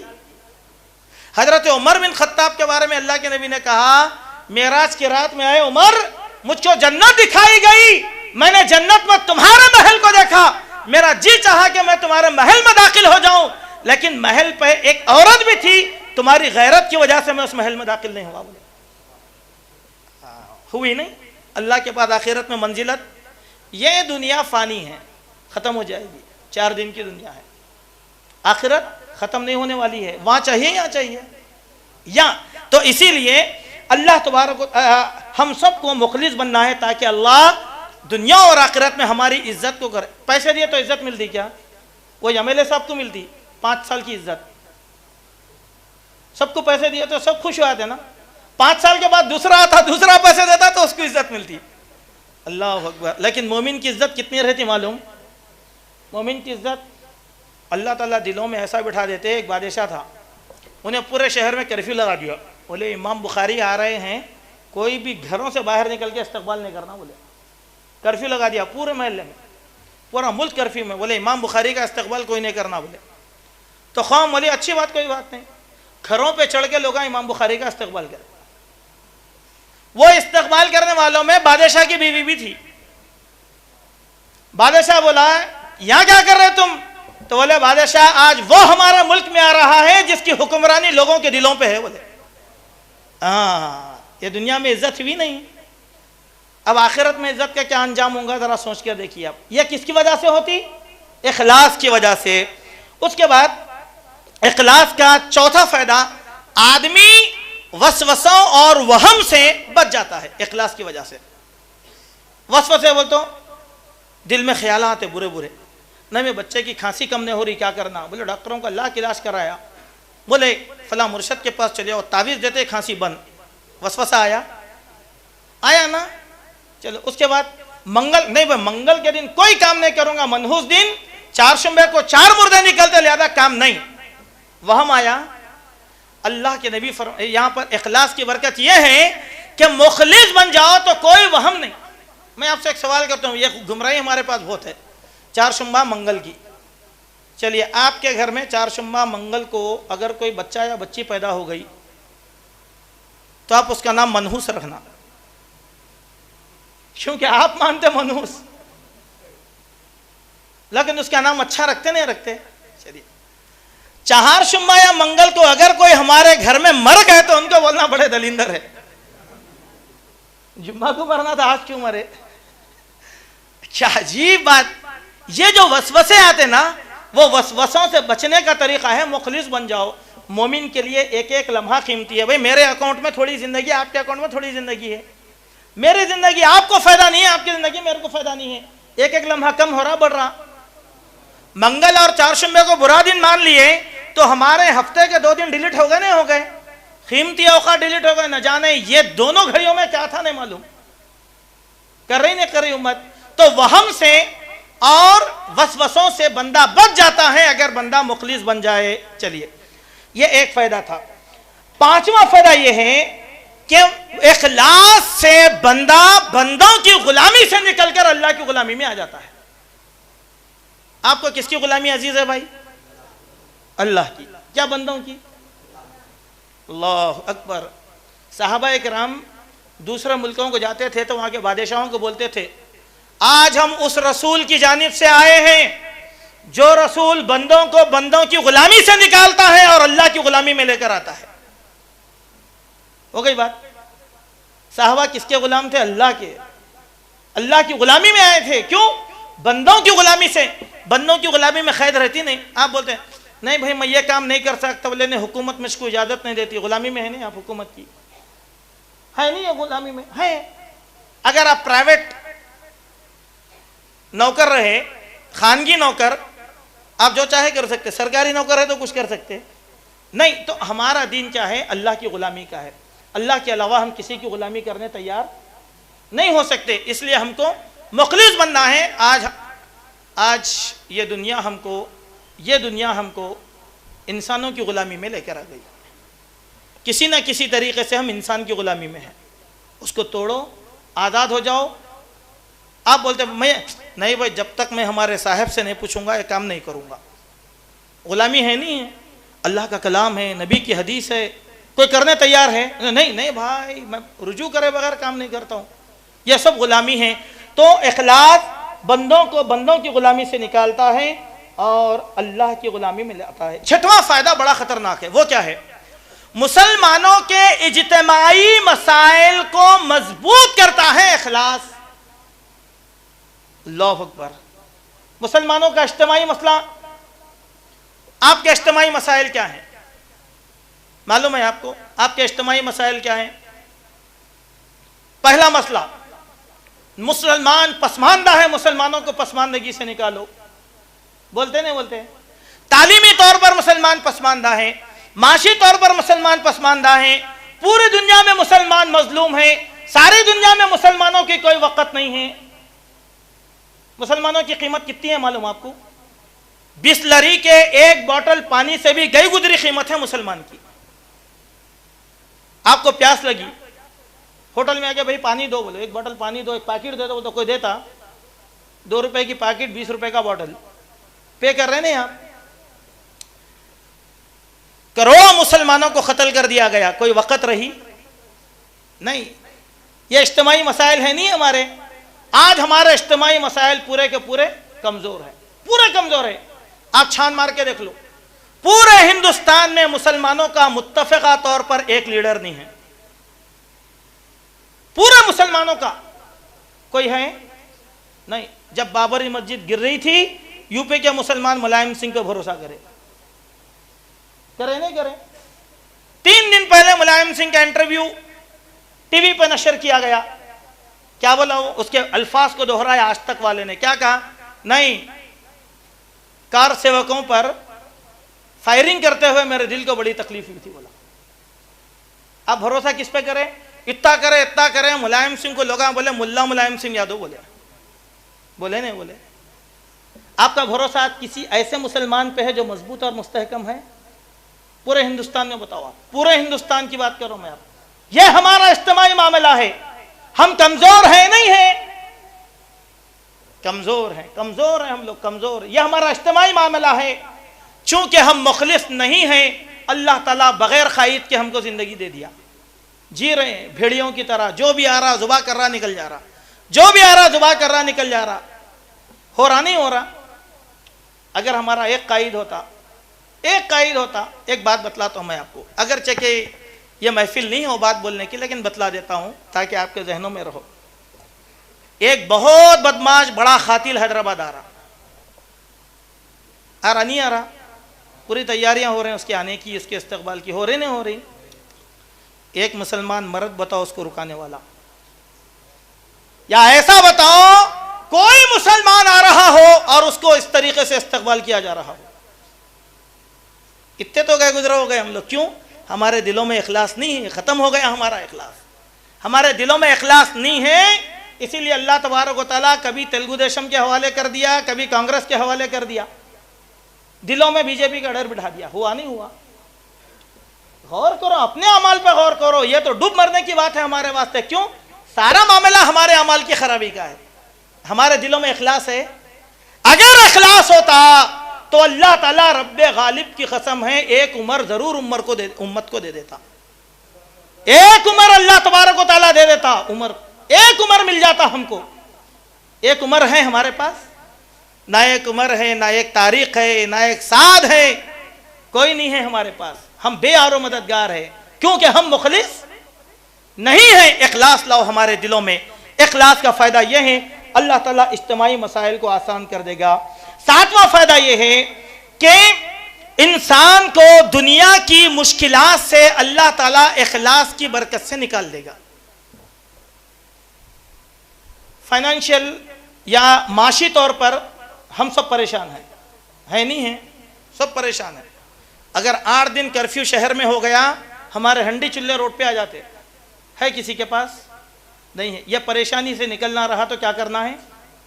حضرت عمر بن خطاب کے بارے میں اللہ کے نبی نے کہا معراج کی رات میں آئے عمر, مجھ کو جنت دکھائی گئی, میں نے جنت میں تمہارے محل کو دیکھا, میرا جی چاہا کہ میں تمہارے محل میں داخل ہو جاؤں, لیکن محل پہ ایک عورت بھی تھی, تمہاری غیرت کی وجہ سے میں اس محل میں داخل نہیں ہوا. بولے ہوئی نہیں. اللہ کے پاس آخرت میں منزلت. یہ دنیا فانی ہے, ختم ہو جائے گی, 4 دن کی دنیا ہے. آخرت ختم نہیں ہونے والی ہے, وہاں چاہیے یہاں چاہیے یا. تو اسی لیے اللہ تبارک ہم سب کو مخلص بننا ہے تاکہ اللہ دنیا اور آخرت میں ہماری عزت کو کرے. پیسے دیے تو عزت ملتی کیا؟ وہ ایم ایل اے صاحب کو ملتی 5 سال کی عزت. سب کو پیسے دیے تو سب خوش ہو جاتے نا. 5 سال کے بعد دوسرا آتا, دوسرا پیسے دیتا تو اس کو عزت ملتی. اللہ اکبر. لیکن مومن کی عزت کتنی رہتی معلوم؟ مومن کی عزت اللہ تعالیٰ دلوں میں ایسا بٹھا دیتے. ایک بادشاہ تھا, انہیں پورے شہر میں کرفیو لگا دیا. بولے امام بخاری آ رہے ہیں, کوئی بھی گھروں سے باہر نکل کے استقبال نہیں کرنا. بولے کرفیو لگا دیا پورے محلے میں, پورا ملک کرفیو میں. بولے امام بخاری کا استقبال کوئی نہیں کرنا. بولے تو قوم بولے اچھی بات, کوئی بات نہیں. گھروں پہ چڑھ کے لوگ امام بخاری کا استقبال کریں. وہ استقبال کرنے والوں میں بادشاہ کی بیوی بھی تھی. بادشاہ بولا یہاں کیا کر رہے تم؟ تو بولے بادشاہ آج وہ ہمارا ملک میں آ رہا ہے جس کی حکمرانی لوگوں کے دلوں پہ ہے. بولے یہ دنیا میں عزت ہوئی نہیں, اب آخرت میں عزت کا کیا انجام ہوگا ذرا سوچ کر دیکھیے آپ. یہ کس کی وجہ سے ہوتی؟ اخلاص کی وجہ سے. اس کے بعد اخلاص کا چوتھا فائدہ, آدمی وسوسوں اور وہم سے بچ جاتا ہے اخلاص کی وجہ سے. وسوسے بولتے ہو دل میں خیالات آتے برے برے, نہیں میں بچے کی کھانسی کم نہیں ہو رہی, کیا کرنا؟ بولے ڈاکٹروں کا لاکھ علاج کرایا. بولے فلاں مرشد کے پاس چلے اور تعویذ دیتے کھانسی بند. وسوسہ آیا نا. چلو اس کے بعد منگل, نہیں بھائی منگل کے دن کوئی کام نہیں کروں گا, منحوس دن 4 شنبے کو 4 مردے نکلتے, لہذا کام نہیں. وہم آیا. اللہ کے نبی یہاں پر اخلاص کی برکت یہ ہے کہ مخلص بن جاؤ تو کوئی وہم نہیں. میں آپ سے ایک سوال کرتا ہوں, یہ گمراہی ہمارے پاس بہت ہے. چہارشنبہ منگل کی, چلیے آپ کے گھر میں چہارشنبہ منگل کو اگر کوئی بچہ یا بچی پیدا ہو گئی تو آپ اس کا نام منحوس رکھنا, کیونکہ آپ مانتے منحوس, لیکن اس کا نام اچھا رکھتے نہیں رکھتے. چلیے چہارشنبہ یا منگل کو اگر کوئی ہمارے گھر میں مر گئے تو ان کو بولنا بڑے دلیندر ہے. جمعہ کو مرنا تھا, آج کیوں مرے؟ کیا عجیب بات. یہ جو وسوسے آتے نا, وہ وسوسوں سے بچنے کا طریقہ ہے مخلص بن جاؤ. مومن کے لیے ایک ایک لمحہ قیمتی ہے. بھئی میرے اکاؤنٹ میں تھوڑی زندگی ہے, آپ کے اکاؤنٹ میں تھوڑی زندگی ہے. میری زندگی آپ کو فائدہ نہیں ہے, آپ کی زندگی میرے کو فائدہ نہیں ہے. ایک ایک لمحہ کم ہو رہا, بڑھ رہا. منگل اور چہارشنبے کو برا دن مان لیے تو ہمارے ہفتے کے 2 دن ڈیلیٹ ہو گئے نہیں ہو گئے, قیمتی اوقات ڈیلیٹ ہو گئے. نہ جانے یہ دونوں گھڑیوں میں کیا تھا نہیں معلوم. کر رہی نہیں کر رہی امت. تو وہم سے اور وسوسوں سے بندہ بچ جاتا ہے اگر بندہ مخلص بن جائے. چلیے یہ ایک فائدہ تھا. 5واں فائدہ یہ ہے کہ اخلاص سے بندہ بندوں کی غلامی سے نکل کر اللہ کی غلامی میں آ جاتا ہے. آپ کو کس کی غلامی عزیز ہے بھائی؟ اللہ کی. کیا بندوں کی؟ اللہ اکبر. صحابہ کرام دوسرے ملکوں کو جاتے تھے تو وہاں کے بادشاہوں کو بولتے تھے, آج ہم اس رسول کی جانب سے آئے ہیں جو رسول بندوں کو بندوں کی غلامی سے نکالتا ہے اور اللہ کی غلامی میں لے کر آتا ہے. ہو گئی بات. صحابہ کس کے غلام تھے؟ اللہ کے. اللہ کی غلامی میں آئے تھے. کیوں؟ بندوں کی غلامی سے. بندوں کی غلامی میں قید رہتی نہیں. آپ بولتے ہیں نہیں بھائی میں یہ کام نہیں کر سکتا, بولے نہیں حکومت میں اس کو اجازت نہیں دیتی. غلامی میں ہے نہیں آپ حکومت کی, ہے نہیں یہ غلامی میں ہے. اگر آپ پرائیویٹ نوکر رہے, خانگی نوکر, آپ جو چاہے کر سکتے. سرکاری نوکر ہے تو کچھ کر سکتے نہیں. تو ہمارا دین کیا ہے؟ اللہ کی غلامی کا ہے. اللہ کے علاوہ ہم کسی کی غلامی کرنے تیار نہیں ہو سکتے. اس لیے ہم کو مخلص بننا ہے. آج یہ دنیا ہم کو انسانوں کی غلامی میں لے کر آ گئی. کسی نہ کسی طریقے سے ہم انسان کی غلامی میں ہیں. اس کو توڑو, آزاد ہو جاؤ. آپ بولتے میں نہیں بھائی جب تک میں ہمارے صاحب سے نہیں پوچھوں گا یہ کام نہیں کروں گا. غلامی ہے نہیں ہے, اللہ کا کلام ہے, نبی کی حدیث ہے. کوئی کرنے تیار ہے؟ نہیں بھائی میں رجوع کرے بغیر کام نہیں کرتا ہوں. یہ سب غلامی ہے. تو اخلاص بندوں کو بندوں کی غلامی سے نکالتا ہے اور اللہ کی غلامی میں لاتا ہے. 6واں فائدہ بڑا خطرناک ہے. وہ کیا ہے؟ مسلمانوں کے اجتماعی مسائل کو مضبوط کرتا ہے اخلاص. اللہ اکبر. مسلمانوں کا اجتماعی مسئلہ, آپ کے اجتماعی مسائل کیا ہیں؟ معلوم ہے آپ کو آپ کے اجتماعی مسائل کیا ہیں؟ پہلا مسئلہ, مسلمان پسماندہ ہے, مسلمانوں کو پسماندگی سے نکالو. بولتے نہیں بولتے؟ تعلیمی طور پر مسلمان پسماندہ ہیں, معاشی طور پر مسلمان پسماندہ ہیں, پوری دنیا میں مسلمان مظلوم ہیں, ساری دنیا میں مسلمانوں کی کوئی وقت نہیں ہے. مسلمانوں کی قیمت کتنی ہے معلوم آپ کو؟ بسلری کے ایک بوتل پانی سے بھی گئی گزری قیمت ہے مسلمان کی. آپ کو پیاس لگی, ہوٹل میں آگے بھائی پانی دو, بولے ایک بوتل پانی دو, ایک پیکٹ دے دو, تو کوئی دیتا؟ 2 روپے کی پیکٹ, 20 روپے کا بوتل پے کر رہے نہیں آپ. کروڑوں مسلمانوں کو قتل کر دیا گیا, کوئی وقت رہی نہیں. یہ اجتماعی مسائل ہیں نہیں ہمارے. آج ہمارے اجتماعی مسائل پورے کے پورے کمزور ہیں, پورے کمزور ہیں. آپ چھان مار کے دیکھ لو, پورے ہندوستان میں مسلمانوں کا متفقہ طور پر ایک لیڈر نہیں ہے. پورے مسلمانوں کا کوئی ہے نہیں. جب بابری مسجد گر رہی تھی, یو پی کے مسلمان ملائم سنگھ پہ بھروسہ کرے نہیں کرے؟ 3 دن پہلے ملائم سنگھ کا انٹرویو ٹی وی پہ نشر کیا گیا. کیا بولا وہ؟ اس کے الفاظ کو دہرایا آج تک والے نے. کیا کہا؟ نہیں, کار سیوکوں پر فائرنگ کرتے ہوئے میرے دل کو بڑی تکلیف ہوئی تھی. بولا اب بھروسہ کس پہ کرے؟ اتنا کرے. ملائم سنگھ کو لوگ بولے ملا ملائم سنگھ یادو, بولے نہیں بولے. آپ کا بھروسہ کسی ایسے مسلمان پہ ہے جو مضبوط اور مستحکم ہے؟ پورے ہندوستان میں بتاؤ آپ، پورے ہندوستان کی بات کروں میں آپ، یہ ہمارا اجتماعی معاملہ ہے. ہم کمزور ہیں نہیں ہیں، کمزور ہیں ہم لوگ، کمزور. یہ ہمارا اجتماعی معاملہ ہے. چونکہ ہم مخلص نہیں ہیں، اللہ تعالیٰ بغیر خواہش کے ہم کو زندگی دے دیا. جی رہے ہیں بھیڑیوں کی طرح، جو بھی آ رہا ذبح کر رہا نکل جا رہا، جو بھی آ رہا ذبح کر رہا نکل جا رہا. ہو رہا نہیں ہو رہا. اگر ہمارا ایک قائد ہوتا، ایک بات بتلاتا ہوں میں آپ کو، اگرچہ کہ یہ محفل نہیں ہو بات بولنے کی، لیکن بتلا دیتا ہوں تاکہ آپ کے ذہنوں میں رہو. ایک بہت بدماش بڑا قاتل حیدرآباد آ رہا نہیں آ رہا، پوری تیاریاں ہو رہے ہیں اس کے آنے کی، اس کے استقبال کی، ہو رہی نہیں ہو رہی. ایک مسلمان مرد بتاؤ اس کو رکانے والا، یا ایسا بتاؤ کوئی مسلمان آ رہا ہو اور اس کو اس طریقے سے استقبال کیا جا رہا ہو. اتنے تو گئے گزرے ہو گئے ہم لوگ. کیوں؟ ہمارے دلوں میں اخلاص نہیں ہے، ختم ہو گیا ہمارا اخلاص. ہمارے دلوں میں اخلاص نہیں ہے، اسی لیے اللہ تبارک و تعالیٰ کبھی تلگو دیشم کے حوالے کر دیا، کبھی کانگریس کے حوالے کر دیا، دلوں میں بی جے پی کا ڈر بٹھا دیا. ہوا نہیں ہوا؟ غور کرو، اپنے اعمال پہ غور کرو. یہ تو ڈوب مرنے کی بات ہے ہمارے واسطے. کیوں؟ سارا معاملہ ہمارے اعمال کی خرابی کا ہے. ہمارے دلوں میں اخلاص ہے. اگر اخلاص ہوتا تو اللہ تعالیٰ رب غالب کی قسم ہے ایک عمر ضرور امت کو دے دیتا. ایک عمر اللہ تبارک و تعالیٰ دے دیتا. ایک عمر مل جاتا ہم کو. ایک عمر ہے ہمارے پاس؟ نہ ایک عمر ہے، نہ ایک تاریخ ہے، نہ ایک سعد ہے، کوئی نہیں ہے ہمارے پاس. ہم بے آر و مددگار ہیں کیونکہ ہم مخلص نہیں ہیں. اخلاص لاؤ ہمارے دلوں میں. اخلاص کا فائدہ یہ ہے اللہ تعالیٰ اجتماعی مسائل کو آسان کر دے گا. 7واں فائدہ یہ ہے کہ انسان کو دنیا کی مشکلات سے اللہ تعالیٰ اخلاص کی برکت سے نکال دے گا. فائنینشیل یا معاشی طور پر ہم سب پریشان ہیں نہیں ہیں؟ سب پریشان ہیں. اگر 8 دن کرفیو شہر میں ہو گیا، ہمارے ہنڈی چلے روڈ پہ آ جاتے. ہے کسی کے پاس؟ نہیں ہے. یہ پریشانی سے نکلنا رہا تو کیا کرنا ہے؟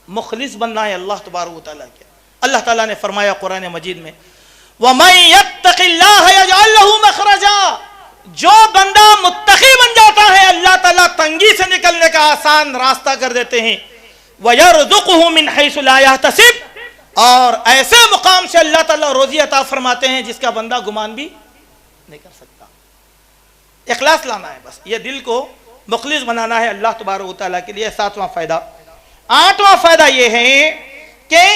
مخلص بننا ہے اللہ تبارک و تعالیٰ کے. اللہ تعالیٰ نے فرمایا قرآن مجید میں، وَمَن يَتَّقِ اللَّهَ يَجْعَل لَّهُ مَخْرَجًا. جو بندہ متقی بن جاتا ہے اللہ تعالیٰ تنگی سے نکلنے کا آسان راستہ کر دیتے ہیں. وَيَرْزُقُهُ مِنْ حَيْثُ لَا يَحْتَسِبُ. اور ایسے مقام سے اللہ تعالیٰ روزی عطا فرماتے ہیں جس کا بندہ گمان بھی نہیں کر سکتا. اخلاص لانا ہے بس. یہ دل کو مخلص بنانا ہے اللہ تبارک و تعالیٰ کے لیے. 7واں فائدہ. 8واں فائدہ یہ ہے کہ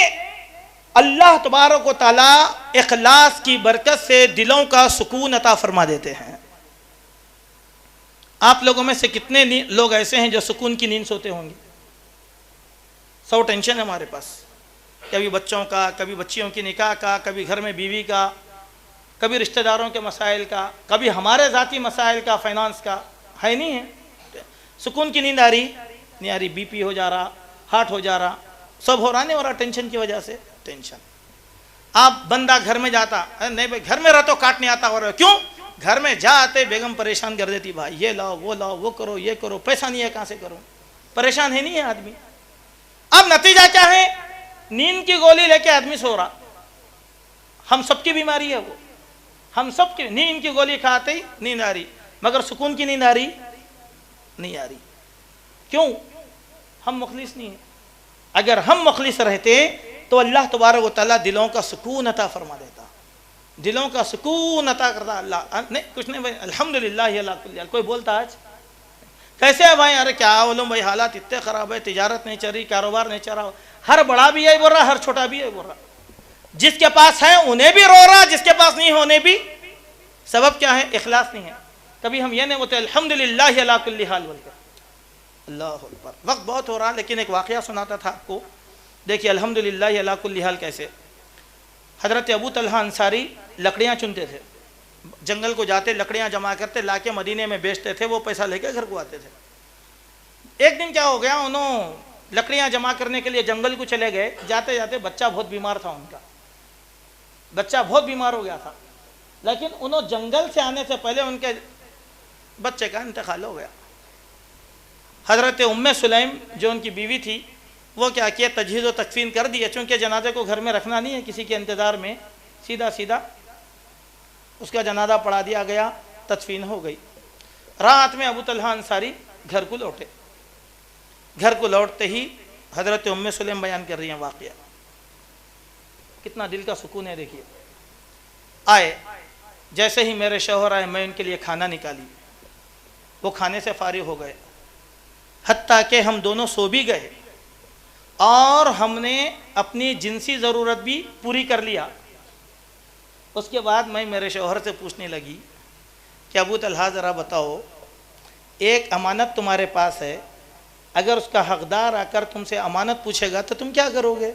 اللہ تبارک و تعالیٰ اخلاص کی برکت سے دلوں کا سکون عطا فرما دیتے ہیں. آپ لوگوں میں سے کتنے لوگ ایسے ہیں جو سکون کی نیند سوتے ہوں گے؟ 100 ٹینشن ہے ہمارے پاس. کبھی بچوں کا، کبھی بچیوں کی نکاح کا، کبھی گھر میں بیوی کا، کبھی رشتہ داروں کے مسائل کا، کبھی ہمارے ذاتی مسائل کا، فائنانس کا. ہے نہیں ہے؟ سکون کی نیند آ رہی نہیں آ رہی؟ بی پی ہو جا رہا، ہارٹ ہو جا رہا، سب ہو رہا نہیں ہو رہا؟ ٹینشن کی وجہ سے. ٹینشن. آپ بندہ گھر میں جاتا، نہیں بھائی گھر میں رہتا کاٹ نہیں آتا. اور کیوں؟ گھر میں جا آتے بیگم پریشان کر دیتی، بھائی یہ لاؤ وہ کرو یہ کرو، پیسہ نہیں ہے کہاں سے کروں. پریشان ہے نہیں ہے آدمی. اب نتیجہ کیا ہے؟ نیند کی گولی لے کے آدمی سو رہا. ہم سب کی بیماری ہے وہ. ہم سب کی نیند کی گولی کھاتے ہی نیند آ رہی، مگر سکون کی نیند آ رہی نہیں آ رہی. کیوں؟ ہم مخلص نہیں ہیں. اگر ہم مخلص رہتے تو اللہ تبارک و تعالیٰ دلوں کا سکون عطا فرما دیتا. دلوں کا سکون عطا کرتا اللہ. نہیں کچھ نہیں بھائی، الحمدللہ اللہ کل. کوئی بولتا آج کیسے ہے بھائی؟ ارے کیا بولوں بھائی، حالات اتنے خراب ہے، تجارت نہیں چل رہی، کاروبار نہیں چل رہا. ہر بڑا بھی یہی بول رہا، ہر چھوٹا بھی یہی بول رہا. جس کے پاس ہے انہیں بھی رو رہا، جس کے پاس نہیں ہونے بھی. سبب کیا ہے؟ اخلاص نہیں ہے. کبھی ہم یہ نہیں بولتے الحمدللہ علی کل حال بول کر. اللہ اکبر. وقت بہت ہو رہا لیکن ایک واقعہ سناتا تھا آپ کو. دیکھیے الحمدللہ علی کل حال کیسے. حضرت ابو طلحہ انصاری لکڑیاں چنتے تھے، جنگل کو جاتے، لکڑیاں جمع کرتے، لا کے مدینے میں بیچتے تھے، وہ پیسہ لے کے گھر کو آتے تھے. ایک دن کیا ہو گیا، انہوں لکڑیاں جمع کرنے کے لیے جنگل کو چلے گئے. جاتے جاتے بچہ بہت بیمار تھا، ان کا بچہ بہت بیمار ہو گیا تھا. لیکن انہوں جنگل سے آنے سے پہلے ان کے بچے کا انتقال ہو گیا. حضرت ام سلیم جو ان کی بیوی تھی، وہ کیا کیا، تجہیز و تکفین کر دی. چونکہ جنازے کو گھر میں رکھنا نہیں ہے کسی کے انتظار میں، سیدھا اس کا جنازہ پڑھا دیا گیا، تدفین ہو گئی۔ رات میں ابو طلحہ انصاری گھر کو لوٹے، گھر کو لوٹتے ہی حضرت ام سلیم بیان کر رہی ہیں واقعہ، کتنا دل کا سکون ہے دیکھیے۔ آئے، جیسے ہی میرے شوہر آئے میں ان کے لیے کھانا نکالی، وہ کھانے سے فارغ ہو گئے، حتیٰ کہ ہم دونوں سو بھی گئے اور ہم نے اپنی جنسی ضرورت بھی پوری کر لیا۔ اس کے بعد میں میرے شوہر سے پوچھنے لگی کہ ابو طلحہ ذرا بتاؤ، ایک امانت تمہارے پاس ہے، اگر اس کا حقدار آ کر تم سے امانت پوچھے گا تو تم کیا کرو گے؟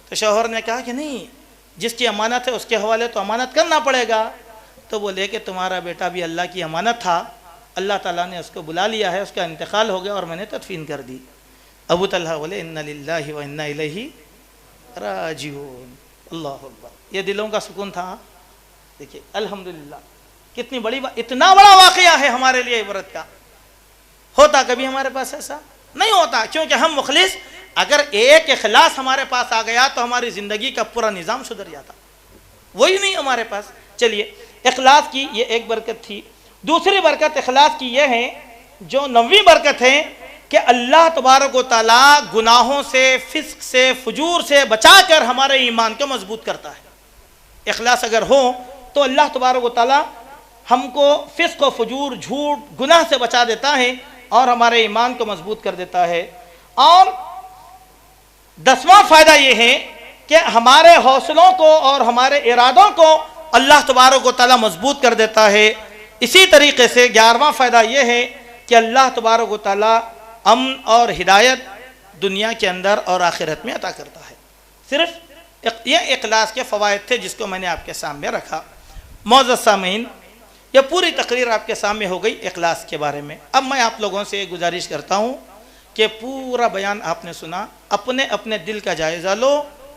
تو شوہر نے کہا کہ نہیں، جس کی امانت ہے اس کے حوالے تو امانت کرنا پڑے گا۔ تو بولے کہ تمہارا بیٹا بھی اللہ کی امانت تھا، اللہ تعالیٰ نے اس کو بلا لیا ہے، اس کا انتقال ہو گیا اور میں نے تدفین کر دی۔ ابو طلحہ بولے انا للہ و انا الیہ راجعون۔ اللہ اکبر، یہ دلوں کا سکون تھا۔ دیکھیے الحمدللہ کتنی بڑی اتنا بڑا واقعہ ہے ہمارے لیے عبرت کا۔ ہوتا کبھی ہمارے پاس ایسا نہیں ہوتا، کیونکہ ہم مخلص، اگر ایک اخلاص ہمارے پاس آ گیا تو ہماری زندگی کا پورا نظام سدھر جاتا، وہی نہیں ہمارے پاس۔ چلیے، اخلاص کی یہ ایک برکت تھی۔ دوسری برکت اخلاص کی یہ ہے، جو 9ویں برکت ہے، کہ اللہ تبارک و تعالیٰ گناہوں سے، فسق سے، فجور سے بچا کر ہمارے ایمان کو مضبوط کرتا ہے۔ اخلاص اگر ہو تو اللہ تبارک و تعالیٰ ہم کو فسق و فجور، جھوٹ، گناہ سے بچا دیتا ہے اور ہمارے ایمان کو مضبوط کر دیتا ہے۔ اور 10واں فائدہ یہ ہے کہ ہمارے حوصلوں کو اور ہمارے ارادوں کو اللہ تبارک و تعالیٰ مضبوط کر دیتا ہے۔ اسی طریقے سے 11واں فائدہ یہ ہے کہ اللہ تبارک و تعالیٰ امن اور ہدایت دنیا کے اندر اور آخرت میں عطا کرتا ہے۔ صرف یہ اخلاص کے فوائد تھے جس کو میں نے آپ کے سامنے رکھا۔ معزز سامعین، یہ پوری تقریر آپ کے سامنے ہو گئی اخلاص کے بارے میں۔ اب میں آپ لوگوں سے گزارش کرتا ہوں کہ پورا بیان آپ نے سنا، اپنے اپنے دل کا جائزہ لو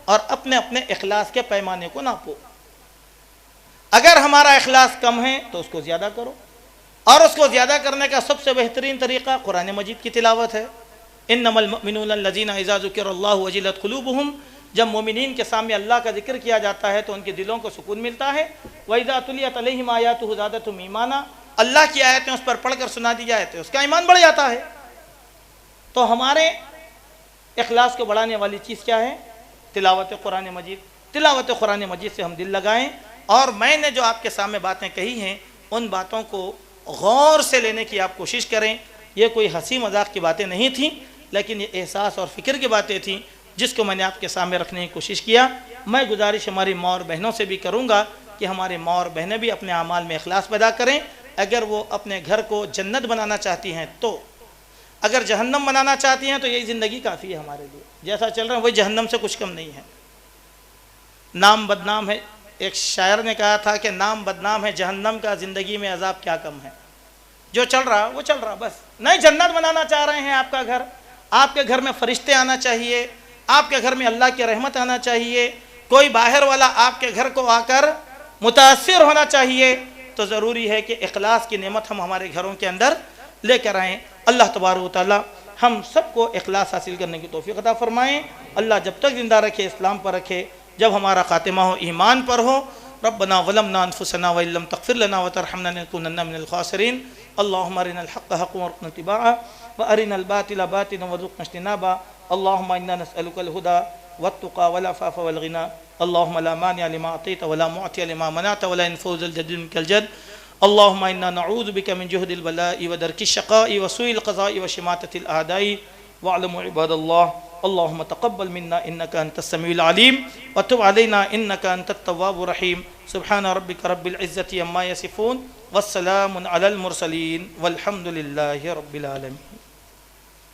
اور اپنے اپنے اخلاص کے پیمانے کو ناپو۔ اگر ہمارا اخلاص کم ہے تو اس کو زیادہ کرو، اور اس کو زیادہ کرنے کا سب سے بہترین طریقہ قرآن مجید کی تلاوت ہے۔ انما المؤمنون الذین اذا ذکر اللہ وجلت قلوبہم، جب مومنین کے سامنے اللہ کا ذکر کیا جاتا ہے تو ان کے دلوں کو سکون ملتا ہے۔ وَإِذَا تُلِيَتْ عَلَيْهِمْ آيَاتُهُ زَادَتْهُمْ ایمانا، اللہ کی آیتیں اس پر پڑھ کر سنا دی جائے تو اس کا ایمان بڑھ جاتا ہے۔ تو ہمارے اخلاص کو بڑھانے والی چیز کیا ہے؟ تلاوت قرآن مجید۔ تلاوت قرآن مجید سے ہم دل لگائیں، اور میں نے جو آپ کے سامنے باتیں کہی ہیں ان باتوں کو غور سے لینے کی آپ کوشش کریں۔ یہ کوئی ہنسی مذاق کی باتیں نہیں تھیں، لیکن یہ احساس اور فکر کی باتیں تھیں جس کو میں نے آپ کے سامنے رکھنے کی کوشش کیا۔ میں گزارش ہماری ماں اور بہنوں سے بھی کروں گا کہ ہماری ماں اور بہنیں بھی اپنے اعمال میں اخلاص پیدا کریں۔ اگر وہ اپنے گھر کو جنت بنانا چاہتی ہیں تو، اگر جہنم بنانا چاہتی ہیں تو یہی زندگی کافی ہے ہمارے لیے۔ جیسا چل رہا ہے وہی جہنم سے کچھ کم نہیں ہے۔ نام بدنام ہے، ایک شاعر نے کہا تھا کہ نام بدنام ہے جہنم کا، زندگی میں عذاب کیا کم ہے۔ جو چل رہا وہ چل رہا، بس نہیں جنت بنانا چاہ رہے ہیں آپ کا گھر، آپ کے گھر میں فرشتے آنا چاہیے، آپ کے گھر میں اللہ کی رحمت آنا چاہیے، کوئی باہر والا آپ کے گھر کو آ کر متاثر ہونا چاہیے، تو ضروری ہے کہ اخلاص کی نعمت ہم ہمارے گھروں کے اندر لے کر آئیں۔ اللہ تبارک و تعالی ہم سب کو اخلاص حاصل کرنے کی توفیق عطا فرمائیں۔ اللہ جب تک زندہ رکھے اسلام پر رکھے، جب ہمارا خاتمہ ہو ایمان پر ہو۔ ربنا ظلمنا انفسنا وان لم تغفر لنا وترحمنا لنكونن من الخاسرين اللهم ارنا الحق حقا وارزقنا اتباعه وارنا الباطل باطلا وارزقنا اجتنابه اللهم انا نسالك الهدى والتقى والعفاف والغنى اللهم لا مانع لما اعطيت ولا معطي لما منعت ولا ينفع ذا الجد منك الجد اللهم انا نعوذ بك من جهد البلاء ودرك الشقاء وسوء القضاء وشماتة الاعداء واعلموا عباد الله اللهم تقبل منا انك انت السميع العليم وتب علينا انك انت التواب الرحيم سبحان ربك رب العزة عما يصفون والسلام على المرسلين والحمد لله رب العالمين.